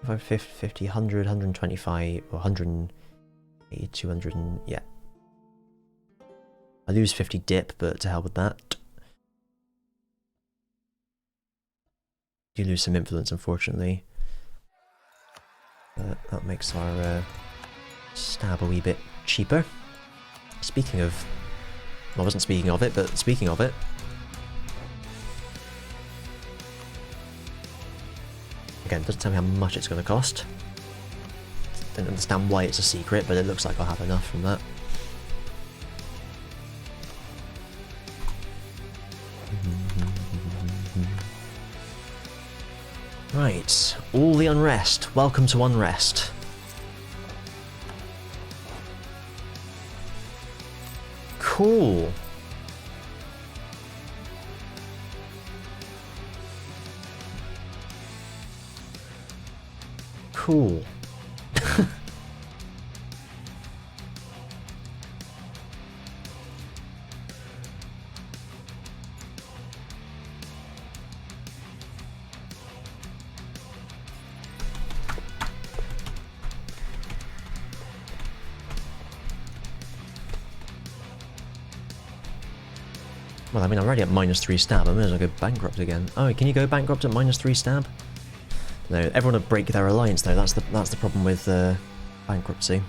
50, 100, 125, or 180, 200, and yeah. I lose 50 dip, but to hell with that. You lose some influence, unfortunately. That makes our stab a wee bit cheaper. Speaking of... I wasn't speaking of it, but speaking of it... Again, it doesn't tell me how much it's going to cost. Don't understand why it's a secret, but it looks like I'll have enough from that. Right, all the unrest. Welcome to unrest. Cool. Cool. Well, I mean, I'm already at -3 stab. I may as well go bankrupt again. Oh, can you go bankrupt at -3 stab? No, everyone would break their alliance though. That's the problem with bankruptcy.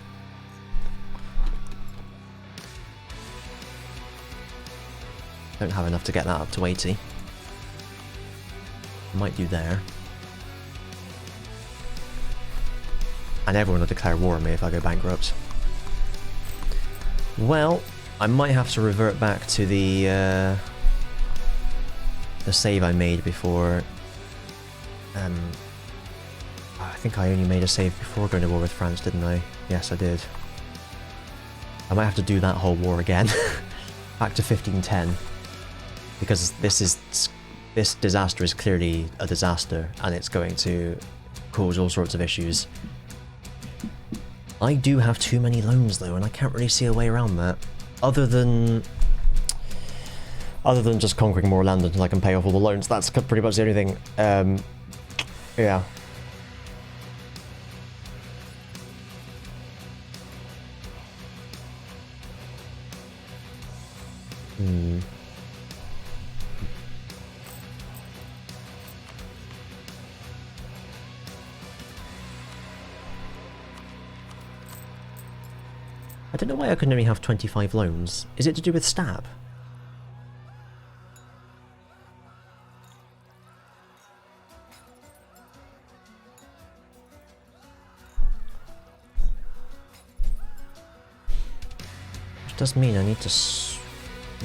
Don't have enough to get that up to 80. Might do there. And everyone will declare war on me if I go bankrupt. Well, I might have to revert back to the save I made before. I think I only made a save before going to war with France, didn't I? Yes, I did. I might have to do that whole war again. Back to 1510. Because this disaster is clearly a disaster, and it's going to cause all sorts of issues. I do have too many loans though, and I can't really see a way around that. Other than just conquering more land until I can pay off all the loans. That's pretty much the only thing. Yeah. I don't know why I can only have 25 loans. Is it to do with stab? Which does mean I need to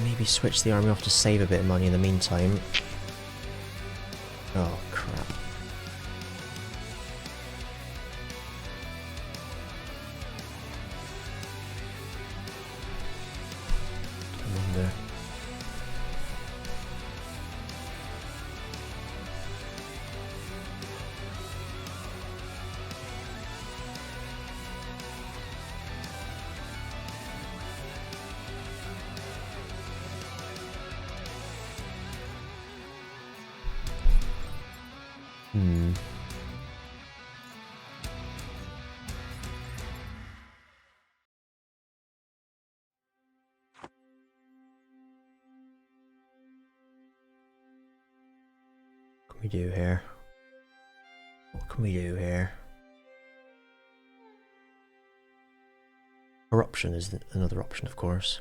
maybe switch the army off to save a bit of money in the meantime. Oh, crap. I wonder. What can we do here? What can we do here? Corruption is another option, of course.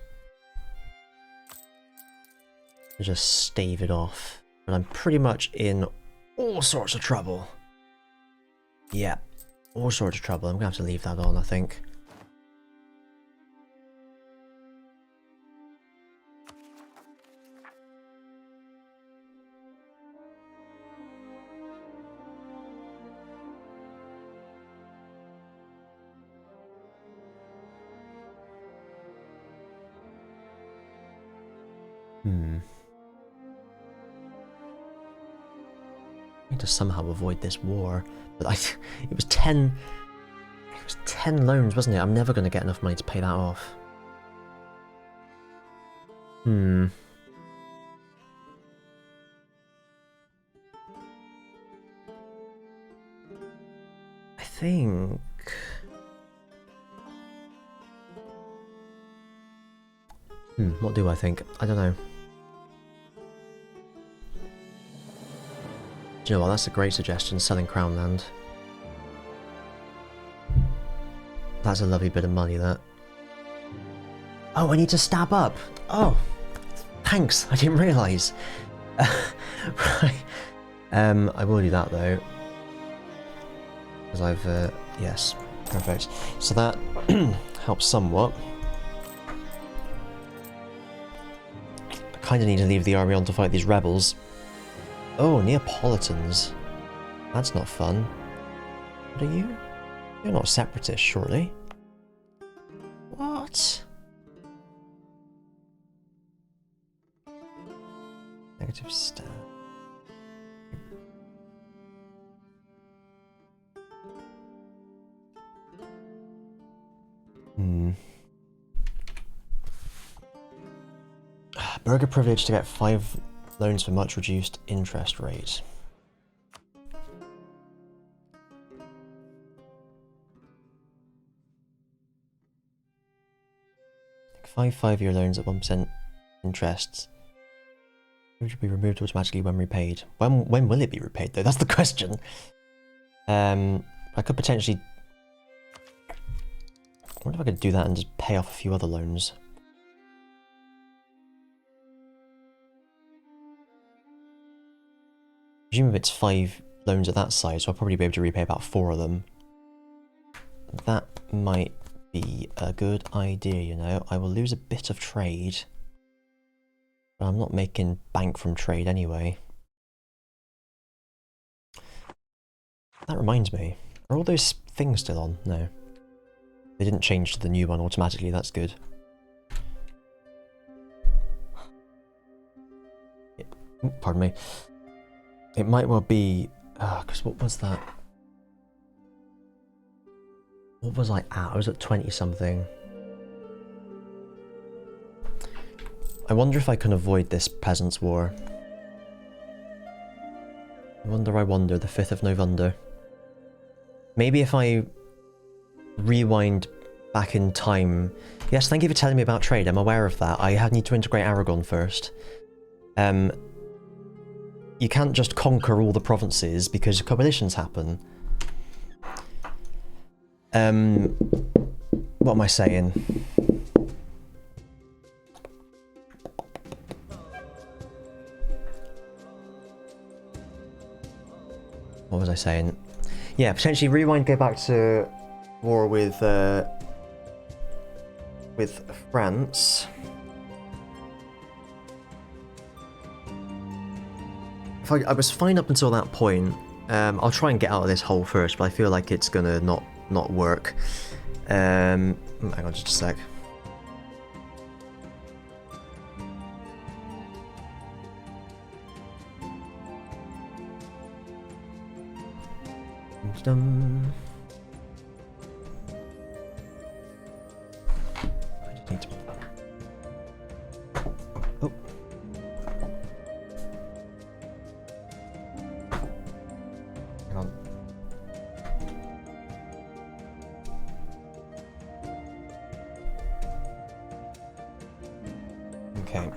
Just stave it off. But I'm pretty much in all sorts of trouble. Yeah, all sorts of trouble. I'm gonna have to leave that on, I think. I need to somehow avoid this war, but it was 10 loans, wasn't it? I'm never going to get enough money to pay that off. I think what do I think? I don't know. Do you know what? That's a great suggestion, selling Crown Land. That's a lovely bit of money, that. Oh, I need to stab up! Oh! Thanks, I didn't realise. Right. I will do that, though. Because I've, yes. Perfect. So that helps somewhat. I kind of need to leave the army on to fight these rebels. Oh, Neapolitans. That's not fun. What are you? You're not separatists, surely? What? Negative stat. Burger privilege to get 5 loans for much reduced interest rate. Five 5-year loans at 1% interest. It will be removed automatically when repaid. When will it be repaid though? That's the question. I could potentially... I wonder if I could do that and just pay off a few other loans. Presume it's 5 loans at that size, so I'll probably be able to repay about 4 of them. That might be a good idea, you know. I will lose a bit of trade. But I'm not making bank from trade anyway. That reminds me. Are all those things still on? No. They didn't change to the new one automatically, that's good. Pardon me. It might well be... because what was that? What was I at? I was at 20 something. I wonder if I can avoid this Peasants' War. I wonder, the 5th of November. Maybe if I rewind back in time... Yes, thank you for telling me about trade, I'm aware of that. I need to integrate Aragon first. You can't just conquer all the provinces because coalitions happen. What am I saying? What was I saying? Yeah, potentially rewind, go back to war with France. If I was fine up until that point. I'll try and get out of this hole first, but I feel like it's gonna not work. Hang on just a sec. Dum. I just need to... Oh. Hang on. Okay.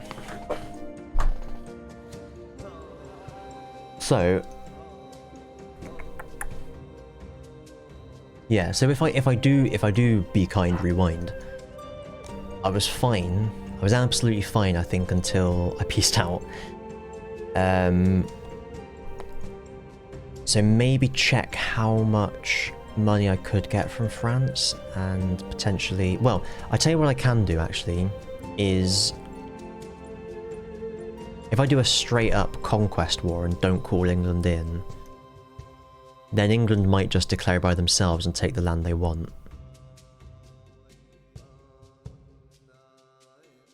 So... Yeah, so if I do be kind rewind, I was fine. I was absolutely fine, I think, until I peaced out. So maybe check how much money I could get from France and potentially... Well, I tell you what I can do actually is if I do a straight up conquest war and don't call England in, then England might just declare by themselves and take the land they want.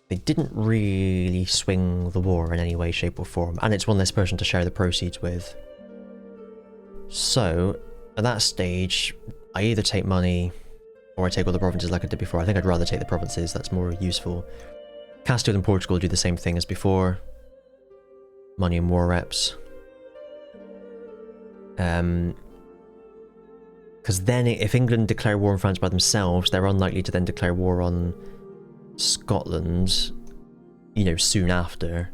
They didn't really swing the war in any way, shape or form, and it's one less person to share the proceeds with. So, at that stage, I either take money, or I take all the provinces like I did before. I think I'd rather take the provinces, that's more useful. Castile and Portugal do the same thing as before. Money and war reps. Because then if England declare war on France by themselves, they're unlikely to then declare war on Scotland, you know, soon after.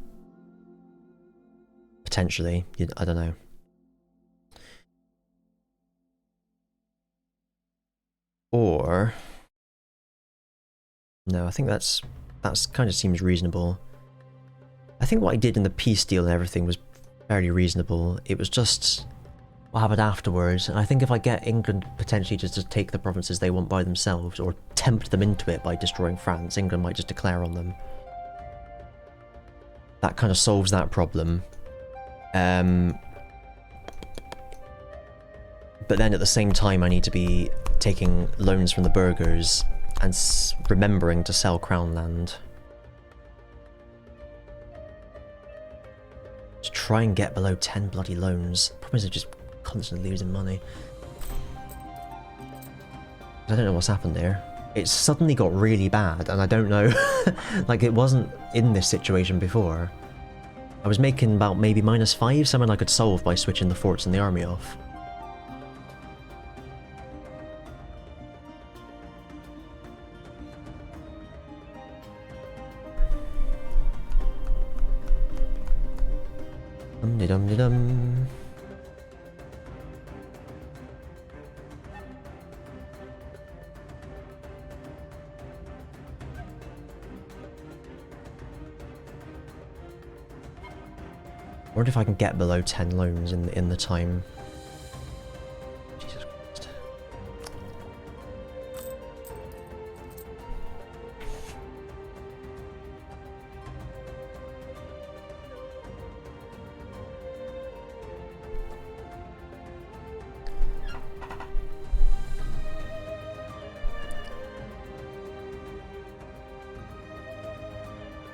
Potentially. I don't know. Or... No, I think that's kind of seems reasonable. I think what I did in the peace deal and everything was fairly reasonable. It was just... What happened afterwards, and I think if I get England potentially just to take the provinces they want by themselves, or tempt them into it by destroying France, England might just declare on them. That kind of solves that problem. But then at the same time I need to be taking loans from the burghers and remembering to sell crown land. Just try and get below 10 bloody loans. The problem is I'm just constantly losing money. I don't know what's happened there. It's suddenly got really bad and I don't know. Like it wasn't in this situation before. I was making about maybe -5, something I could solve by switching the forts and the army off. Dum-de-dum-de-dum. wonder if I can get below 10 loans in the time. Jesus Christ.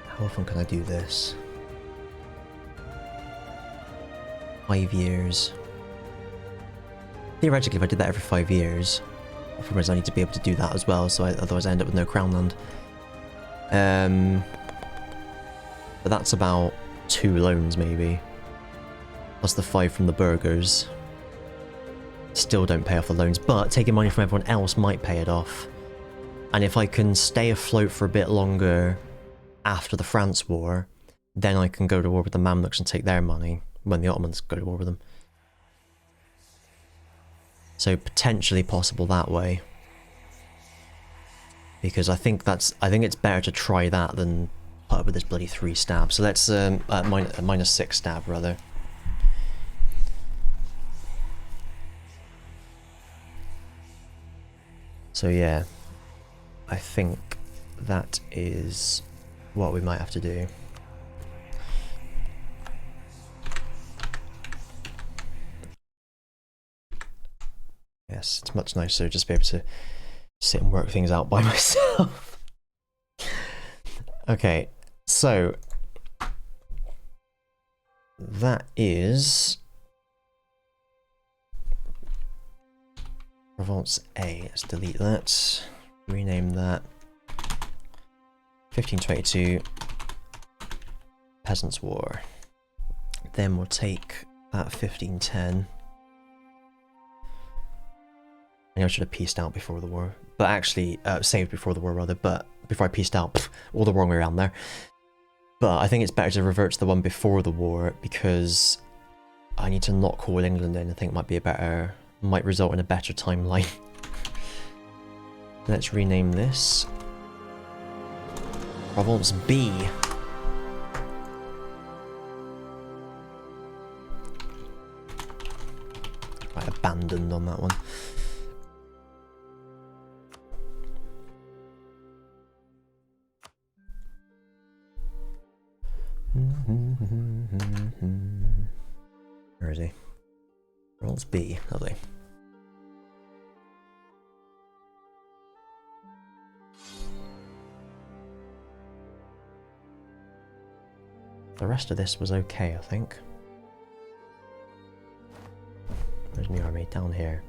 How often can I do this? 5 years. Theoretically, if I did that every 5 years, I suppose I need to be able to do that as well, so otherwise I end up with no crown land. But that's about 2 loans, maybe. Plus the 5 from the burgers. Still don't pay off the loans, but taking money from everyone else might pay it off. And if I can stay afloat for a bit longer after the France war, then I can go to war with the Mamluks and take their money when the Ottomans go to war with them. So potentially possible that way. Because I think it's better to try that than put up with this bloody 3 stab. So let's minus 6 stab rather. So yeah, I think that is what we might have to do. Yes, it's much nicer just to be able to sit and work things out by myself. Okay, so that is Provence A. Let's delete that, rename that. 1522 Peasants' War. Then we'll take that 1510. I should have pieced out before the war, but actually saved before the war rather. But before I pieced out, all the wrong way around there. But I think it's better to revert to the one before the war because I need to not call England in. I think might result in a better timeline. Let's rename this Provence B. Quite abandoned on that one. Where is he? Provence B, lovely. The rest of this was okay, I think. Where's my army? Down here.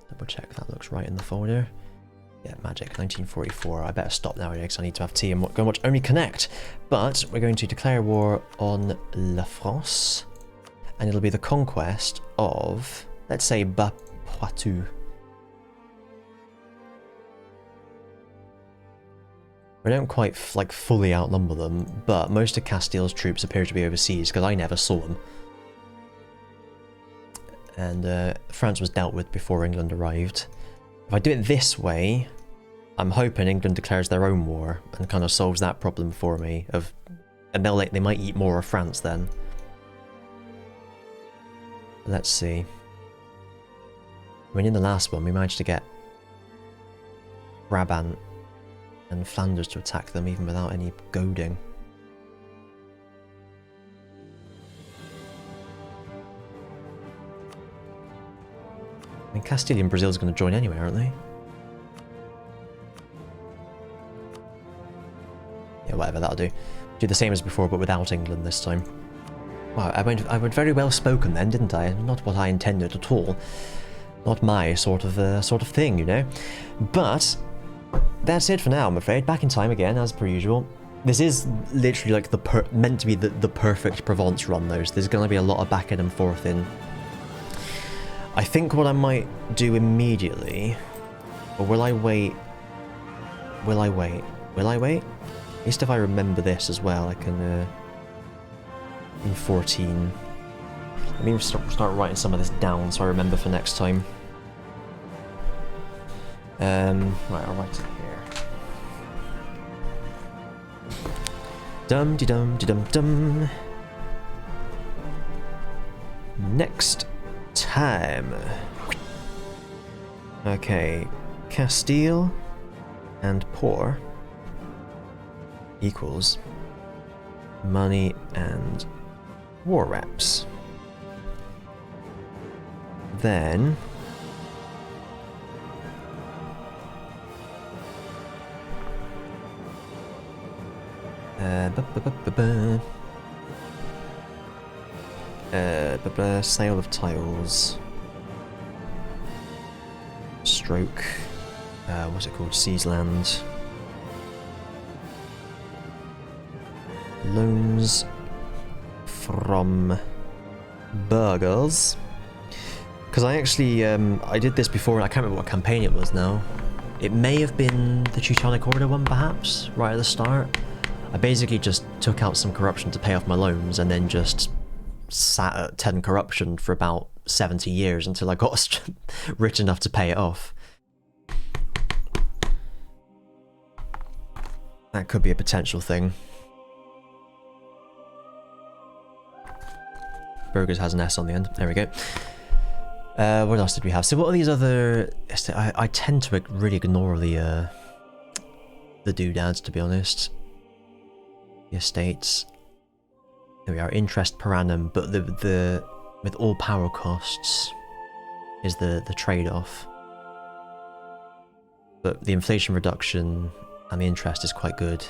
Double check that looks right in the folder. Yeah, magic, 1944. I better stop now because I need to have tea and go and watch Only Connect. But we're going to declare war on La France. And it'll be the conquest of, let's say, Bas-Poitou. We don't quite fully outnumber them, but most of Castile's troops appear to be overseas because I never saw them. And France was dealt with before England arrived. If I do it this way, I'm hoping England declares their own war and kind of solves that problem for me. And they might eat more of France then. Let's see. I mean, in the last one, we managed to get Brabant and Flanders to attack them even without any goading. I mean, Castile and Brazil's going to join anyway, aren't they? Yeah, whatever, that'll do. Do the same as before, but without England this time. Wow, I went very well spoken then, didn't I? Not what I intended at all. Not my sort of thing, you know? But that's it for now, I'm afraid. Back in time again, as per usual. This is literally like meant to be the perfect Provence run, though, so there's going to be a lot of back and forth in. I think what I might do immediately, or will I wait? Will I wait? Will I wait? At least if I remember this as well, I can, in 14. Let me start writing some of this down so I remember for next time. Right, I'll write it here. Dum de dum de dum dum. Next time. Okay, Castile and poor equals money and war reps. Then sale of titles. Stroke. What's it called? Seize land. Loans from burgers. Because I actually, I did this before, I can't remember what campaign it was now. It may have been the Teutonic Order one, perhaps, right at the start. I basically just took out some corruption to pay off my loans and then just sat at 10 corruption for about 70 years until I got rich enough to pay it off. That could be a potential thing. Burgers has an S on the end. There we go. What else did we have? So what are these other... I tend to really ignore the doodads, to be honest. The estates. Here we are, interest per annum, but the with all power costs is the trade-off. But the inflation reduction and the interest is quite good.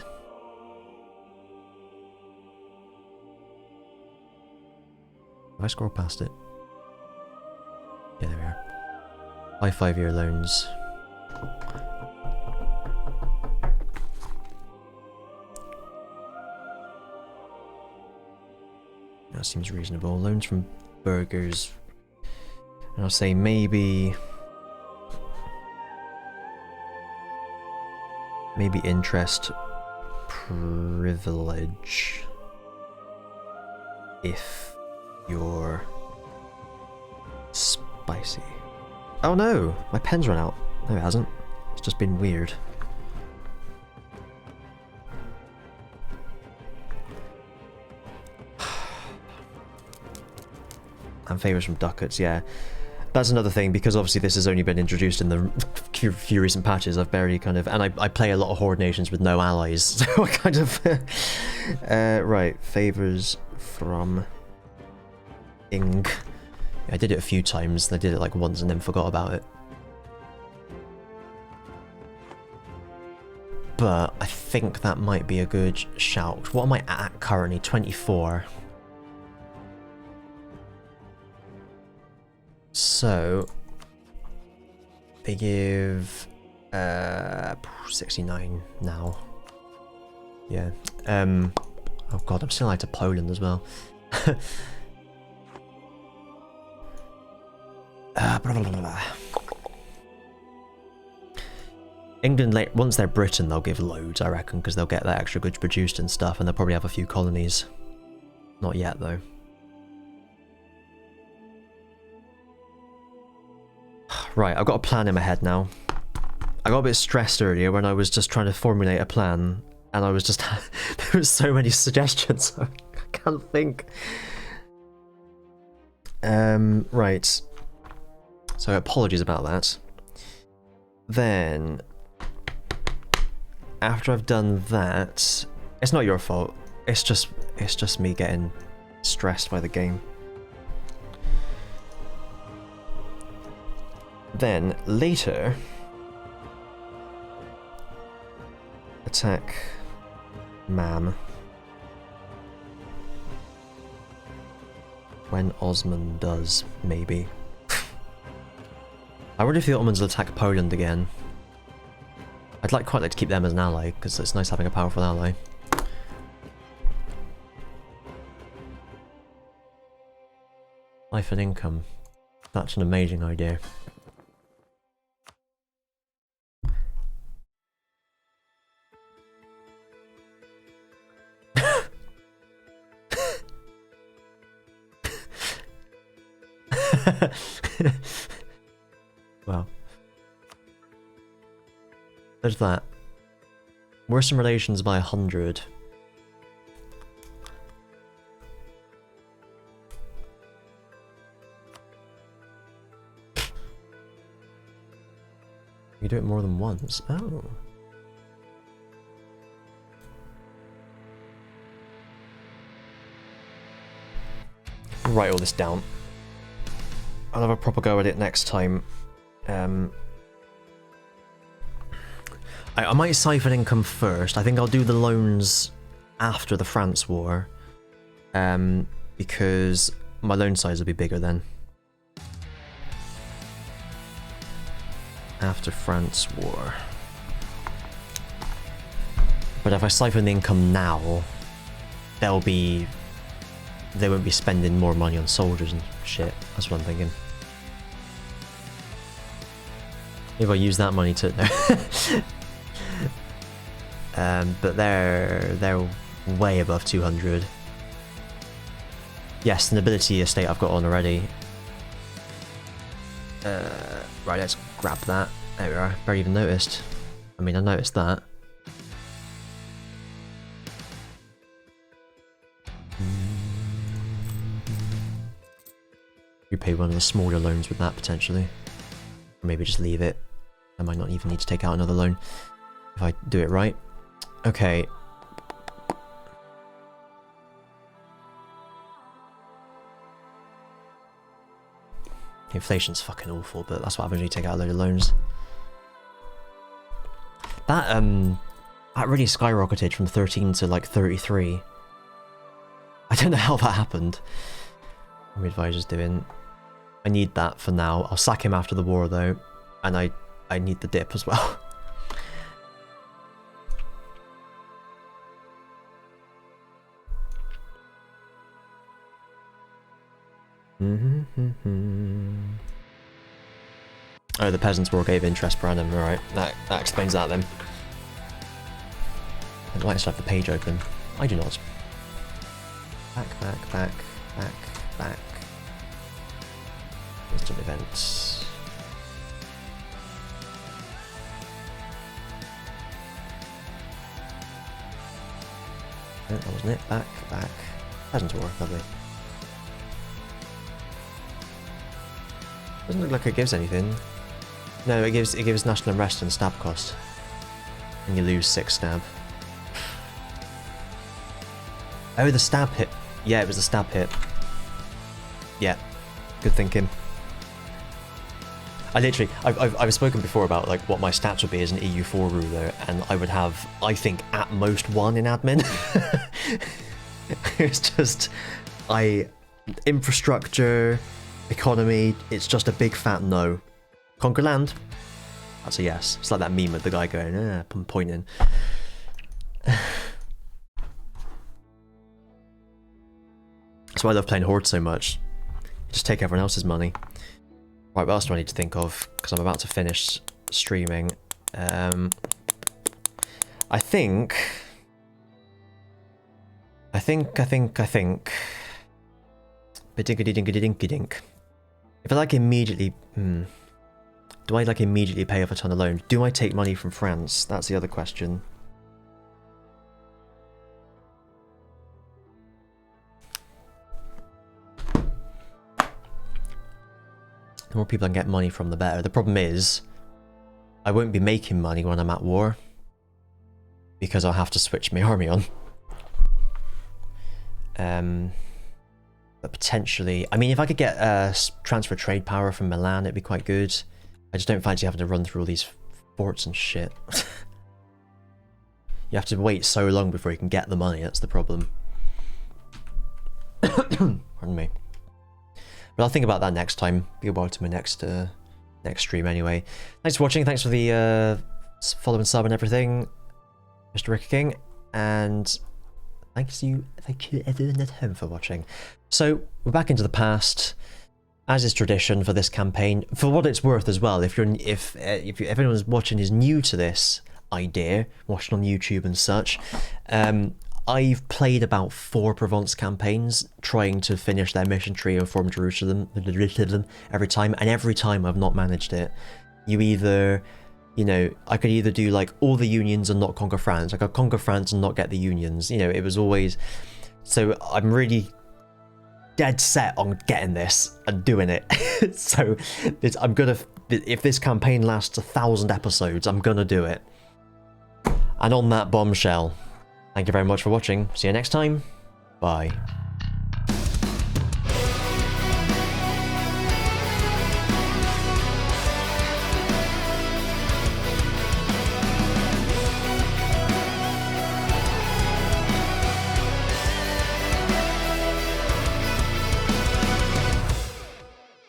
Have I scrolled past it? Yeah, there we are. Buy 5-year loans. That seems reasonable. Loans from burgers. And I'll say maybe interest privilege if you're spicy. Oh no! My pen's run out. No, it hasn't. It's just been weird. And favours from ducats, yeah. That's another thing, because obviously this has only been introduced in the few recent patches. I've barely kind of... And I play a lot of Horde nations with no allies, so I kind of... right, favours from... Ing. I did it a few times. I did it like once and then forgot about it. But I think that might be a good shout. What am I at currently? 24. So they give 69 now. Yeah. Oh god, I'm still allied to Poland as well. Blah, blah, blah, blah. England, once they're Britain, they'll give loads, I reckon, because they'll get that extra goods produced and stuff, and they'll probably have a few colonies. Not yet, though. Right, I've got a plan in my head now. I got a bit stressed earlier when I was just trying to formulate a plan, and I was just... there was so many suggestions, I can't think. Right. So apologies about that. Then, after I've done that, it's not your fault. It's just me getting stressed by the game. Then later, attack Mam. When Osman does, maybe. I wonder if the Ottomans will attack Poland again. I'd quite like to keep them as an ally, because it's nice having a powerful ally. Life and income. That's an amazing idea. Well, there's that. Worsen relations by 100. You do it more than once. Oh. Write all this down. I'll have a proper go at it next time. I might siphon income first. I think I'll do the loans after the France war. Because my loan size will be bigger then. After France war. But if I siphon the income now, they won't be spending more money on soldiers and shit. That's what I'm thinking. Maybe I'll use that money to... but they're way above 200. Yes, the nobility estate I've got on already. Right, let's grab that. There we are. Barely even noticed. I mean, I noticed that. You pay one of the smaller loans with that, potentially. Or maybe just leave it. I might not even need to take out another loan if I do it right. Okay. Inflation's fucking awful, but that's what happens when you take out a load of loans. That really skyrocketed from 13 to like 33. I don't know how that happened. What are my advisors doing? I need that for now. I'll sack him after the war though, and I need the dip as well. Oh, the Peasants' War gave interest per annum. Alright, that explains that then. I might just have the page open. I do not. Back. Instant events. No, that wasn't it. Back. Peasants' War, lovely. Doesn't look like it gives anything. No, it gives national unrest and stab cost. And you lose 6 stab. Oh, the stab hit. Yeah, it was the stab hit. Yeah, good thinking. I've spoken before about like what my stats would be as an EU4 ruler, and I would have, I think, at most 1 in admin. It's just, infrastructure, economy, it's just a big fat no. Conquer land? That's a yes. It's like that meme with the guy going, pointing. That's why I love playing Horde so much. Just take everyone else's money. Right, what else do I need to think of? Because I'm about to finish streaming. I think... Ba-dinky-dinky-dinky-dink. If I like immediately... Do I like immediately pay off a ton of loans? Do I take money from France? That's the other question. The more people I can get money from, the better. The problem is, I won't be making money when I'm at war, because I'll have to switch my army on. But potentially, I mean, if I could get transfer trade power from Milan, it'd be quite good. I just don't fancy having to run through all these forts and shit. You have to wait so long before you can get the money, that's the problem. Pardon me. But I'll think about that next time. Be a while to my next stream anyway. Thanks for watching, thanks for the follow and sub and everything, Mr. Rick King, and thank you everyone at home for watching. So we're back into the past, as is tradition for this campaign. For what it's worth as well, if anyone's watching is new to this idea, watching on YouTube and such, I've played about 4 Provence campaigns trying to finish their mission tree and form Jerusalem every time, and every time I've not managed it. You either, you know, I could either do like all the unions and not conquer France. I could conquer France and not get the unions. You know, it was always... So I'm really dead set on getting this and doing it. So I'm gonna, if this campaign lasts 1,000 episodes, I'm gonna do it. And on that bombshell, thank you very much for watching. See you next time. Bye.